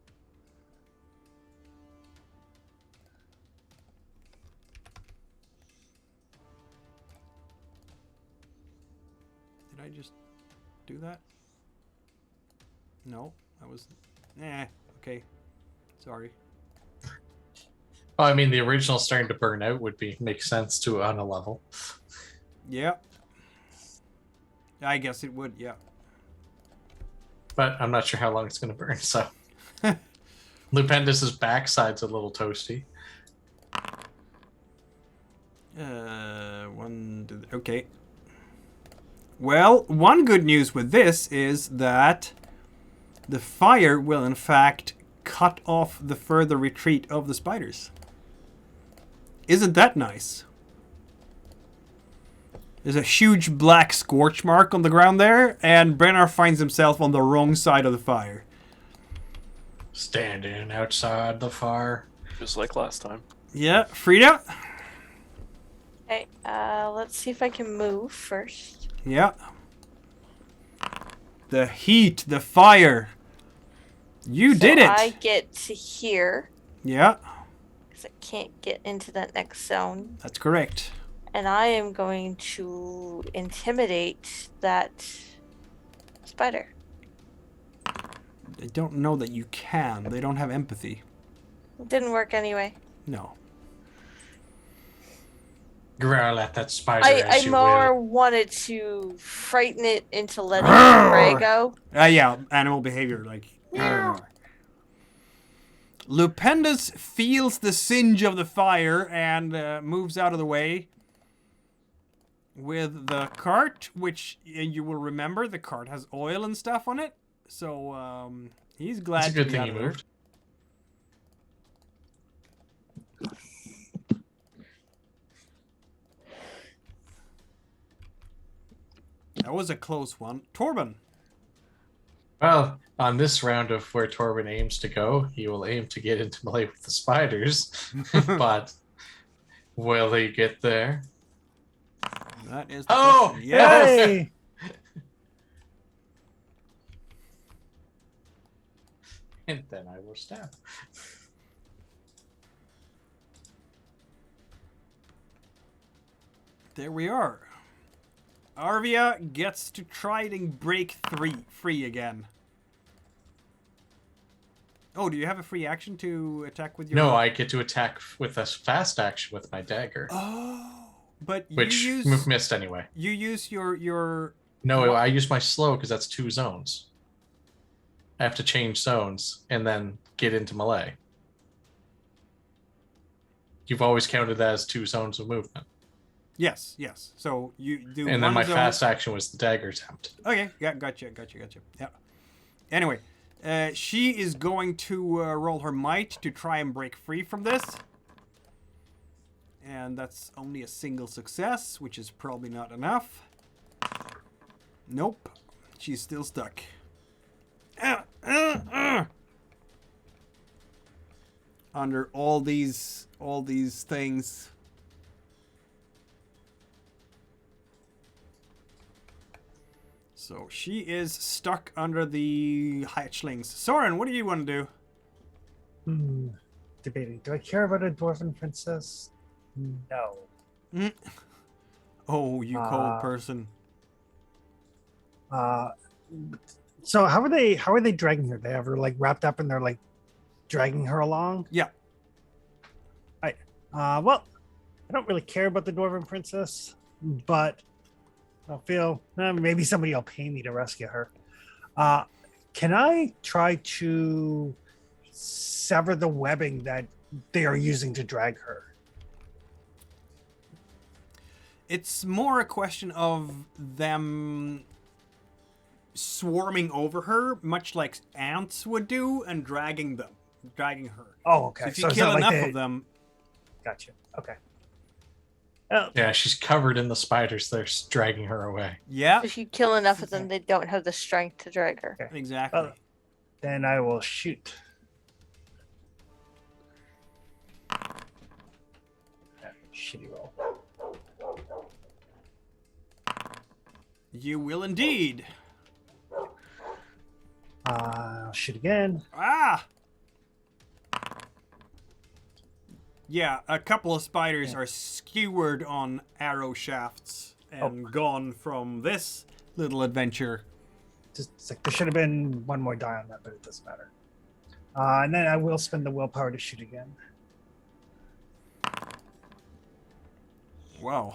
Did I just do that? No, I was... okay. Sorry. Well, I mean, the original starting to burn out would make sense to on a level. Yeah. I guess it would, yeah. But I'm not sure how long it's going to burn, so... Lupendus's backside's a little toasty. Okay. Well, one good news with this is that the fire will in fact cut off the further retreat of the spiders. Isn't that nice? There's a huge black scorch mark on the ground there, and Brennar finds himself on the wrong side of the fire. Standing outside the fire. Just like last time. Yeah, Frida? Okay, let's see if I can move first. Yeah. The heat, the fire. You So did it! I get to here, Yeah, because I can't get into that next zone. that's correct. And I am going to intimidate that spider. They don't know that you can. They don't have empathy. It didn't work anyway. No. Growl at that spider I as you more will. wanted to frighten it into letting the prey go. Yeah, animal behavior, like. Lupendus feels the singe of the fire and moves out of the way with the cart, which you will remember the cart has oil and stuff on it. So he's glad It's a good to be thing out you of there. moved. That was a close one. Torben. Well, on this round of where Torben aims to go, he will aim to get into melee with the spiders. But will he get there? That is the Oh, question. Yes! Hey! And then I will stab. There we are. Arvia gets to try and break free again. Oh, do you have a free action to attack with your... No, I get to attack with a fast action with my dagger, Oh, but which you use... missed anyway. You use your... No, I use my slow because that's 2 zones. I have to change zones and then get into melee. You've always counted that as 2 zones of movement. Yes, yes. So you do And then one my zone... fast action was the dagger attempt. Okay, yeah, gotcha. Yeah. Anyway, she is going to roll her might to try and break free from this. And that's only a single success, which is probably not enough. Nope. She's still stuck. Under all these things. So she is stuck under the hatchlings. Soren, what do you want to do? Debating. Do I care about a dwarven princess? No. Oh, you cold person. So how are they dragging her? They have her like wrapped up and they're like dragging her along? Yeah. Well, I don't really care about the dwarven princess, but I feel maybe somebody will pay me to rescue her. Can I try to sever the webbing that they are using to drag her? It's more a question of them swarming over her, much like ants would do, and dragging her. Oh, okay. So if you So it's kill not like enough they- of them, Gotcha. Okay. Oh, Yeah, she's covered in the spiders. They're dragging her away. yeah, If you kill enough of them, they don't have the strength to drag her. exactly. then I will shoot. Shitty roll. You will indeed. I'll shoot again. Ah! Yeah, a couple of spiders are skewered on arrow shafts and gone from this little adventure. Just it's like there should have been one more die on that, but it doesn't matter. And then I will spend the willpower to shoot again. Wow.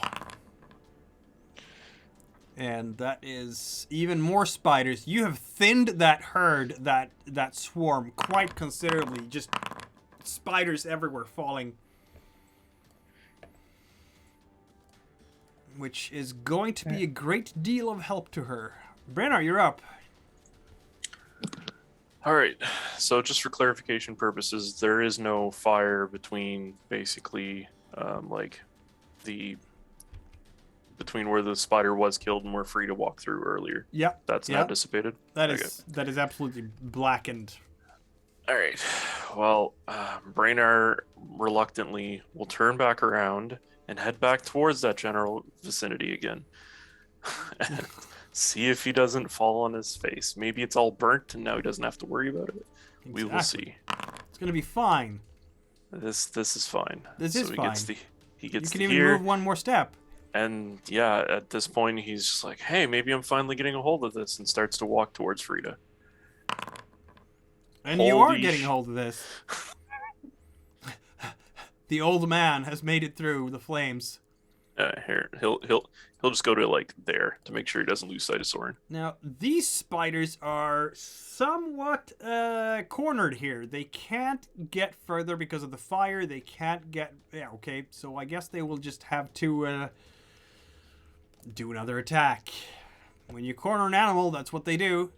And that is even more spiders. You have thinned that herd, that swarm, quite considerably. Just spiders everywhere falling. Which is going to be a great deal of help to her. Brennar, you're up. All right. So just for clarification purposes, there is no fire between basically like the between where the spider was killed and we're free to walk through earlier. Yep. That's now dissipated. That Okay. is absolutely blackened. All right. Well, Braynar reluctantly will turn back around and head back towards that general vicinity again. And see if he doesn't fall on his face. Maybe it's all burnt and now he doesn't have to worry about it. We will see. It's gonna be fine. This is fine. This is he fine. Gets he You gets can to even here, move one more step. and yeah, at this point he's just like, "Hey, maybe I'm finally getting a hold of this," and starts to walk towards Frida. And you are Holy getting a hold of this. The old man has made it through the flames. Here, he'll just go to like there to make sure he doesn't lose sight of Soren. Now, these spiders are somewhat cornered here. They can't get further because of the fire. They can't get... Yeah, okay. So I guess they will just have to do another attack. When you corner an animal, that's what they do.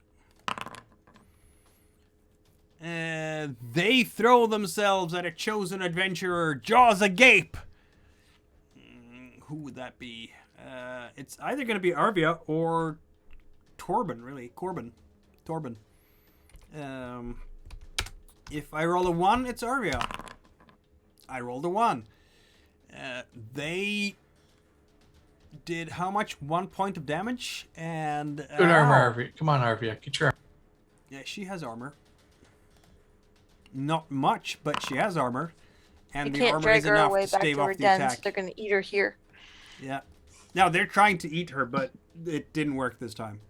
They throw themselves at a chosen adventurer, jaws agape. Who would that be? It's either going to be Arvia or Torben, really. Torben. If I roll a 1, it's Arvia. I rolled a 1. They did how much? 1 point of damage? And Good armor, Arvia. Come on, Arvia. Get your... Yeah, she has armor. Not much, but she has armor. And You the can't armor drag is her enough away to back stave to her off the den, so attack. they're gonna eat her here. Yeah. Now, they're trying to eat her, but it didn't work this time.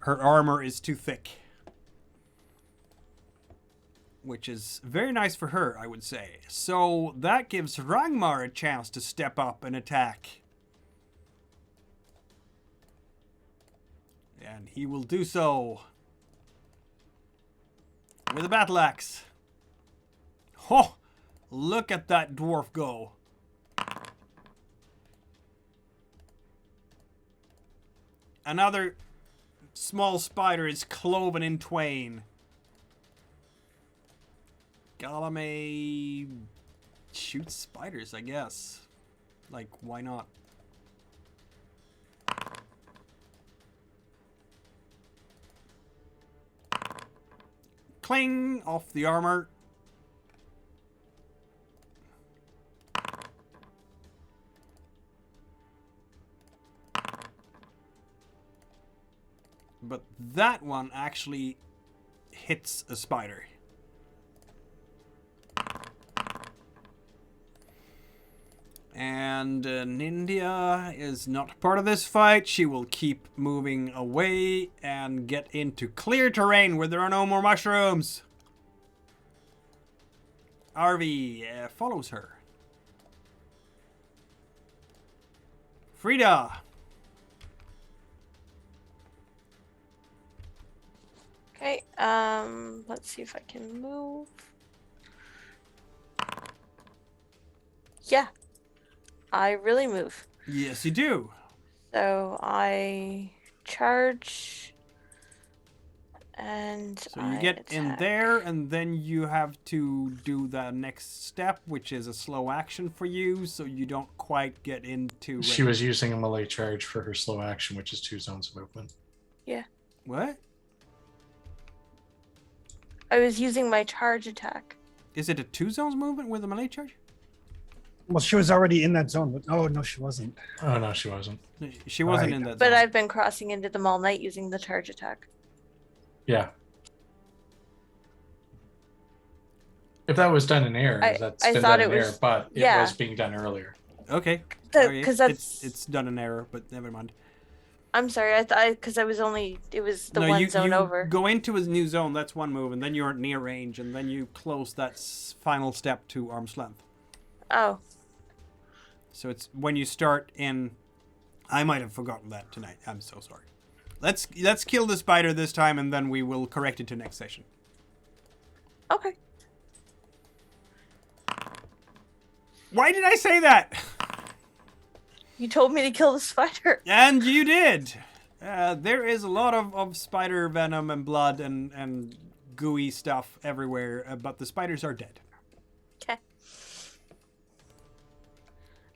Her armor is too thick. Which is very nice for her, I would say. So that gives Rangmar a chance to step up and attack. And he will do so with a battle axe. Oh, look at that dwarf go. Another small spider is cloven in twain. Galame shoots spiders, I guess. Like, why not? Cling! Off the armor. But that one actually hits a spider. And Nindia is not part of this fight. She will keep moving away and get into clear terrain where there are no more mushrooms. Arvi follows her. Frida. Okay, let's see if I can move. Yeah, I really move. Yes, you do. So I charge and So you I get in attack. there, and then you have to do the next step, which is a slow action for you, so you don't quite get into... She was using a melee charge for her slow action, which is 2 zones of movement. Yeah, What? I was using my charge attack. Is it a 2 zones movement with a melee charge? Well, she was already in that zone, but oh no, she wasn't. Oh, no, she wasn't. She wasn't Right. in that But zone. I've been crossing into them all night using the charge attack. Yeah. If that was done in air, that's I been thought done in it air, was- but it yeah. was being done earlier. Okay. Okay, Because that's. It's done in error, but never mind. I'm sorry. I thought because I was only. It was the no, one you, zone you over. go into a new zone, that's one move, and then you're near range, and then you close that final step to arm's length. Oh, So it's when you start in... I might have forgotten that tonight. I'm so sorry. Let's kill the spider this time, and then we will correct it to next session. okay. Why did I say that? You told me to kill the spider. And you did. There is a lot of spider venom and blood and gooey stuff everywhere, but the spiders are dead. Okay.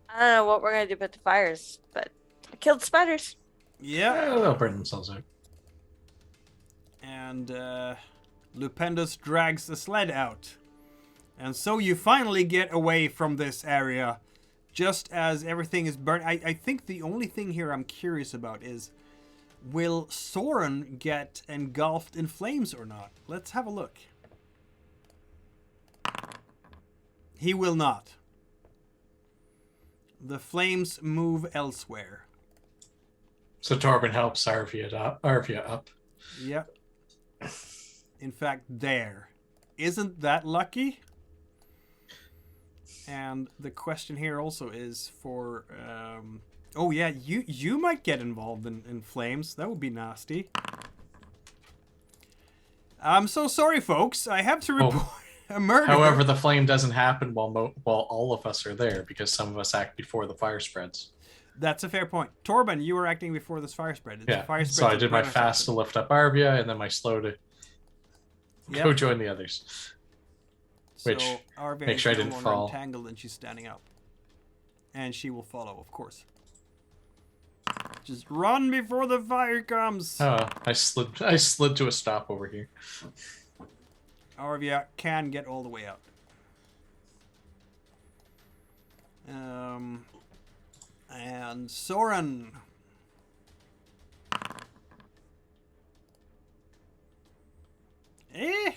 I don't know what we're gonna do about the fires, but I killed spiders. Yeah. They'll burn themselves out. And Lupendus drags the sled out. And so you finally get away from this area just as everything is burnt. I think the only thing here I'm curious about is, will Soren get engulfed in flames or not? Let's have a look. He will not. The flames move elsewhere. So Torben helps Arvia up. Yep. In fact, there. Isn't that lucky? And the question here also is for... oh yeah, you might get involved in flames. That would be nasty. I'm so sorry, folks. I have to report a murder. However, the flame doesn't happen while all of us are there, because some of us act before the fire spreads. That's a fair point. Torben, you were acting before this fire spread. Yeah, fire so I did my burn us fast to out. lift up Arvia, and then my slow to go Yep. join the others. Which, So Arvia make is sure I no didn't longer fall. entangled and she's standing up. And she will follow, of course. Just run before the fire comes. Oh, I slid to a stop over here. Arvia can get all the way out. And Soren. Eh?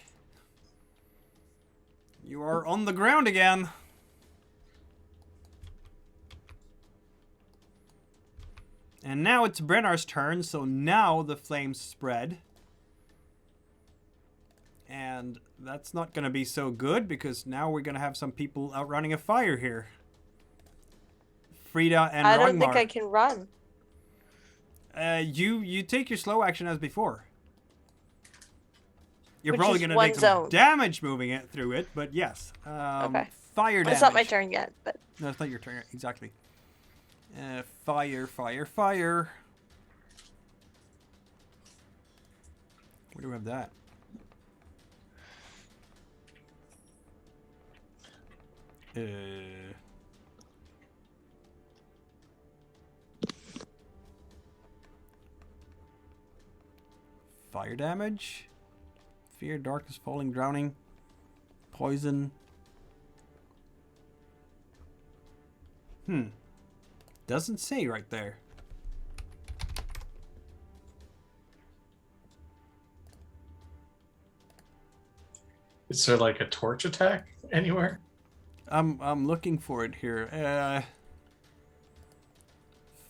You are on the ground again. And now it's Brennar's turn, so now the flames spread. And that's not going to be so good, because now we're going to have some people outrunning a fire here. Frida and I don't think Ragnar. I can run. You take your slow action as before. You're Which probably is going to one take some zone. damage moving it through it, but yes. Okay. Fire damage. It's not my turn yet, but No, it's not your turn. Exactly. Fire, fire, fire. Where do we have that? Fire damage. Fear, darkness, falling, drowning, poison. Doesn't say right there. Is there like a torch attack anywhere? I'm looking for it here.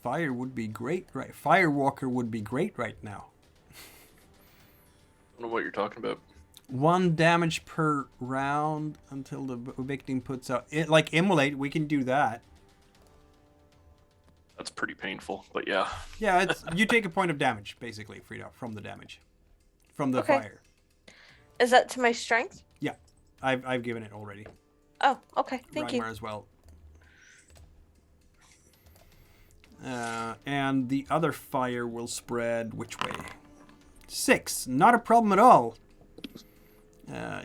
Fire would be great, right? Firewalker would be great right now. I don't know what you're talking about. 1 damage per round until the victim puts out it, like immolate. We can do that. That's pretty painful, but yeah. Yeah, it's you take a point of damage basically, Frida, from the damage, from the Okay. fire. is that to my strength? Yeah, I've given it already. Oh, okay. Thank Ragnar you. as well. And the other fire will spread which way? 6. Not a problem at all.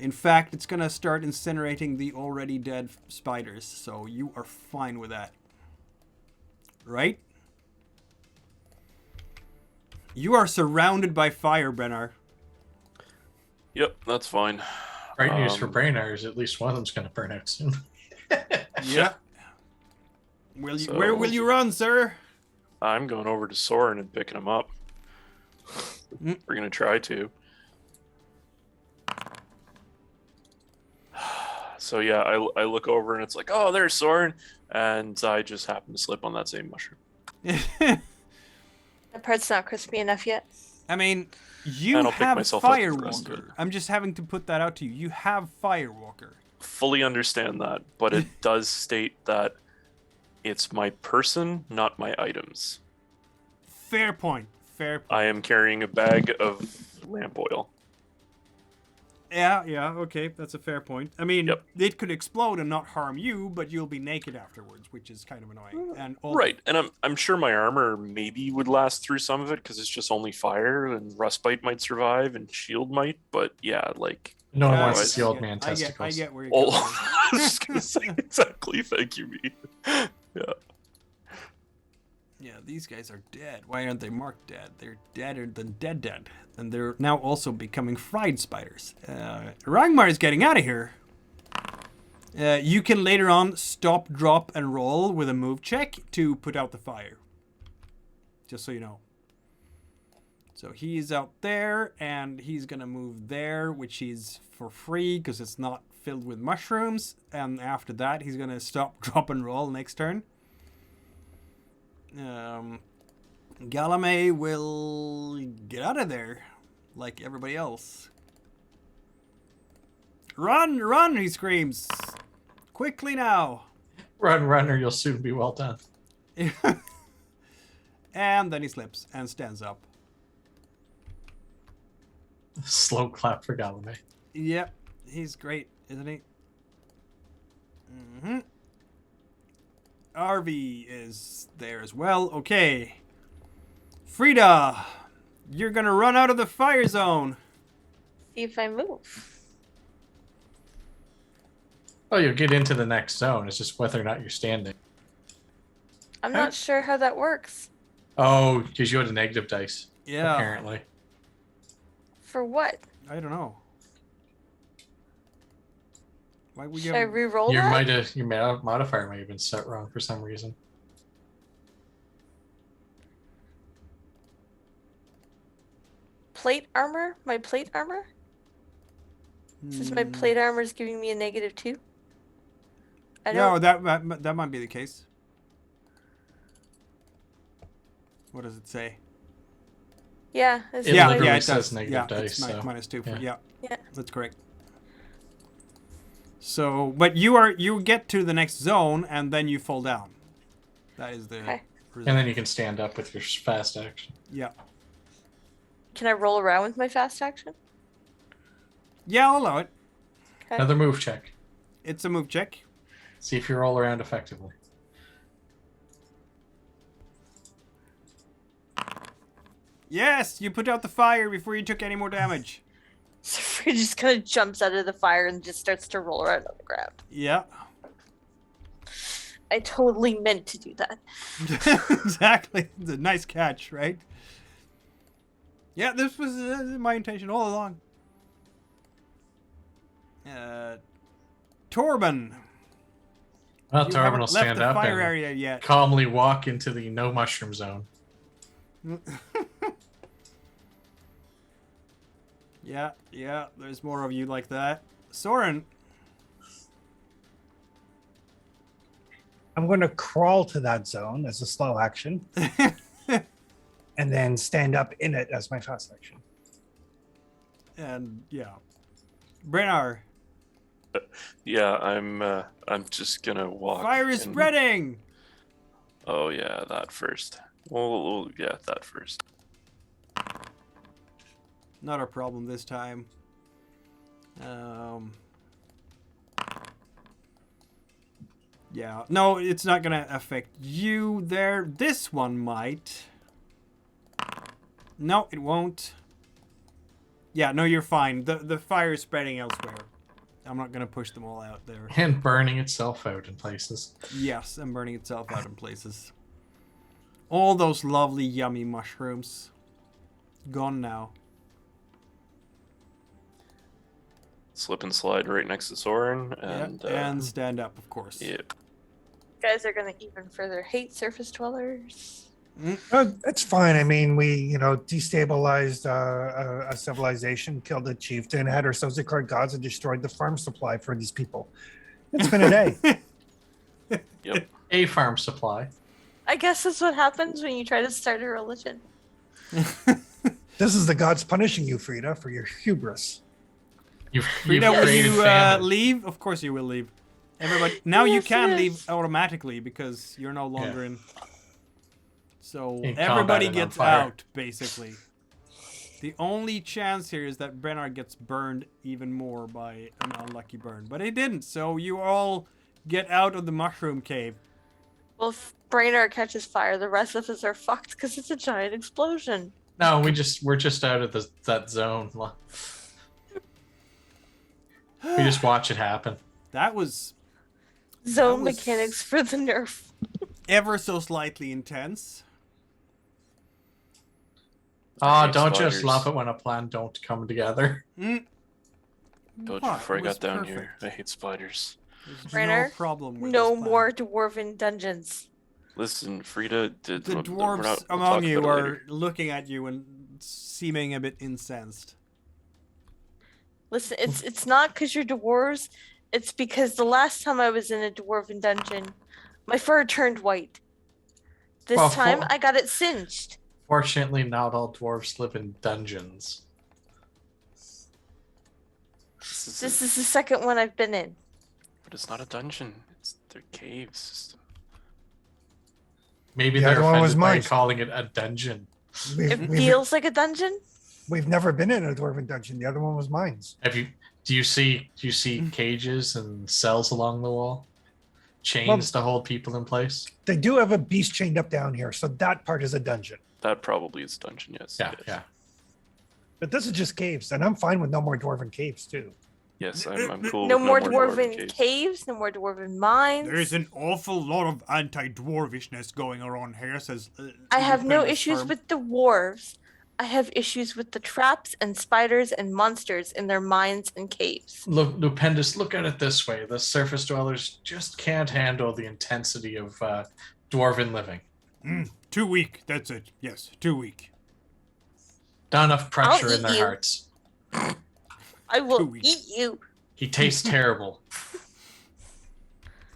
In fact, it's going to start incinerating the already dead spiders, so you are fine with that. Right? You are surrounded by fire, Brennar. Yep, that's fine. Great news for Brainars, at least one of them's going to burn out soon. Yeah. Will you, So- where will you run, sir? I'm going over to Soren and picking him up. Mm. We're gonna try to. So yeah, I look over and it's like, oh, there's Soren, and I just happen to slip on that same mushroom. That part's not crispy enough yet. I mean, you And I'll pick have myself up for the rest of it. Firewalker. I'm just having to put that out to you. You have Firewalker. Fully understand that, but it does state that it's my person, not my items. Fair point. Fair point. I am carrying a bag of lamp oil. Yeah, okay, that's a fair point. I mean, Yep. it could explode and not harm you, but you'll be naked afterwards, which is kind of annoying. And all Right, and I'm sure my armor maybe would last through some of it because it's just only fire, and rustbite might survive, and shield might. But yeah, like No one Yeah, wants to otherwise- see old man I testicles. get where you're oh, going. I was just gonna say exactly. Thank you, me. Yeah. Yeah, these guys are dead. Why aren't they marked dead? They're deader than dead. And they're now also becoming fried spiders. Ragmar is getting out of here. You can later on stop, drop, and roll with a move check to put out the fire. Just so you know. So he's out there, and he's going to move there, which is for free because it's not filled with mushrooms. And after that, he's going to stop, drop, and roll next turn. Galame will get out of there like everybody else. Run, he screams. Quickly now. Run, runner, you'll soon be well done. And then he slips and stands up. Slow clap for Galame. Yep, he's great, isn't he? Mm-hmm. RV is there as well. Okay. Frida, you're gonna run out of the fire zone. See if I move. Oh, you'll get into the next zone. It's just whether or not you're standing. I'm Huh? not sure how that works. Oh, because you had a negative dice. Yeah. Apparently. For what? I don't know. Why would you? Should I re-roll Your that? modifier might have been set wrong for some reason. Plate armor? My plate armor? Since my plate armor is giving me a -2. I No, don't. that might be the case. What does it say? Yeah. This It is Yeah, my- literally yeah, it says does. negative Yeah, dice, it's so, -2 for yeah. Yeah. That's correct. So, but you get to the next zone and then you fall down. That is the Okay. result. And then you can stand up with your fast action. Yeah. Can I roll around with my fast action? Yeah, I'll allow it. Okay. Another move check. It's a move check. See if you roll around effectively. Yes, you put out the fire before you took any more damage. So Free just kind of jumps out of the fire and just starts to roll around on the ground. Yeah. I totally meant to do that. Exactly. It's a nice catch, right? Yeah, this was my intention all along. Torben. Well, You Torben haven't will left stand the up fire and area yet. calmly walk into the no mushroom zone. Yeah, there's more of you like that. Soren. I'm going to crawl to that zone as a slow action and then stand up in it as my fast action. And yeah. Brennar. Yeah, I'm just gonna walk. Fire is and- spreading! Oh yeah, that first. Well, yeah, that first. Not a problem this time. Yeah. No, it's not gonna affect you there. This one might. No, it won't. Yeah, no, you're fine. The fire is spreading elsewhere. I'm not gonna push them all out there. And burning itself out in places. Yes, and burning itself out in places. All those lovely, yummy mushrooms. Gone now. Slip and slide right next to Soren, and And stand up, of course. yeah. You guys are gonna even further hate surface dwellers. It's fine. I mean, we, destabilized a civilization, killed a chieftain, had ourselves declared gods, and destroyed the farm supply for these people. It's been a day. Yep. A farm supply. I guess that's what happens when you try to start a religion. This is the gods punishing you, Frida, for your hubris. You've Frida, will created you famine. leave? Of course you will leave. Everybody, now you Yes, can yes. leave automatically because you're no longer in. So In combat everybody and on gets fire. out, basically. The only chance here is that Brennar gets burned even more by an unlucky burn. But he didn't, so you all get out of the mushroom cave. Well, if Brainerd catches fire, the rest of us are fucked because it's a giant explosion. No, we're just out of that zone. We just watch it happen. That was Zone was- mechanics for the nerf. ever so slightly intense. Oh, hate don't just spiders. love it when a plan don't come together. Mm. Told What? you before I It was got down here. perfect. I hate spiders. There's Rainer, no problem with No this plan. more dwarven dungeons. Listen, Frida did. The we're dwarves not- we'll among talk you about it are later. looking at you and seeming a bit incensed. Listen, it's not because you're dwarves. It's because the last time I was in a dwarven dungeon, my fur turned white. This Well, time for- I got it singed. Fortunately, not all dwarves live in dungeons. This is the second one I've been in. But it's not a dungeon. They're caves. Maybe The they're other one was offended by mine. calling it a dungeon. It We've feels like a dungeon. never been in a dwarven dungeon. The other one was mine's. Do you see cages and cells along the wall? Chains to hold people in place? They do have a beast chained up down here, so that part is a dungeon. That probably is dungeon. Yes. Yeah, yes. yeah. But this is just caves, and I'm fine with no more dwarven caves too. Yes, I'm cool. No with more dwarven dwarven caves. No more dwarven mines. There's an awful lot of anti-dwarvishness going around here, says... I have no Independence issues firm. with the dwarves. I have issues with the traps and spiders and monsters in their mines and caves. Look, Lupendus, look at it this way. The surface dwellers just can't handle the intensity of dwarven living. Too weak, that's it. Yes, too weak. Not enough pressure I'll in their eat you. hearts. I will Too weak. eat you. He tastes terrible.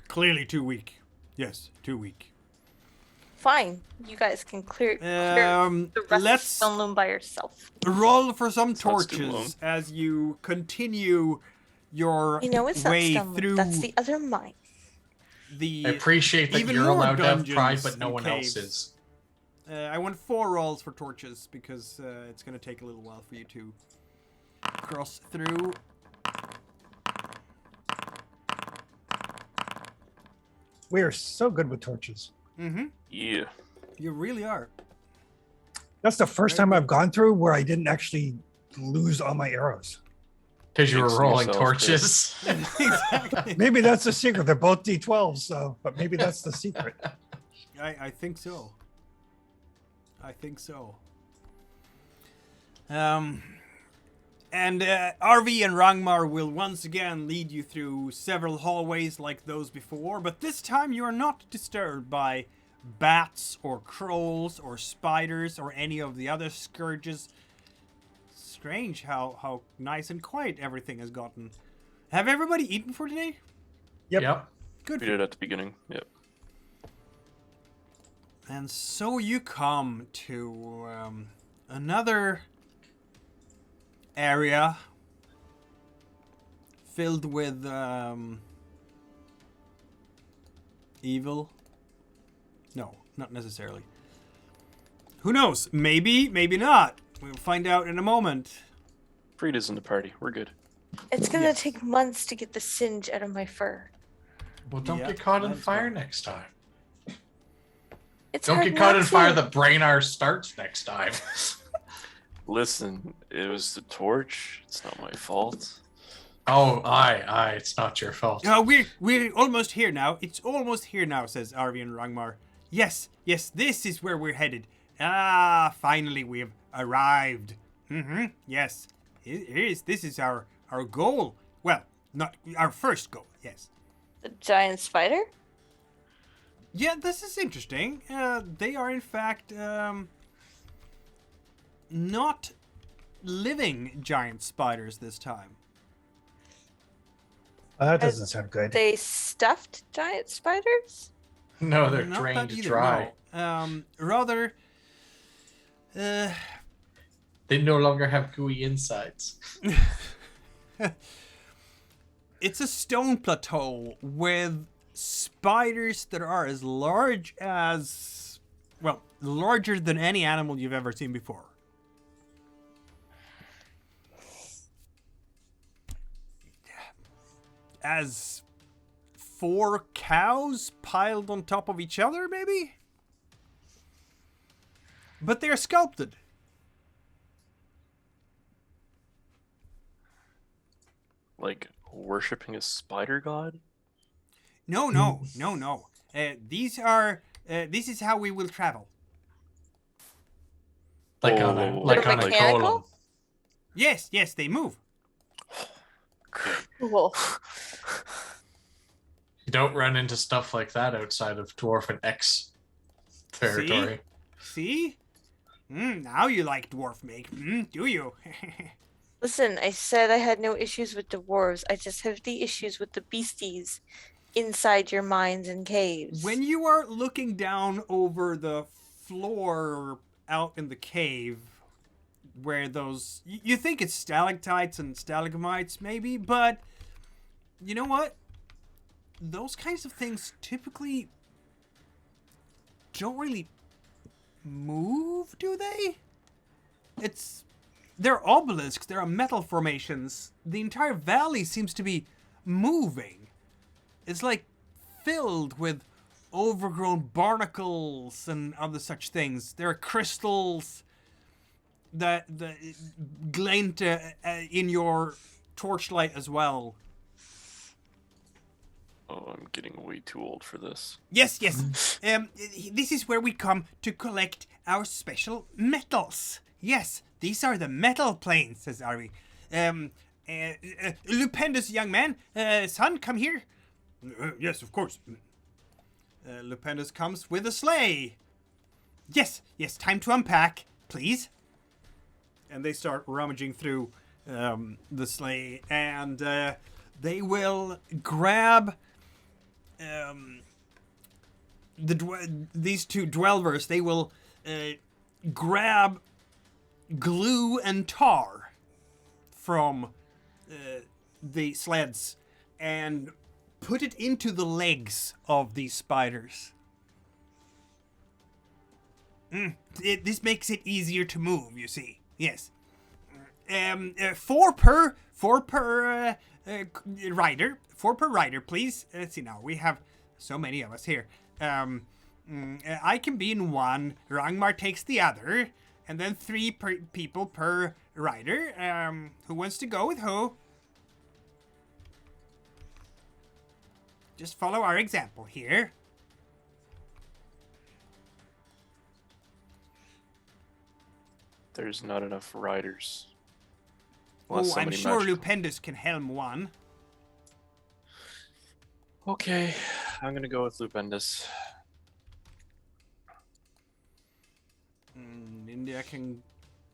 Clearly too weak. Yes, too weak. Fine. You guys can clear the rest Let's of Stone Loom by yourself. roll for some Sounds too long. torches as you continue your You know it's not way Stone through Loom. That's the other mine. the... I appreciate that even you're more allowed to have pride, dungeons but no and one caves. else is. I want 4 rolls for torches because it's going to take a little while for you to cross through. We are so good with torches. Mm-hmm. Yeah. You really are. That's the first Very time good. I've gone through where I didn't actually lose all my arrows. Because you were Fixing rolling yourself, torches. Exactly. Maybe that's the secret. They're both D12s, so but maybe that's the secret. I think so. I think so. And RV and Rangmar will once again lead you through several hallways like those before, but this time you are not disturbed by bats or crows or spiders or any of the other scourges. Strange how nice and quiet everything has gotten. Have everybody eaten for today? Yep. Good. We did at the beginning. Yep. And so you come to another area filled with evil. No, not necessarily. Who knows? Maybe, maybe not. We'll find out in a moment. Frida's in the party. We're good. It's gonna Yes. take months to get the singe out of my fur. Well, don't Yeah, get caught in that's fire right. next time. It's Don't hard get caught not in fire to. the Brainar starts next time. Listen, it was the torch. It's not my fault. Oh, aye, it's not your fault. We're almost here now. It's almost here now, says Arvi and Rangmar. Yes, this is where we're headed. Ah, finally we have arrived. Yes. This is our goal. Well, not our first goal, yes. The giant spider? Yeah, this is interesting. They are in fact not living giant spiders this time. That doesn't sound good. They stuffed giant spiders? No, they're Not drained that either, dry. no. Rather, They no longer have gooey insides. it's a stone plateau with spiders that are as large as, well, larger than any animal you've ever seen before. as 4 cows piled on top of each other, maybe? But they're sculpted. Like worshipping a spider god? No, no, no, no. These are. This is how we will travel. Like Whoa, on whoa, a whoa, like They're on a mechanical? column. Yes, yes, they move. Cool. You don't run into stuff like that outside of Dwarf and X territory. See? Now you like dwarf make, do you? Listen, I said I had no issues with dwarves. I just have the issues with the beasties inside your mines and caves. When you are looking down over the floor out in the cave, where those. You think it's stalactites and stalagmites, maybe, but you know what? Those kinds of things typically don't really move, do they? They're obelisks, they're metal formations. The entire valley seems to be moving. It's like filled with overgrown barnacles and other such things. There are crystals that glint in your torchlight as well. Oh, I'm getting way too old for this. Yes, yes. This is where we come to collect our special metals. Yes, these are the metal planes, says Arvi. Lupendus, young man. Son, come here. Yes, of course. Lupendus comes with a sleigh. Yes, yes, time to unpack, please. And they start rummaging through the sleigh, and they will grab these two dwellers. They will grab glue and tar from the sleds and put it into the legs of these spiders. This makes it easier to move, you see. Yes. 4 per rider. 4 per rider, please. Let's see now. We have so many of us here. I can be in one. Rangmar takes the other. And then 3 people per rider. Who wants to go with who? Just follow our example here. There's not enough riders. Oh, I'm sure Lupendus can helm one. Okay, I'm gonna go with Lupendus. India can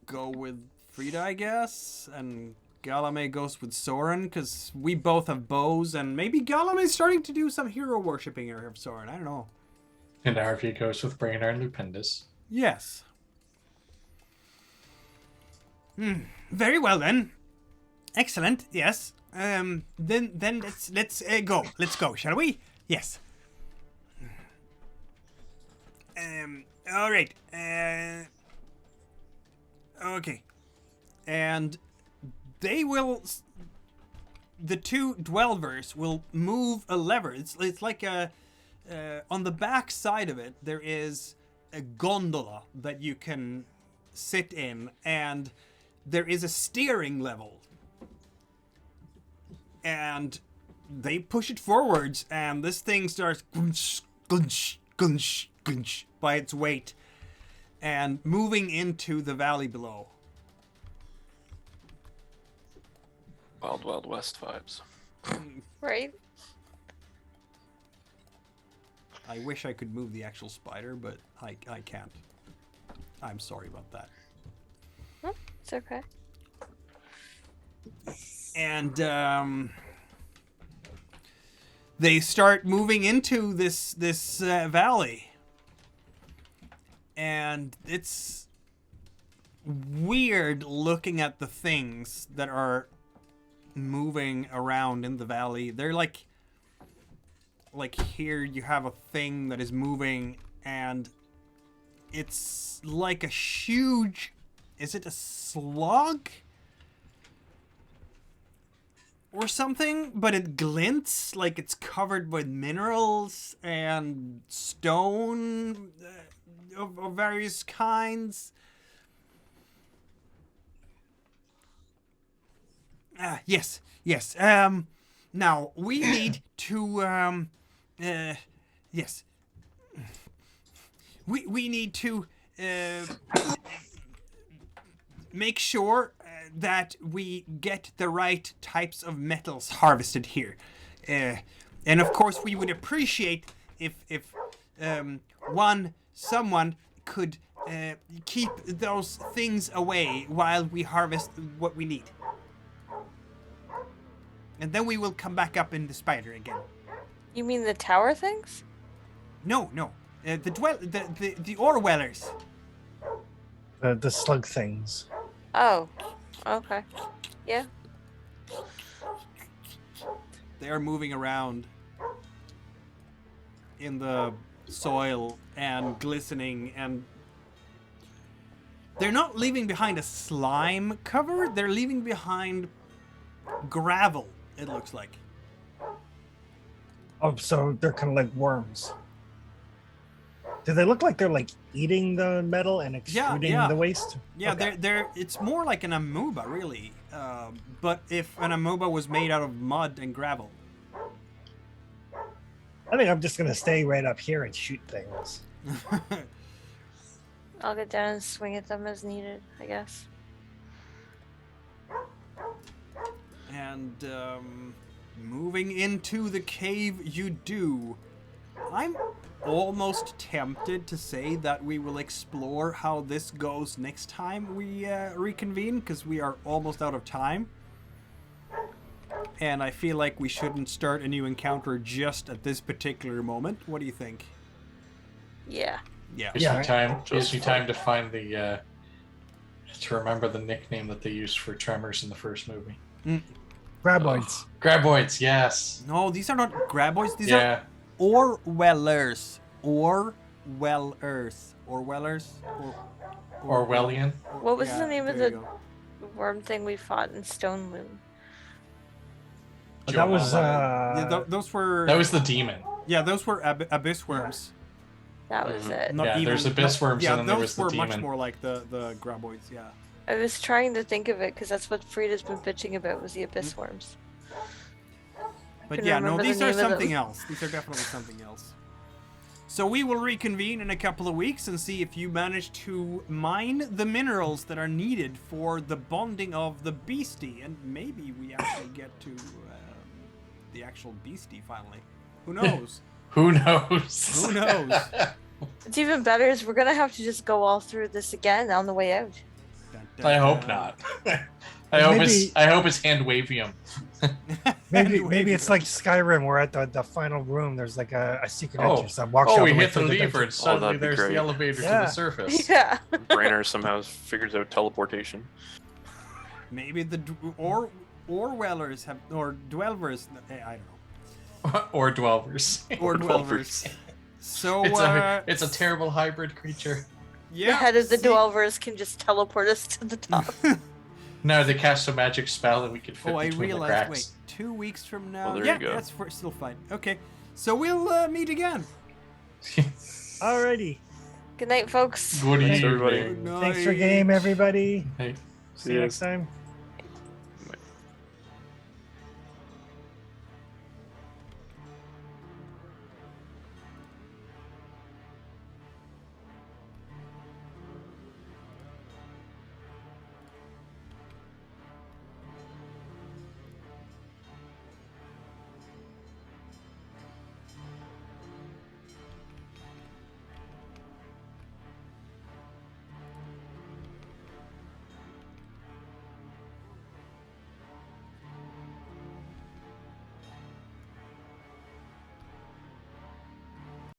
go with Frida, I guess, and Galame goes with Soren, because we both have bows, and maybe Galame's starting to do some hero worshipping of Soren. I don't know. And RV goes with Brainard and Lupendus. Yes. Very well then. Excellent. Yes. Then let's go. Let's go, shall we? Yes. All right. Okay. And they will. The 2 dwellers will move a lever. It's like a. On the back side of it, there is a gondola that you can sit in, and there is a steering level. And they push it forwards, and this thing starts gunsh, gunsh, gunsh, gunsh by its weight, and moving into the valley below. Wild Wild West vibes. Right? I wish I could move the actual spider, but I can't. I'm sorry about that. It's okay. And they start moving into this valley, and it's weird looking at the things that are moving around in the valley. They're like here you have a thing that is moving, and it's like a huge. Is it a slug? or something, but it glints like it's covered with minerals and stone of various kinds. Yes. Now we need to yes. We need to make sure that we get the right types of metals harvested here. And of course we would appreciate if someone could keep those things away while we harvest what we need. And then we will come back up in the spider again. You mean the tower things? No. The ore wellers. The slug things. Oh, okay. Yeah. They are moving around in the soil and glistening, and they're not leaving behind a slime cover. They're leaving behind gravel, it looks like. Oh, so they're kind of like worms. Do they look like they're like eating the metal and extruding yeah. the waste? Yeah, Okay. they're it's more like an amoeba, really. But if an amoeba was made out of mud and gravel. I think I'm just gonna stay right up here and shoot things. I'll get down and swing at them as needed, I guess. And moving into the cave you do. I'm almost tempted to say that we will explore how this goes next time we reconvene, because we are almost out of time. And I feel like we shouldn't start a new encounter just at this particular moment. What do you think? Yeah. Yeah. Gives me time to find the to remember the nickname that they used for tremors in the first movie. Graboids. Graboids, yes. No, these are not graboids. These Yeah. are ore wellers. Orwellers. Orwellian. What was the name of there the you go. worm thing we fought in Stone Moon? That was Those were. That was the demon. Yeah, those were abyss worms. That was it. Not Yeah, even, there's abyss worms, Yeah, and then there those was the were much demon. more like the graboids. Yeah. I was trying to think of it because that's what Frida's been bitching about was the abyss worms. But Couldn't yeah, no, remember the these are name of something them. else. These are definitely something else. So we will reconvene in a couple of weeks and see if you manage to mine the minerals that are needed for the bonding of the beastie, and maybe we actually get to the actual beastie finally. Who knows? Who knows? Who knows? What's even better is we're gonna have to just go all through this again on the way out. Dun, dun, I hope dun. not. I hope Maybe- it's hand wavium. maybe it's like Skyrim. We're at the final room. There's like a secret Oh. entrance that walks Oh, all we the way hit the through lever, and dungeon. suddenly that'd be there's the great. elevator to Yeah. the surface. Yeah. Brainer somehow figures out teleportation. Maybe the Orwellers have, or Dwellers. I don't know. Or dwellers. Or Dwellers. Dwellers. So It's a terrible hybrid creature. yeah. The head of the see- Dwellers can just teleport us to the top. No, they cast a magic spell and we could fit Oh, I between the realized. cracks. Wait, 2 weeks from now. Well, there yeah, you go. that's still fine. Okay, so we'll meet again. Alrighty. Good night, folks. Good Thanks, evening. everybody. Good Thanks for night. game, everybody. Hey. See you Yes. next time.